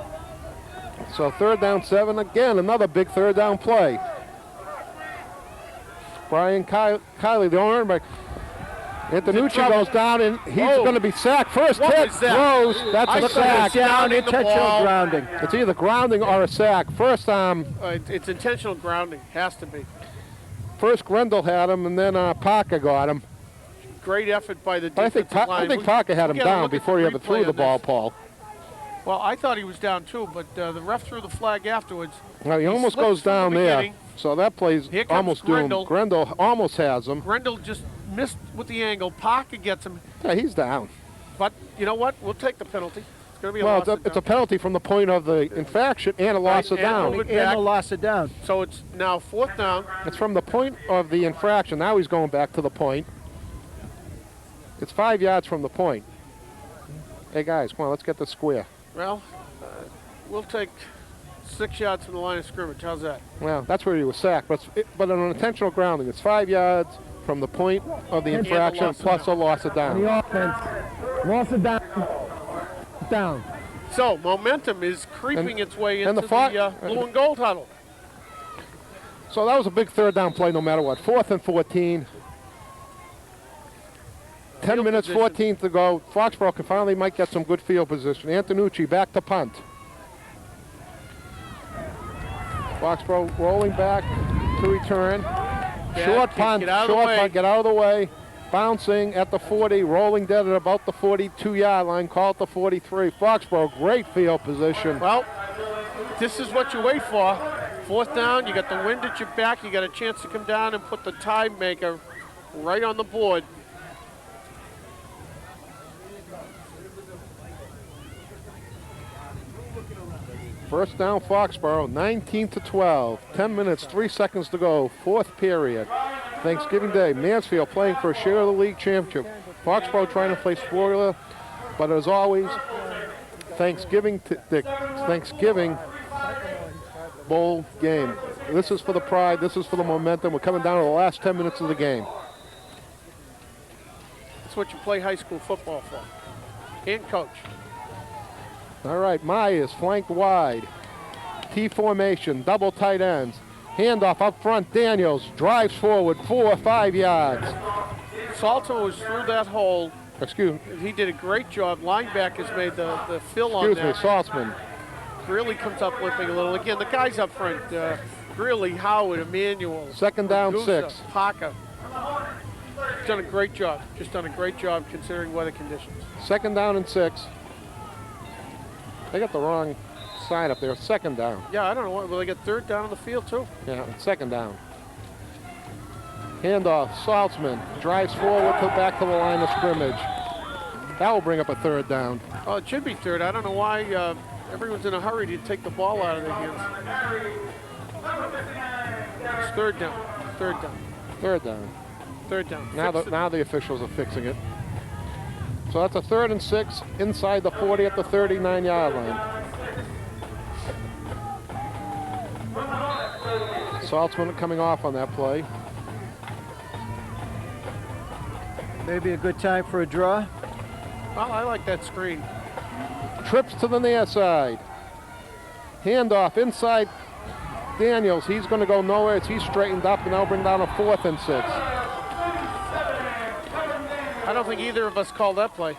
So 3rd down 7, again, another big 3rd down play. Brian Kiley, the owner, but Antonucci goes down, and he's going to be sacked. First hit, throws, that's a sack. Down, intentional grounding. It's either grounding or a sack. First, it's intentional grounding, has to be. First Grendel had him, and then Parker got him. Great effort by the But defensive line. I think Parker had him down before he ever threw the ball, Paul. Well, I thought he was down too, but the ref threw the flag afterwards. Well, he almost goes down there, so that play's almost doomed. Grendel almost has him. Grendel just missed with the angle. Parker gets him. Yeah, he's down. But you know what? We'll take the penalty. It's going to be a well, loss it's a penalty from the point of the infraction and a loss of down. And a loss of down. So it's now 4th down. It's from the point of the infraction. Now he's going back to the point. It's 5 yards from the point. Hey, guys, come on, let's get the square. Well, we'll take 6 yards from the line of scrimmage. How's that? Well, that's where he was sacked. But an intentional grounding. It's 5 yards from the point of the infraction plus a loss of down. The offense, loss of down. So momentum is creeping its way into the blue and gold huddle. So that was a big 3rd down play no matter what. 4th and 14. 10 minutes, 14 to go. Foxboro might get some good field position. Antonucci back to punt. Foxboro rolling back to return. Short punt, get out of the way. Bouncing at the 40, rolling dead at about the 42-yard line, call it the 43. Foxboro, great field position. Well, this is what you wait for. 4th down, you got the wind at your back, you got a chance to come down and put the tie maker right on the board. First down, Foxboro, 19-12. 10 minutes, 3 seconds to go. 4th period. Thanksgiving Day. Mansfield playing for a share of the league championship. Foxboro trying to play spoiler, but as always, Thanksgiving bowl game. This is for the pride. This is for the momentum. We're coming down to the last 10 minutes of the game. That's what you play high school football for. And coach. All right, Myers flanked wide. T formation, double tight ends. Handoff up front, Daniels drives forward 4 or 5 yards. Salter was through that hole. Excuse me. He did a great job. Linebackers made the fill on that. Excuse me, Saltzman. Greeley comes up limping a little. Again, the guys up front, Greeley, Howard, Emmanuel. 2nd down, Ragusa, 6. Parker. Done a great job. Just done a great job considering weather conditions. 2nd down and 6. They got the wrong side up there. 2nd down. Yeah, I don't know. Will they get 3rd down on the field, too? Yeah, 2nd down. Handoff, Saltzman drives forward back to the line of scrimmage. That will bring up a 3rd down. Oh, it should be 3rd. I don't know why everyone's in a hurry to take the ball out of their hands. It's 3rd down. 3rd down. 3rd down. 3rd down. Now the officials are fixing it. So that's a 3rd and 6 inside the 40 at the 39-yard line. Saltzman coming off on that play. Maybe a good time for a draw. Well, I like that screen. Trips to the near side. Handoff inside Daniels. He's going to go nowhere as he's straightened up, and they'll bring down a 4th and 6. I don't think either of us called that play.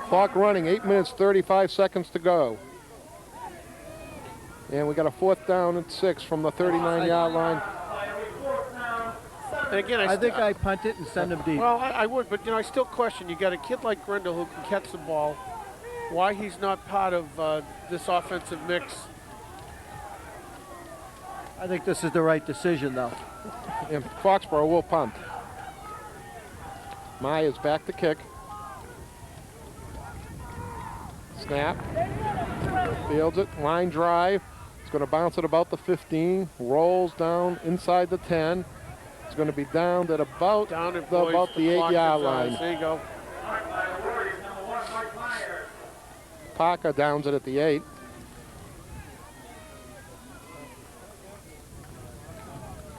Clock running, 8 minutes, 35 seconds to go. And we got a 4th down and 6 from the 39-yard line. And again, I think I punt it and send him deep. Well, I would, but I still question. You got a kid like Grendel who can catch the ball. why he's not part of this offensive mix. I think this is the right decision, though. And Foxboro will punt. Myers back to kick. Snap. Fields it. Line drive. It's going to bounce at about the 15. Rolls down inside the 10. It's going to be down at about the 8-yard line. There you go. Parker downs it at the 8.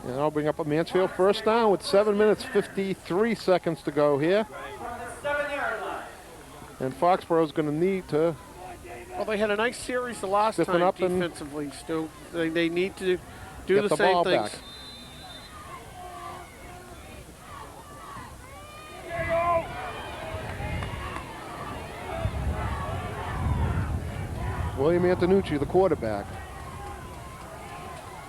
And I'll bring up a Mansfield first down with 7 minutes, 53 seconds to go here. And Foxboro's going to need to... Well, they had a nice series the last Stiffen time up defensively, Stu. They need to do Get the the same ball things. back. William Antonucci, the quarterback.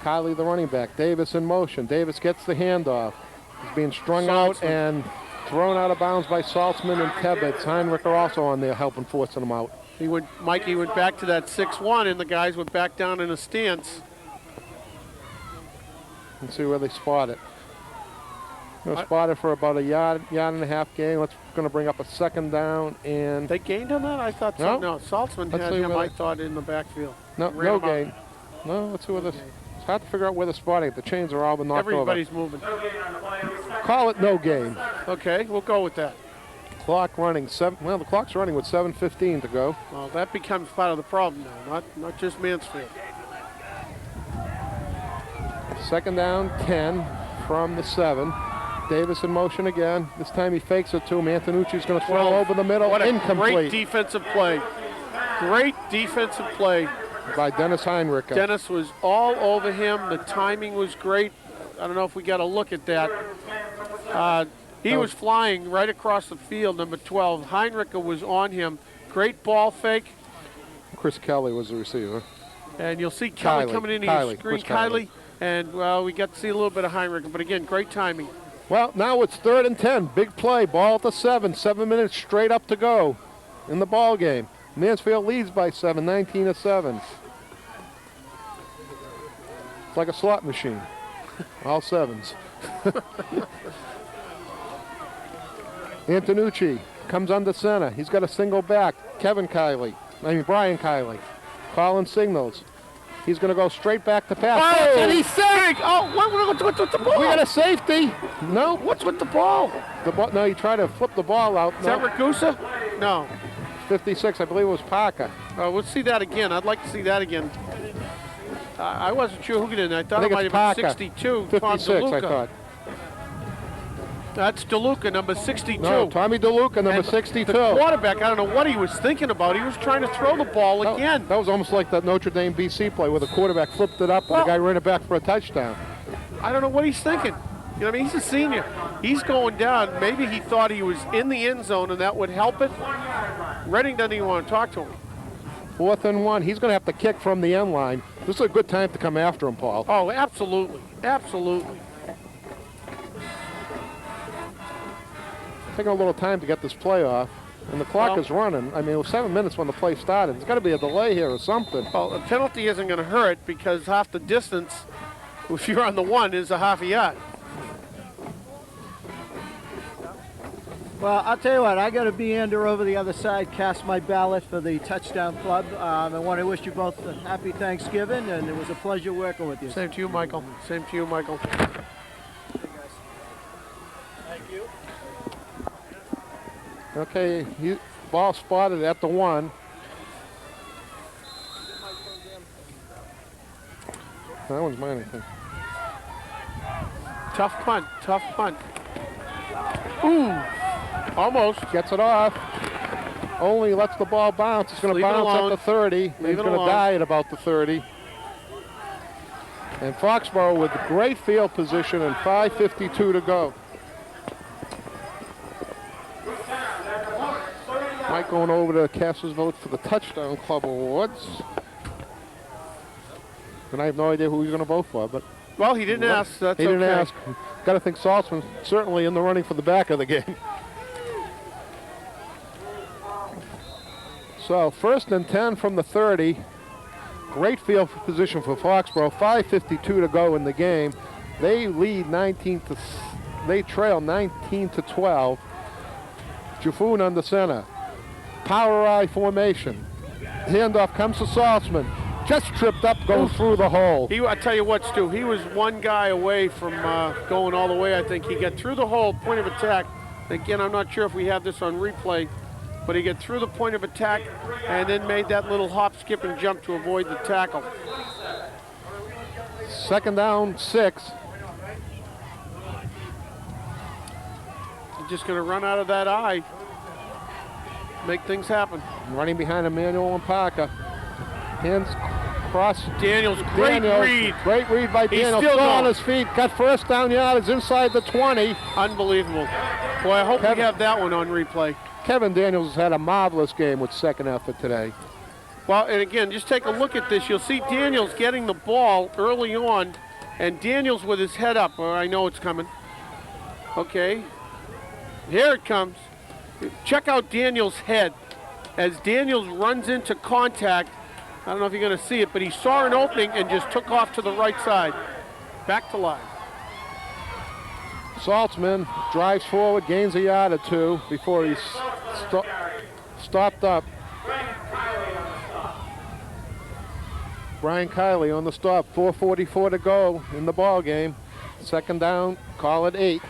Kylie, the running back. Davis in motion. Davis gets the handoff. He's being strung out and thrown out of bounds by Saltzman and Tebbets. Heinrich are also on there helping forcing him out. Mikey went back to that 6-1, and the guys went back down in a stance. Let's see where they spot it. Going to spot it for about a yard and a half gain. Let's going to bring up a second down and... They gained on that? I thought so. No, Saltzman had him, I thought, in the backfield. No gain. No, let's see where this... It's hard to figure out where they're spotting it. The chains are all been knocked Everybody's over. moving. Call it no gain. Okay, we'll go with that. Clock running. The clock's running with 7:15 to go. Well, that becomes part of the problem now, not just Mansfield. Second down, 10 from the 7. Davis in motion again. This time he fakes it to him. Antonucci's going to throw over the middle. What a Incomplete. great defensive play. Great defensive play. By Dennis Heinrich. Dennis was all over him. The timing was great. I don't know if we got a look at that. He was flying right across the field, number 12. Heinrich was on him. Great ball fake. Chris Kelly was the receiver. And you'll see Kelly coming in his screen. Kylie. And, well, we got to see a little bit of Heinrich. But, again, great timing. Well, now it's 3rd and 10. Big play. Ball at the 7. 7 minutes straight up to go in the ball game. Mansfield leads by 7, 19-7. It's like a slot machine. All 7s. Antonucci comes under center. He's got a single back. Brian Kiley. Calling signals. He's going to go straight back to pass. Oh, And he's sacked! what's with the ball? We got a safety. No. What's with the ball? No, he tried to flip the ball out. Is that Ragusa? No. 56, I believe it was Parker. We'll see that again. I'd like to see that again. I wasn't sure who did it. I thought it might have Parker. been 62. 56, I thought. That's DeLuca, number 62. No, Tommy DeLuca, number And 62. The quarterback, I don't know what he was thinking about. He was trying to throw the ball again. That was almost like that Notre Dame BC play where the quarterback flipped it up and the guy ran it back for a touchdown. I don't know what he's thinking. You know what I mean? He's a senior. He's going down. Maybe he thought he was in the end zone and that would help it. Redding doesn't even want to talk to him. 4th and 1. He's going to have to kick from the end line. This is a good time to come after him, Paul. Oh, absolutely. Absolutely. Taking a little time to get this play off. And the clock is running. I mean, it was 7 minutes when the play started. There's got to be a delay here or something. Well, a penalty isn't going to hurt because half the distance, if you're on the 1, is a half a yard. Well, I'll tell you what, I got to meander over the other side, cast my ballot for the touchdown club. I want to wish you both a happy Thanksgiving, and it was a pleasure working with you. Same to you, Michael. Same to you, Michael. Thank you. Okay, ball spotted at the 1. That one's mine, I think. Tough punt. Tough punt. Ooh. Almost. Gets it off. Only lets the ball bounce. It's going to bounce at the 30. He's going to die at about the 30. And Foxboro with great field position and 5:52 to go. Mike going over to cast his vote for the Touchdown Club Awards. And I have no idea who he's going to vote for, but... Well, he didn't ask. That's he didn't okay. ask. Got to think Saltzman's certainly in the running for the back of the game. So 1st and 10 from the 30. Great field position for Foxboro. 5:52 to go in the game. They lead they trail 19 to 12. Jaffoon on the center. Power I formation. Handoff comes to Saltzman. Just tripped up, goes through the hole. I tell you what, Stu, he was one guy away from going all the way. I think he got through the hole, point of attack. Again, I'm not sure if we have this on replay, but he got through the point of attack and then made that little hop, skip, and jump to avoid the tackle. 2nd down, 6. Just going to run out of that eye, make things happen. Running behind Emmanuel and Parker. Hands cross. Daniels, great read. Great read by He's Daniels. still on going. his feet. Got 1st down yardage inside the 20. Unbelievable. Boy, I hope we have that one on replay. Kevin Daniels has had a marvelous game with 2nd effort today. Well, and again, just take a look at this. You'll see Daniels getting the ball early on, and Daniels with his head up. Well, I know it's coming. Okay. Here it comes. Check out Daniels' head. As Daniels runs into contact, I don't know if you're going to see it, but he saw an opening and just took off to the right side. Back to live. Saltzman drives forward, gains a yard or 2 before he's stopped up. Brian Kiley on the stop. 4:44 to go in the ball game. 2nd down, call it 8.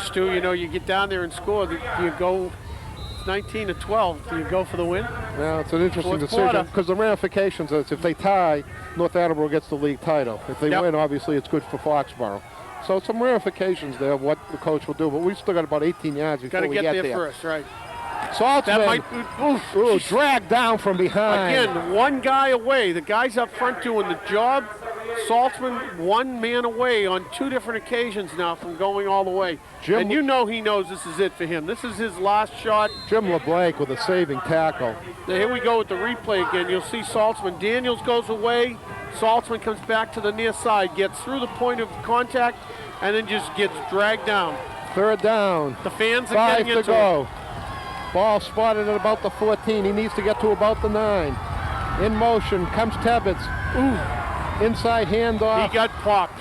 Stu, you know, you get down there and score. Do you go 19 to 12? Do you go for the win? Well, it's an interesting Fourth decision quarter. because the ramifications is if they tie, North Attleboro gets the league title. If they win, obviously it's good for Foxboro. So some ramifications there of what the coach will do, but we've still got about 18 yards before Got to we get get there there. first, right? Saltzman, That might dragged down from behind. Again, one guy away. The guys up front doing the job. Saltzman, one man away on 2 different occasions now from going all the way. Jim- And you know he knows this is it for him. This is his last shot. Jim LeBlanc with a saving tackle. Now, here we go with the replay again. You'll see Saltzman. Daniels goes away. Saltzman comes back to the near side, gets through the point of contact, and then just gets dragged down. 3rd down. The fans are 5 getting to into go. it. Ball spotted at about the 14. He needs to get to about the 9. In motion comes Tebbets. Inside handoff. He got popped.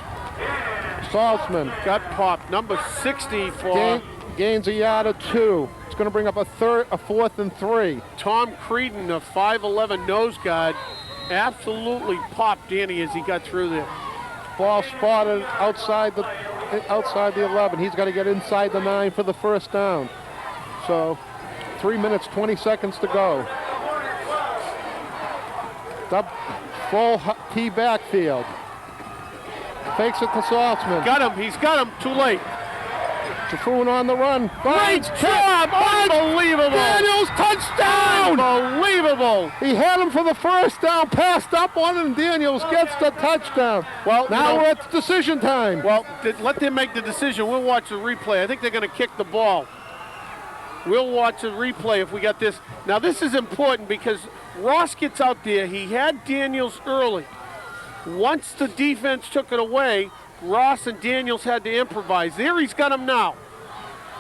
Saltzman Got popped. Number 60 for gains a yard or 2. It's going to bring up a 4th and 3. Tom Creedon, a 5'11 nose guard. Absolutely popped Danny as he got through there. Ball spotted outside the 11. He's got to get inside the 9 for the 1st down. So 3 minutes, 20 seconds to go. Full T backfield. Fakes it to Saltzman. Got him. He's got him. Too late. Jaffoon on the run. Great job. Unbelievable. Daniels touchdown. Unbelievable. He had him for the 1st down, passed up on him, and Daniels gets the touchdown. Well, now we're at decision time. Well, let them make the decision. We'll watch the replay. I think they're going to kick the ball. We'll watch the replay if we got this. Now, this is important because Ross gets out there. He had Daniels early. Once the defense took it away, Ross and Daniels had to improvise. There he's got him now.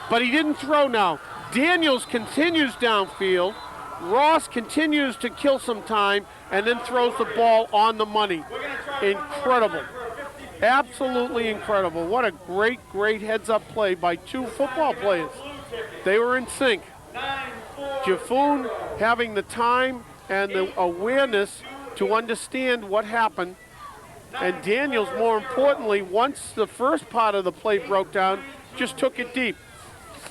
But he didn't throw now. Daniels continues downfield. Ross continues to kill some time and then throws the ball on the money. Incredible. Absolutely incredible. What a great, great heads-up play by 2 football players. They were in sync. Jaffoon having the time and the awareness to understand what happened. And Daniels, more importantly, once the first part of the play broke down, just took it deep.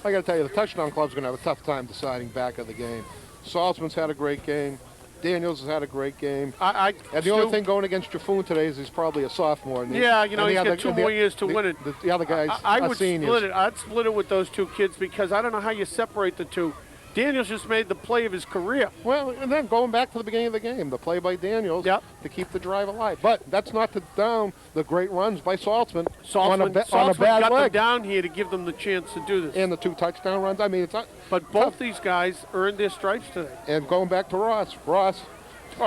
I got to tell you, the touchdown club's going to have a tough time deciding back of the game. Saltzman's had a great game. Daniels has had a great game. And the only thing going against Jaffoon today is he's probably a sophomore. Yeah, you know, he's got 2 more years to win it. The other guys are seniors. Split it. I'd split it with those 2 kids because I don't know how you separate the 2. Daniels just made the play of his career. Well, and then going back to the beginning of the game, the play by Daniels to keep the drive alive. But that's not to down the great runs by Saltzman on a bad got leg. them down here to give them the chance to do this. And the 2 touchdown runs. I mean, it's not. But both these guys earned their stripes today. And going back to Ross,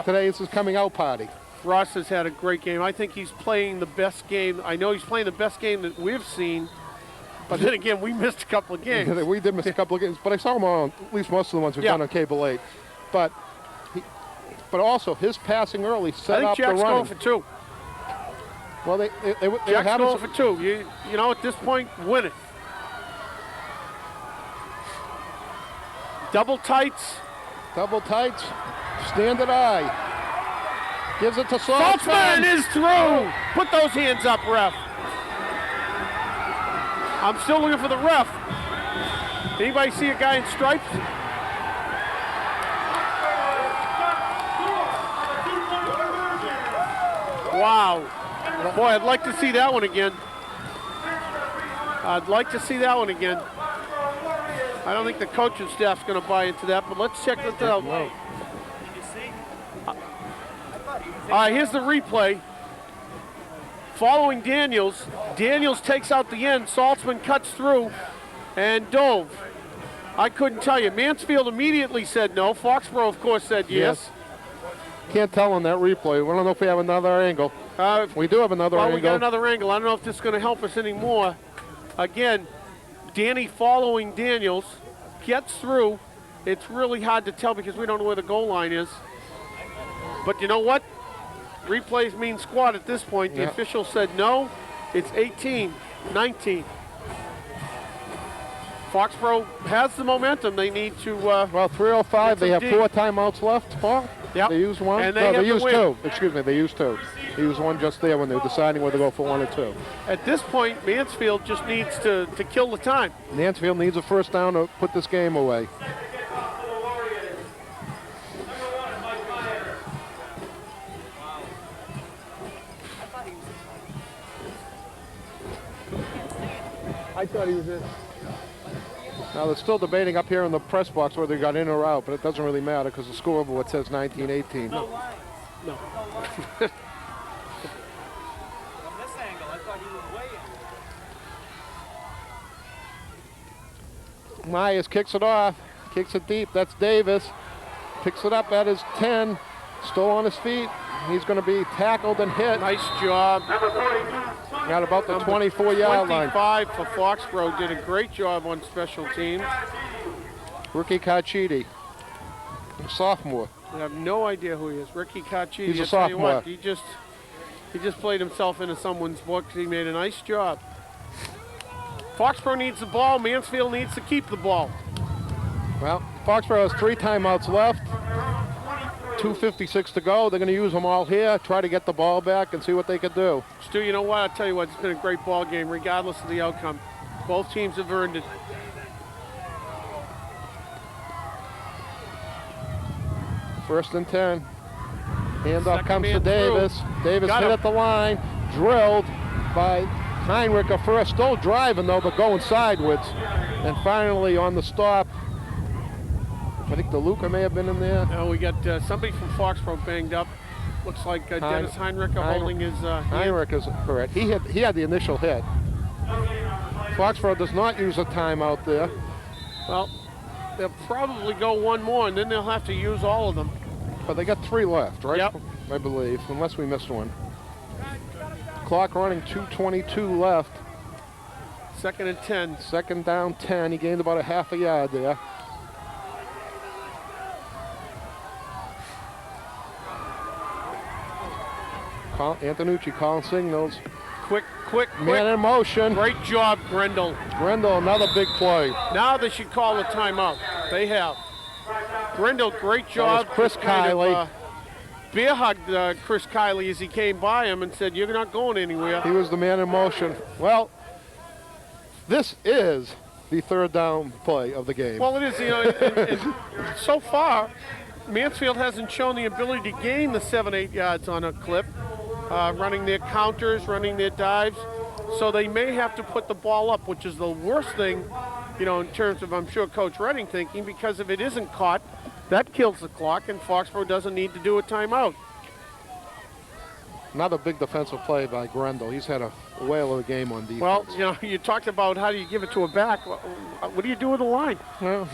today is his coming out party. Ross has had a great game. I think he's playing the best game. I know he's playing the best game that we've seen. But then again, we missed a couple of games. We did miss a couple of games, but I saw him on at least most of the ones we've done on Cable 8. but also his passing early set I up think the Jack's running. going for 2. Well, they Jack's having going for 2. You know, at this point, win it. Double tights. double tights, standard eye. Gives it to Saltzman Saltzman. is through. Put those hands up, ref. I'm still looking for the ref. Anybody see a guy in stripes? Wow. Boy, I'd like to see that one again. I'd like to see that one again. I don't think the coaching staff's going to buy into that, but let's check this out. All right, here's the replay. Following Daniels, Daniels takes out the end. Saltzman cuts through and dove. I couldn't tell you. Mansfield immediately said no. Foxboro, of course, said yes. Can't tell on that replay. We don't know if we have another angle. We do have another angle. Well, we got another angle. I don't know if this is going to help us anymore. Again, Danny following Daniels gets through. It's really hard to tell because we don't know where the goal line is. But you know what? Replays mean squad at this point. The official said no. It's 18-19. Foxboro has the momentum. They need to. Well, 3:05. They have 4 timeouts left. Paul. Yep. They used one. And No, they used win. 2. Excuse me. They used 2. They used one just there when they were deciding whether to go for 1 or 2. At this point, Mansfield just needs to kill the time. Mansfield needs a first down to put this game away. I thought he was in. Now they're still debating up here in the press box whether they got in or out, but it doesn't really matter because the scoreboard says 19-18. No. Myers kicks it off, kicks it deep. That's Davis. Picks it up at his 10, still on his feet. He's going to be tackled and hit Nice job. at about the 24-yard line. 25 for Foxborough did a great job on special teams. Ricky Caccitti, sophomore. I have no idea who he is. Ricky Caccitti. He's a I tell you what, sophomore. he just played himself into someone's book. He made a nice job. Foxborough needs the ball. Mansfield needs to keep the ball. Well, Foxborough has 3 timeouts left. 2:56 to go. They're going to use them all here, try to get the ball back and see what they can do. Stu, you know what? I'll tell you what, it's been a great ball game regardless of the outcome. Both teams have earned it. First and 10. Handoff Second comes to man Davis. through. Davis Got hit him. at the line, drilled by Heinrich at first. Still driving though, but going sideways. And finally on the stop, I think DeLuca may have been in there. We got somebody from Foxborough banged up. Looks like Dennis Heinrich holding his hand. Heinrich is correct. He had the initial hit. Foxborough does not use a timeout there. Well, they'll probably go one more, and then they'll have to use all of them. But they got 3 left, right? Yep. I believe, unless we missed one. Clock running, 2:22 left. Second and 10. Second down 10. He gained about a half a yard there. Antonucci calling signals. Quick. Man in motion. Great job, Grendel. Grendel, another big play. Now they should call a timeout. They have. Grendel, great job. Chris Just kind of, Kiley. bear hugged Chris Kiley as he came by him and said, "You're not going anywhere." He was the man in motion. Well, this is the 3rd down play of the game. Well, it is. You know, and so far, Mansfield hasn't shown the ability to gain the 7-8 yards on a clip, running their counters, running their dives. So they may have to put the ball up, which is the worst thing, you know, in terms of, I'm sure, Coach Redding thinking, because if it isn't caught, that kills the clock, and Foxborough doesn't need to do a timeout. Another big defensive play by Grendel. He's had a whale of a game on defense. Well, you know, you talked about how do you give it to a back. What do you do with the line? Well,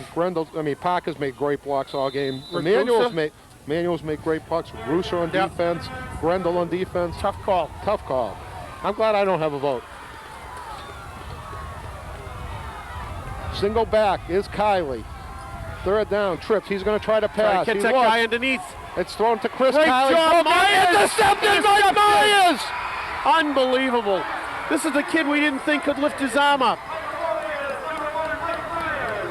Parker's made great blocks all game. Ragusa? Manuel's made great blocks. Russo on Yep. defense. Grendel on defense. Tough call. Tough call. I'm glad I don't have a vote. Single back is Kiley. Third down, trips. He's going to try to pass. Catch He that looks. guy underneath. It's thrown to Chris Great Kiley. job, Myers! Intercepted by Myers! Unbelievable. This is the kid we didn't think could lift his arm up.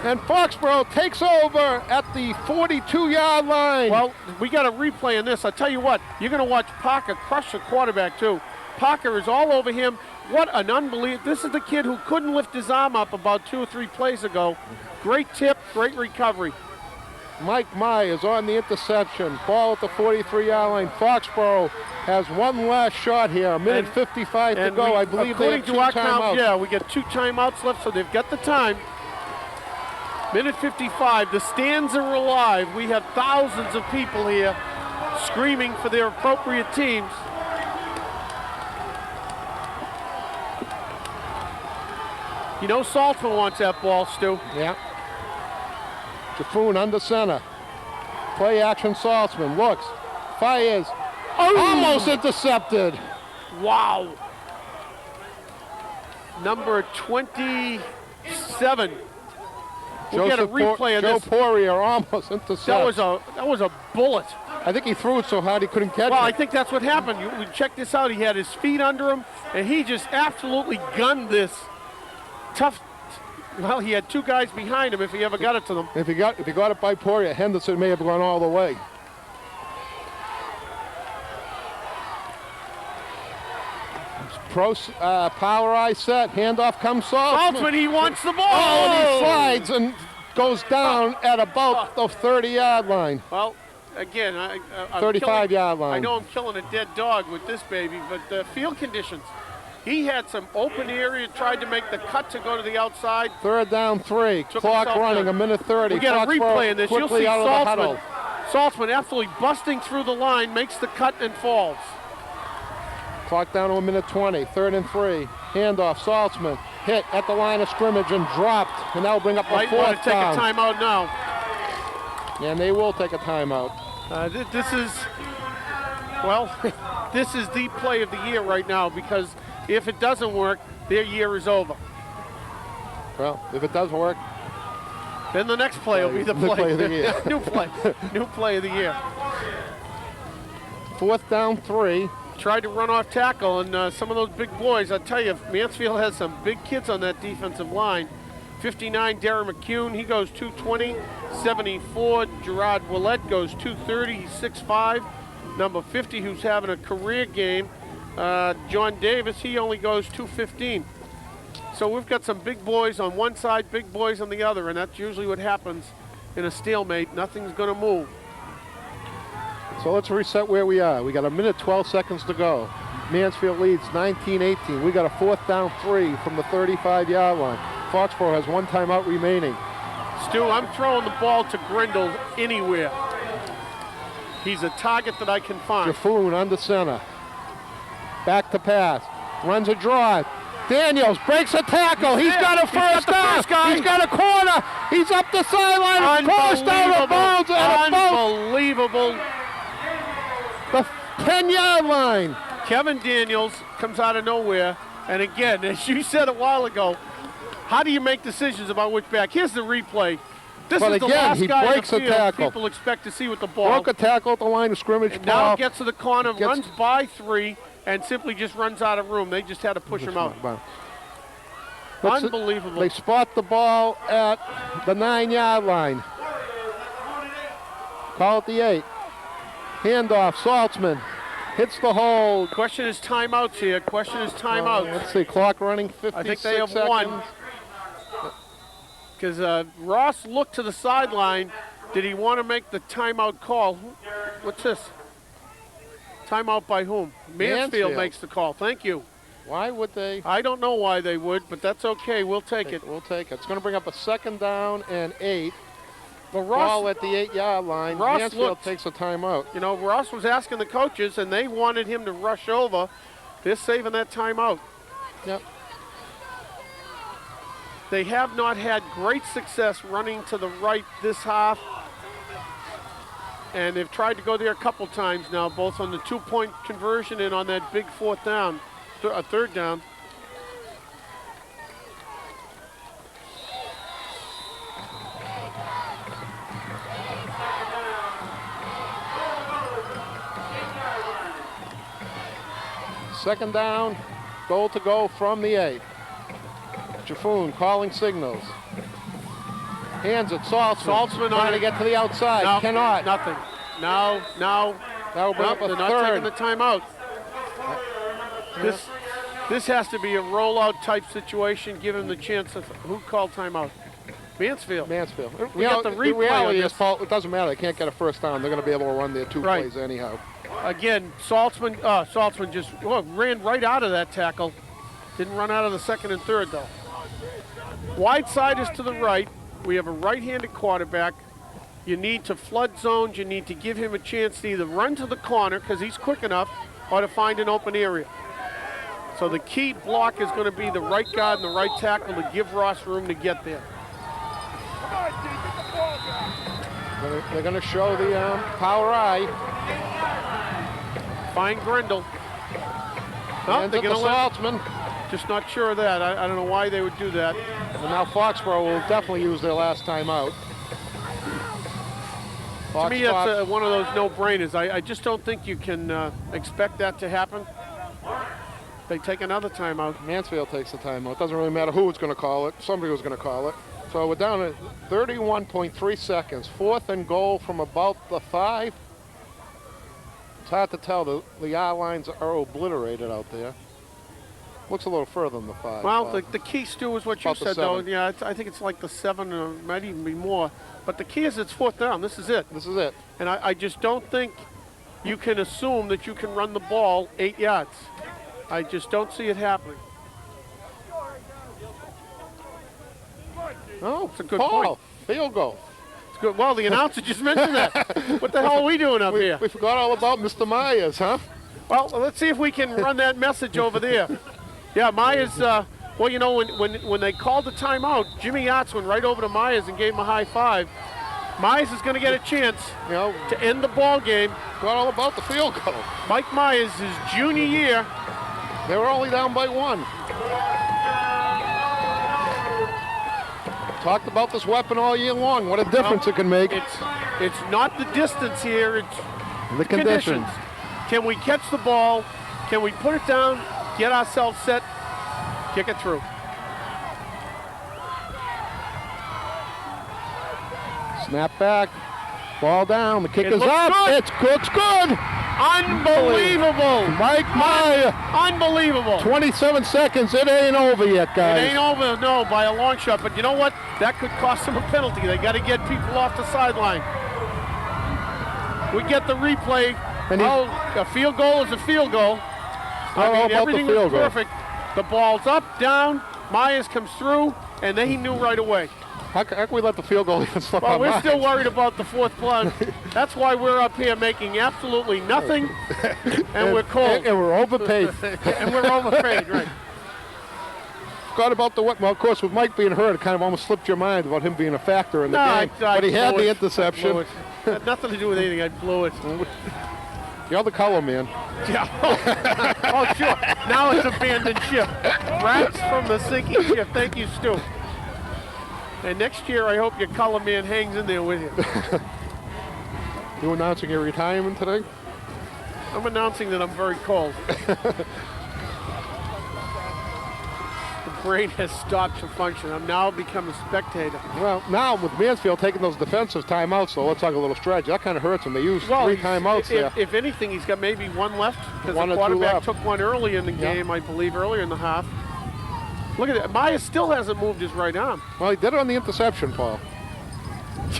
And Foxboro takes over at the 42-yard line. Well, we got a replay on this. I tell you what, you're going to watch Parker crush the quarterback too. Parker is all over him. What an unbelievable. This is the kid who couldn't lift his arm up about 2 or 3 plays ago. Great tip, great recovery. Mike Myers on the interception. Ball at the 43-yard line. Foxboro has one last shot here. A minute 55 to go. I believe they have 2 timeouts. Yeah, we got 2 timeouts left, so they've got the time. Minute 55. The stands are alive. We have thousands of people here screaming for their appropriate teams. You know Saltzman wants that ball, Stu. Yeah. Jaffoon under center. Play action Saltzman. Looks. Fires. Almost intercepted. Wow. Number 27. We'll get a replay of this. Joe Poirier almost intercepted. That was a bullet. I think he threw it so hard he couldn't catch Well, it. I think that's what happened. We check this out. He had his feet under him, and he just absolutely gunned this. Tough. Well, he had 2 guys behind him if he ever got it to them. If he got it by Poirier, Henderson may have gone all the way. Power eye set. Handoff comes Saltzman. Saltzman, he wants the ball. Oh, and he slides and goes down at about the 30-yard line. Well, again, I'm 35-yard line. I know I'm killing a dead dog with this baby, but the field conditions. He had some open area, tried to make the cut to go to the outside. Third down 3. Took Clock himself running, down. a minute 30. We get a replay in this. You'll quickly see out of the huddle. Saltzman absolutely busting through the line, makes the cut and falls. Clock down to a minute 20. 3rd and 3. Handoff. Saltzman hit at the line of scrimmage and dropped. And that will bring up a Might want 4th to take down. a timeout now. And they will take a timeout. This is, well, this is the play of the year right now, because if it doesn't work, their year is over. Well, if it does work, then the next play will be the play. Play of the year. New play of the year. 4th down 3. Tried to run off tackle, and some of those big boys, I tell you, Mansfield has some big kids on that defensive line. 59, Darren McCune, he goes 220. 74, Gerard Willett goes 230, he's 6'5". Number 50, who's having a career game, John Davis, he only goes 215. So we've got some big boys on one side, big boys on the other, and that's usually what happens in a stalemate. Nothing's going to move. So let's reset where we are. We got a minute 12 seconds to go. Mansfield leads 19-18. We got a 4th down 3 from the 35-yard line. Foxboro has 1 timeout remaining. Stu, I'm throwing the ball to Grindle anywhere. He's a target that I can find. Jaffoon under center. Back to pass. Runs a draw. Daniels breaks a tackle. He's got a first down. He's got a corner. He's up the sideline. Forced out of bounds at about Unbelievable. the 10-yard line. Kevin Daniels comes out of nowhere. And again, as you said a while ago, how do you make decisions about which back? Here's the replay. This But is the again, last he guy breaks in the a field tackle. people expect to see with the ball. Broke a tackle at the line of scrimmage. And now Paul. gets to the corner, Gets- runs by 3, and simply just runs out of room. They just had to push him out. Unbelievable. They spot the ball at the 9-yard line. Call it the 8. Handoff. Saltzman hits the hold. Question is timeouts here. Question is timeouts. Let's see. Clock running 56 I think they have seconds. one. Because Ross looked to the sideline. Did he want to make the timeout call? What's this? Timeout by whom? Mansfield makes the call. Thank you. Why would they? I don't know why they would, but that's okay. We'll take it. We'll take it. It's going to bring up a 2nd down and 8. But Ball at the 8-yard line. Ross Mansfield looked. takes a timeout. You know, Ross was asking the coaches, and they wanted him to rush over. They're saving that timeout. Yep. They have not had great success running to the right this half. And they've tried to go there a couple times now, both on the 2-point conversion and on that big 4th down, 3rd down. Second down, goal to go from the 8. Jaffoon calling signals. Hands it, Saltzman trying to get to the outside. No, Cannot. Nothing. No. That will bring up a they're not taking the third. timeout. This has to be a rollout type situation. Give him the chance of who called timeout. Mansfield. We got the replay reality on is, this. Paul, it doesn't matter. They can't get a first down. They're going to be able to run their two Right. plays anyhow. Again, Saltzman just ran right out of that tackle. Didn't run out of the second and third, though. Wide side is to the right. We have a right-handed quarterback. You need to flood zones. You need to give him a chance to either run to the corner because he's quick enough or to find an open area. So the key block is going to be the right guard and the right tackle to give Ross room to get there. They're going to show the power eye. Find Grindle. Oh, Hands they're it to going to let. Saltzman. Just not sure of that. I don't know why they would do that. And now Foxboro will definitely use their last time out. To me, that's one of those no-brainers. I just don't think you can expect that to happen. They take another timeout. Mansfield takes the timeout. Doesn't really matter who was going to call it. Somebody was going to call it. So we're down at 31.3 seconds. 4th and goal from about the 5. It's hard to tell. The yard lines are obliterated out there. Looks a little further than the 5. Well, the key, Stu, is what you About the said, though. 7. Yeah, I think it's like the 7 or might even be more. But the key is it's 4th down. This is it. This is it. And I just don't think you can assume that you can run the ball 8 yards. I just don't see it happening. Oh, It's a good Paul, point. field goal. It's good. Well, the announcer just mentioned that. What the hell are we doing up here? We forgot all about Mr. Myers, huh? Well, let's see if we can run that message over there. Yeah, Myers, well, you know, when they called the timeout, Jimmy Yachts went right over to Myers and gave him a high five. Myers is going to get a chance to end the ball game. Forgot all about the field goal. Mike Myers, his junior year. They were only down by 1. Talked about this weapon all year long. What a difference it can make. It's not the distance here, it's The conditions. Can we catch the ball? Can we put it down, get ourselves set, kick it through? Snap back. Ball down. The kick It is looks up. good. It's good. Unbelievable! Mike Meyer. Unbelievable! 27 seconds. It ain't over yet, It guys. ain't over, no, by a long shot. But you know what? That could cost them a penalty. They got to get people off the sideline. We get the replay. And A field goal is a field goal. How about the everything was field goal? perfect. The ball's up, down. Myers comes through, and then he knew right away. How can we let the field goal even slip Well, our we're minds? still worried about the 4th plunge. That's why we're up here making absolutely nothing, and we're cold. And we're overpaid. And we're overpaid, right? Forgot about the well, of course, with Mike being hurt, it kind of almost slipped your mind about him being a factor in the game. But he had blew the it. interception. It had nothing to do with anything. I blew it. You're the color man. Yeah. Oh, sure. Now it's abandoned ship. Rats from the sinking ship. Thank you, Stu. And next year, I hope your color man hangs in there with you. You announcing your retirement today? I'm announcing that I'm very cold. The brain has stopped to function. I'm now become a spectator. Well, now with Mansfield taking those defensive timeouts, so let's talk a little stretch. That kind of hurts him. They used 3 timeouts there. If anything, he's got maybe 1 left because One the or two quarterback left. took one early in the game, I believe, earlier in the half. Look at that. Myers still hasn't moved his right arm. Well, he did it on the interception, Paul.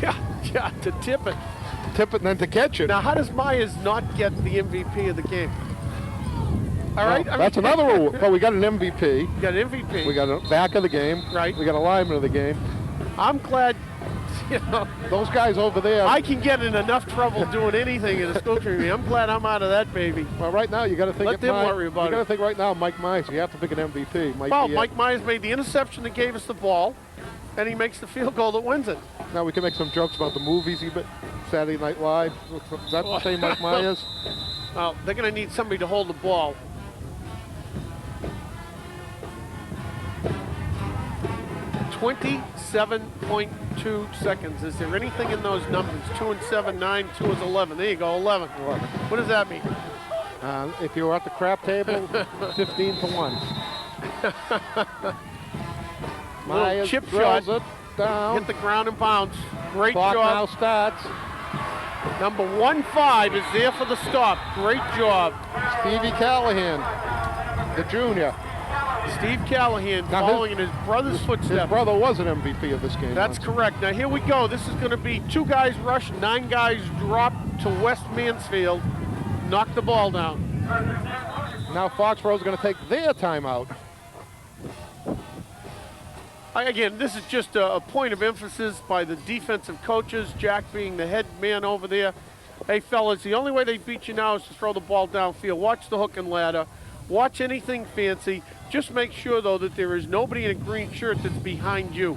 Yeah, to tip it. Tip it and then to catch it. Now, how does Myers not get the MVP of the game? All right, Well, that's another rule. Well, we got an MVP. You got an MVP. We got a back of the game. Right. We got a lineman of the game. I'm glad, Those guys over there. I can get in enough trouble doing anything in a school training. I'm glad I'm out of that baby. Well, right now you got to think. Let them worry about You got to it. think right now, Mike Myers. You have to pick an MVP. Well, Mike Myers made the interception that gave us the ball, and he makes the field goal that wins it. Now we can make some jokes about the movies. Saturday Night Live. Is that the same Mike Myers? Well, they're going to need somebody to hold the ball. .2 seconds. Is there anything in those numbers? 2 and 7, 9, 2 is 11. There you go, 11. What does that mean? If you were at the crap table, 15 to 1. Myers chip drills shot. it down. Hit the ground and bounce. Great Clock now job. starts. Number 15 is there for the stop. Great job. Stevie Callahan, the junior. Steve Callahan Now following in his brother's His footsteps. brother was an MVP of this game. That's correct. Now here we go. This is going to be 2 guys rush, 9 guys drop to West Mansfield. Knock the ball down. Now Foxboro's going to take their timeout. Again, this is just a point of emphasis by the defensive coaches, Jack being the head man over there. Hey, fellas, the only way they beat you now is to throw the ball downfield. Watch the hook and ladder. Watch anything fancy. Just make sure, though, that there is nobody in a green shirt that's behind you.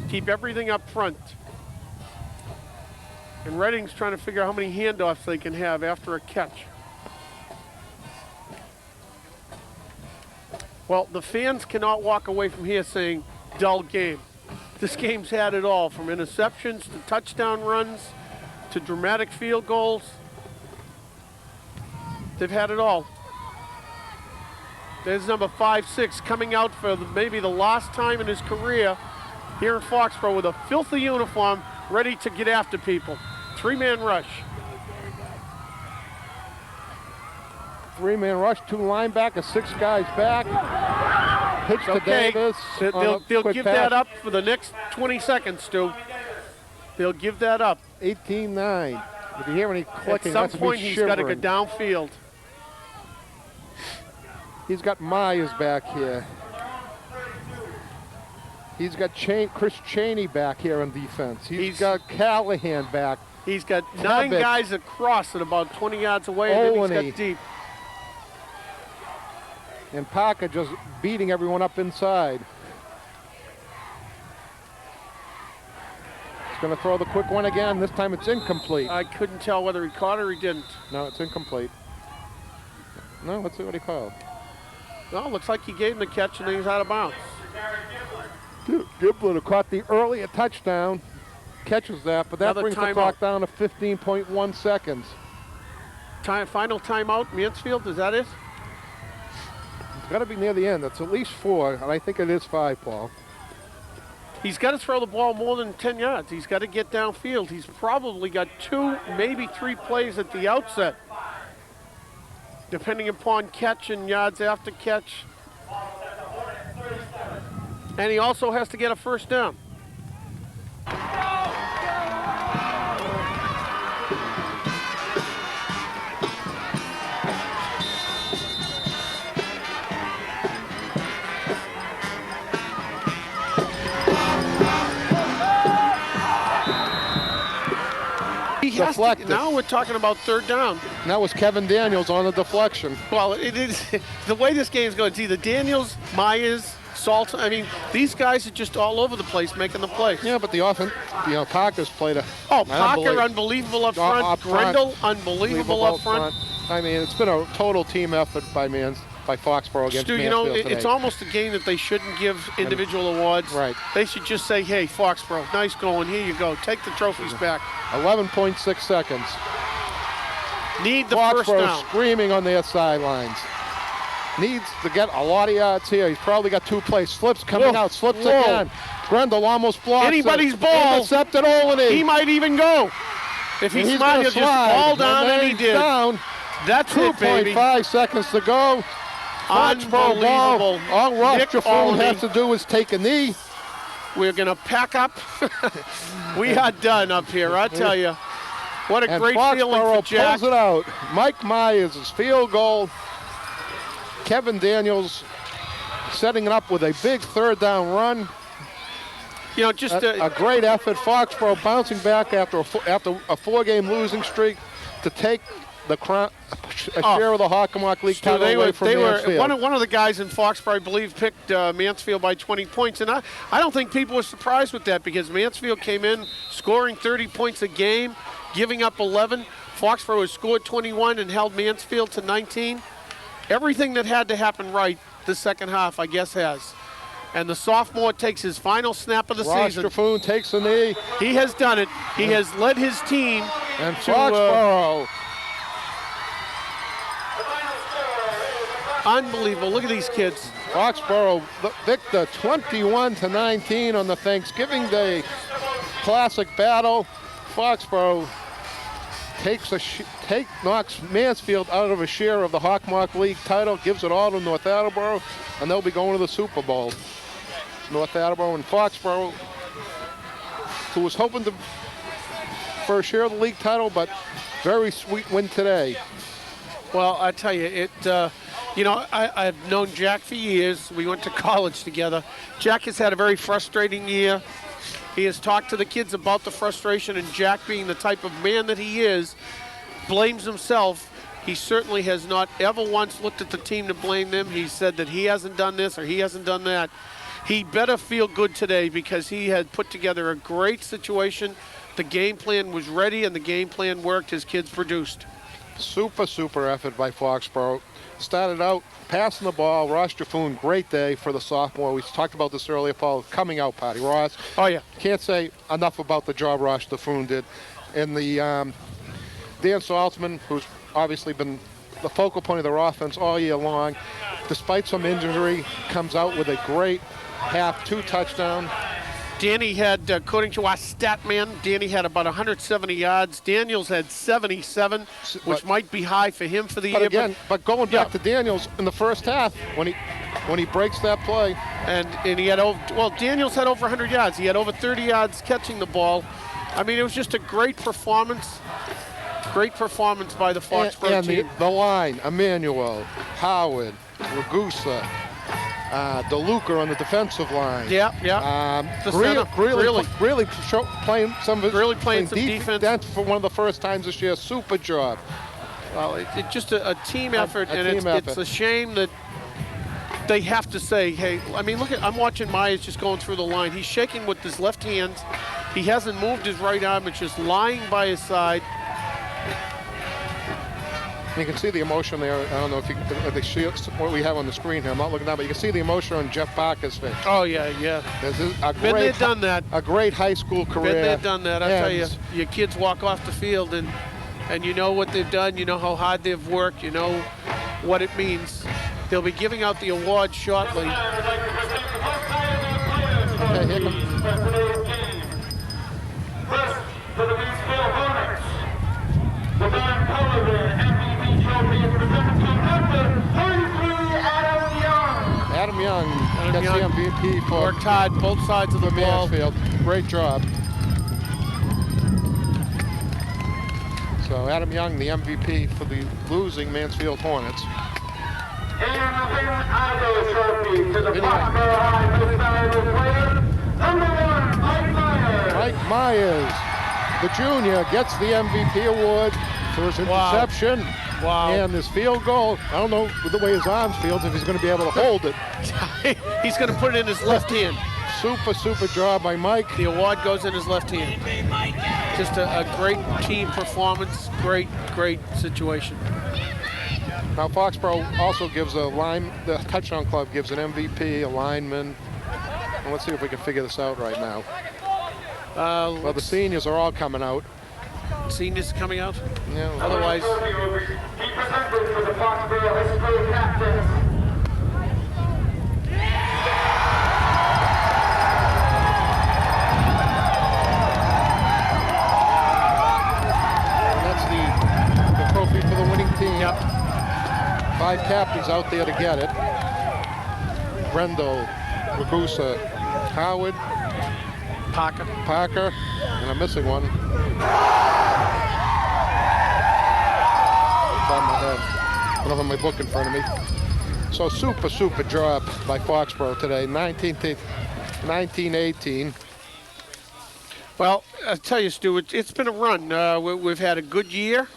Keep everything up front. And Reading's trying to figure out how many handoffs they can have after a catch. Well, the fans cannot walk away from here saying, dull game. This game's had it all, from interceptions to touchdown runs to dramatic field goals. They've had it all. There's number 5'6", coming out for maybe the last time in his career here in Foxboro with a filthy uniform, ready to get after people. 3-man rush. 3-man rush, 2 linebackers, 6 guys back. Pitch to Okay, Davis. they'll give that up for the next 20 seconds, Stu. They'll give that up. 18-9. If you hear any clicking, At some that's me point, he's got to go shivering. downfield. He's got Myers back here. He's got Chris Chaney back here on defense. He's got Callahan back. He's got 9 Cabot. guys across at about 20 yards away, and then he's Olney. got deep. And Parker just beating everyone up inside. He's going to throw the quick one again. This time it's incomplete. I couldn't tell whether he caught or he didn't. No, it's incomplete. No, let's see what he called. Well, looks like he gave him the catch and then he's out of bounds. Giblin caught the earlier touchdown. Catches that, but that Another brings the timeout. clock down to 15.1 seconds. Final timeout, Mansfield, is that it? It's got to be near the end. It's at least 4, and I think it is 5, Paul. He's got to throw the ball more than 10 yards. He's got to get downfield. He's probably got 2, maybe 3 plays at the outset, depending upon catch and yards after catch. And he also has to get a first down. Deflected. Now we're talking about 3rd down. And that was Kevin Daniels on the deflection. Well, it is the way this game's going. It's either Daniels, Myers, Salt. I mean, these guys are just all over the place making the plays. Yeah, but the offense, Parker's played a Parker, unbelievable up front. Up front. Grendel, unbelievable up front. I mean, it's been a total team effort by Foxboro against Stu, Mansfield today. it's almost a game that they shouldn't give individual awards. Right. They should just say, hey, Foxboro, nice going. Here you go. Take the trophies back. 11.6 seconds. Need the first Foxboro down. screaming on their sidelines. Needs to get a lot of yards here. He's probably got 2 plays. Slips coming out. Slips again. Grendel almost blocks Anybody's it. ball. Intercepted Olney. He might even go. If he's He's smart, gonna he'll just slide. fall down, and he he's did. Down. That's it, baby. 2.5 seconds to go. Foxboro ball. Unbelievable. All Ross Nick Jaffoon Olney. has to do is take a knee. We're going to pack up. We are done up here, I tell you. What a And great feeling for Foxboro Jack. pulls it out. Mike Myers' field goal. Kevin Daniels setting it up with a big 3rd down run. You know, just A great effort. Foxboro bouncing back after a 4-game losing streak to take the crown, a share of the Hockomock League title away from Mansfield. One of the guys in Foxboro, I believe, picked Mansfield by 20 points. And I don't think people were surprised with that because Mansfield came in scoring 30 points a game, giving up 11. Foxboro has scored 21 and held Mansfield to 19. Everything that had to happen right the second half, I guess, has. And the sophomore takes his final snap of the Ross season. Jaffoon takes the knee. He has done it. He has led his team And to, Foxboro Unbelievable. Look at these kids. Foxboro victor 21-19 on the Thanksgiving Day Classic battle. Foxboro knocks Mansfield out of a share of the Hawkmark League title, gives it all to North Attleboro, and they'll be going to the Super Bowl. North Attleboro and Foxboro, who was hoping for a share of the league title, but very sweet win today. Well, I tell you, I've known Jack for years. We went to college together. Jack has had a very frustrating year. He has talked to the kids about the frustration, and Jack, being the type of man that he is, blames himself. He certainly has not ever once looked at the team to blame them. He said that he hasn't done this or he hasn't done that. He better feel good today because he had put together a great situation. The game plan was ready and the game plan worked. His kids produced. Super effort by Foxboro. Started out passing the ball. Ross Jaffoon, great day for the sophomore. We talked about this earlier, Paul. Coming out party. Ross. Oh, yeah. Can't say enough about the job Ross Jaffoon did. And the Dan Saltzman, who's obviously been the focal point of their offense all year long, despite some injury, comes out with a great half, 2 touchdowns. Danny had, according to our stat man, Danny had about 170 yards. Daniels had 77, which might be high for him for the year. But going back to Daniels in the first half, when he breaks that play. And he had Daniels had over 100 yards. He had over 30 yards catching the ball. I mean, it was just a great performance. Great performance by the Foxboro team. And the line, Emmanuel, Howard, Ragusa, DeLuca on the defensive line. Yeah. Really playing some defense. That's for one of the first times this year. Super job. Well, it's just a team effort, and it's a shame that they have to say, hey, I mean, I'm watching Myers just going through the line. He's shaking with his left hand. He hasn't moved his right arm. It's just lying by his side. You can see the emotion there. I don't know if they see what we have on the screen here. I'm not looking down, but you can see the emotion on Jeff Parker's face. Oh, yeah. Been there, done that. A great high school career. Been there, done that. I tell you, your kids walk off the field and you know what they've done. You know how hard they've worked. You know what it means. They'll be giving out the award shortly. Okay, here comes. First, for the Mansfield Hornets, the Van Sullivan MVP trophy is presented to number 33, Adam Young. Adam Young gets the MVP for worked hard both sides of the ball. Mansfield. Great job. So Adam Young, the MVP for the losing Mansfield Hornets. And the Van Igo trophy to the Foxboro High most valuable player, number 1, Mike Myers. Mike Myers, the junior, gets the MVP award for his interception and his field goal. I don't know with the way his arms feels if he's going to be able to hold it. He's going to put it in his left hand. Super job by Mike. The award goes in his left hand. Just a great team performance, great situation. Now Foxboro also gives the touchdown club gives an MVP, a lineman. And let's see if we can figure this out right now. Well, the seniors are all coming out. Seniors coming out? Yeah. Otherwise. He presented for the Foxboro history captains. And that's the trophy for the winning team. Yep. 5 captains out there to get it. Rendell, Ragusa, Howard, Parker, and I'm missing one. I don't have my book in front of me. So super job by Foxboro today, 19-18. Well, I'll tell you, Stu, it's been a run. We've had a good year.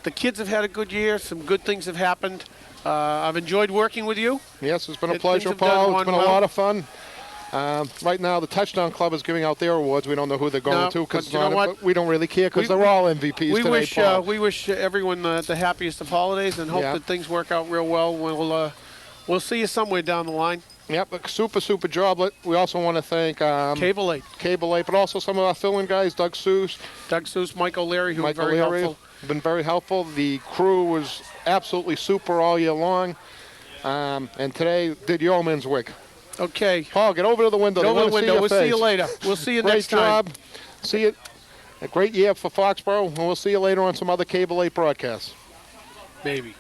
The kids have had a good year. Some good things have happened. I've enjoyed working with you. Yes, it's been a pleasure, Paul. It's been a lot of fun. Right now, the Touchdown Club is giving out their awards. We don't know who they're going to because we don't really care because they're all MVPs today, Paul. We wish everyone the happiest of holidays and hope that things work out real well. We'll see you somewhere down the line. Yep, super job. We also want to thank Cable 8, but also some of our fill-in guys, Doug Seuss, Mike O'Leary, who were very helpful. Been very helpful. The crew was absolutely super all year long. and today did Yeoman's wig. Okay. Paul, get over to the window. Get over They the wanna window. We'll your see you face. later. We'll see you Great next time. job. See you. A great year for Foxboro, and we'll see you later on some other Cable 8 broadcasts. Maybe.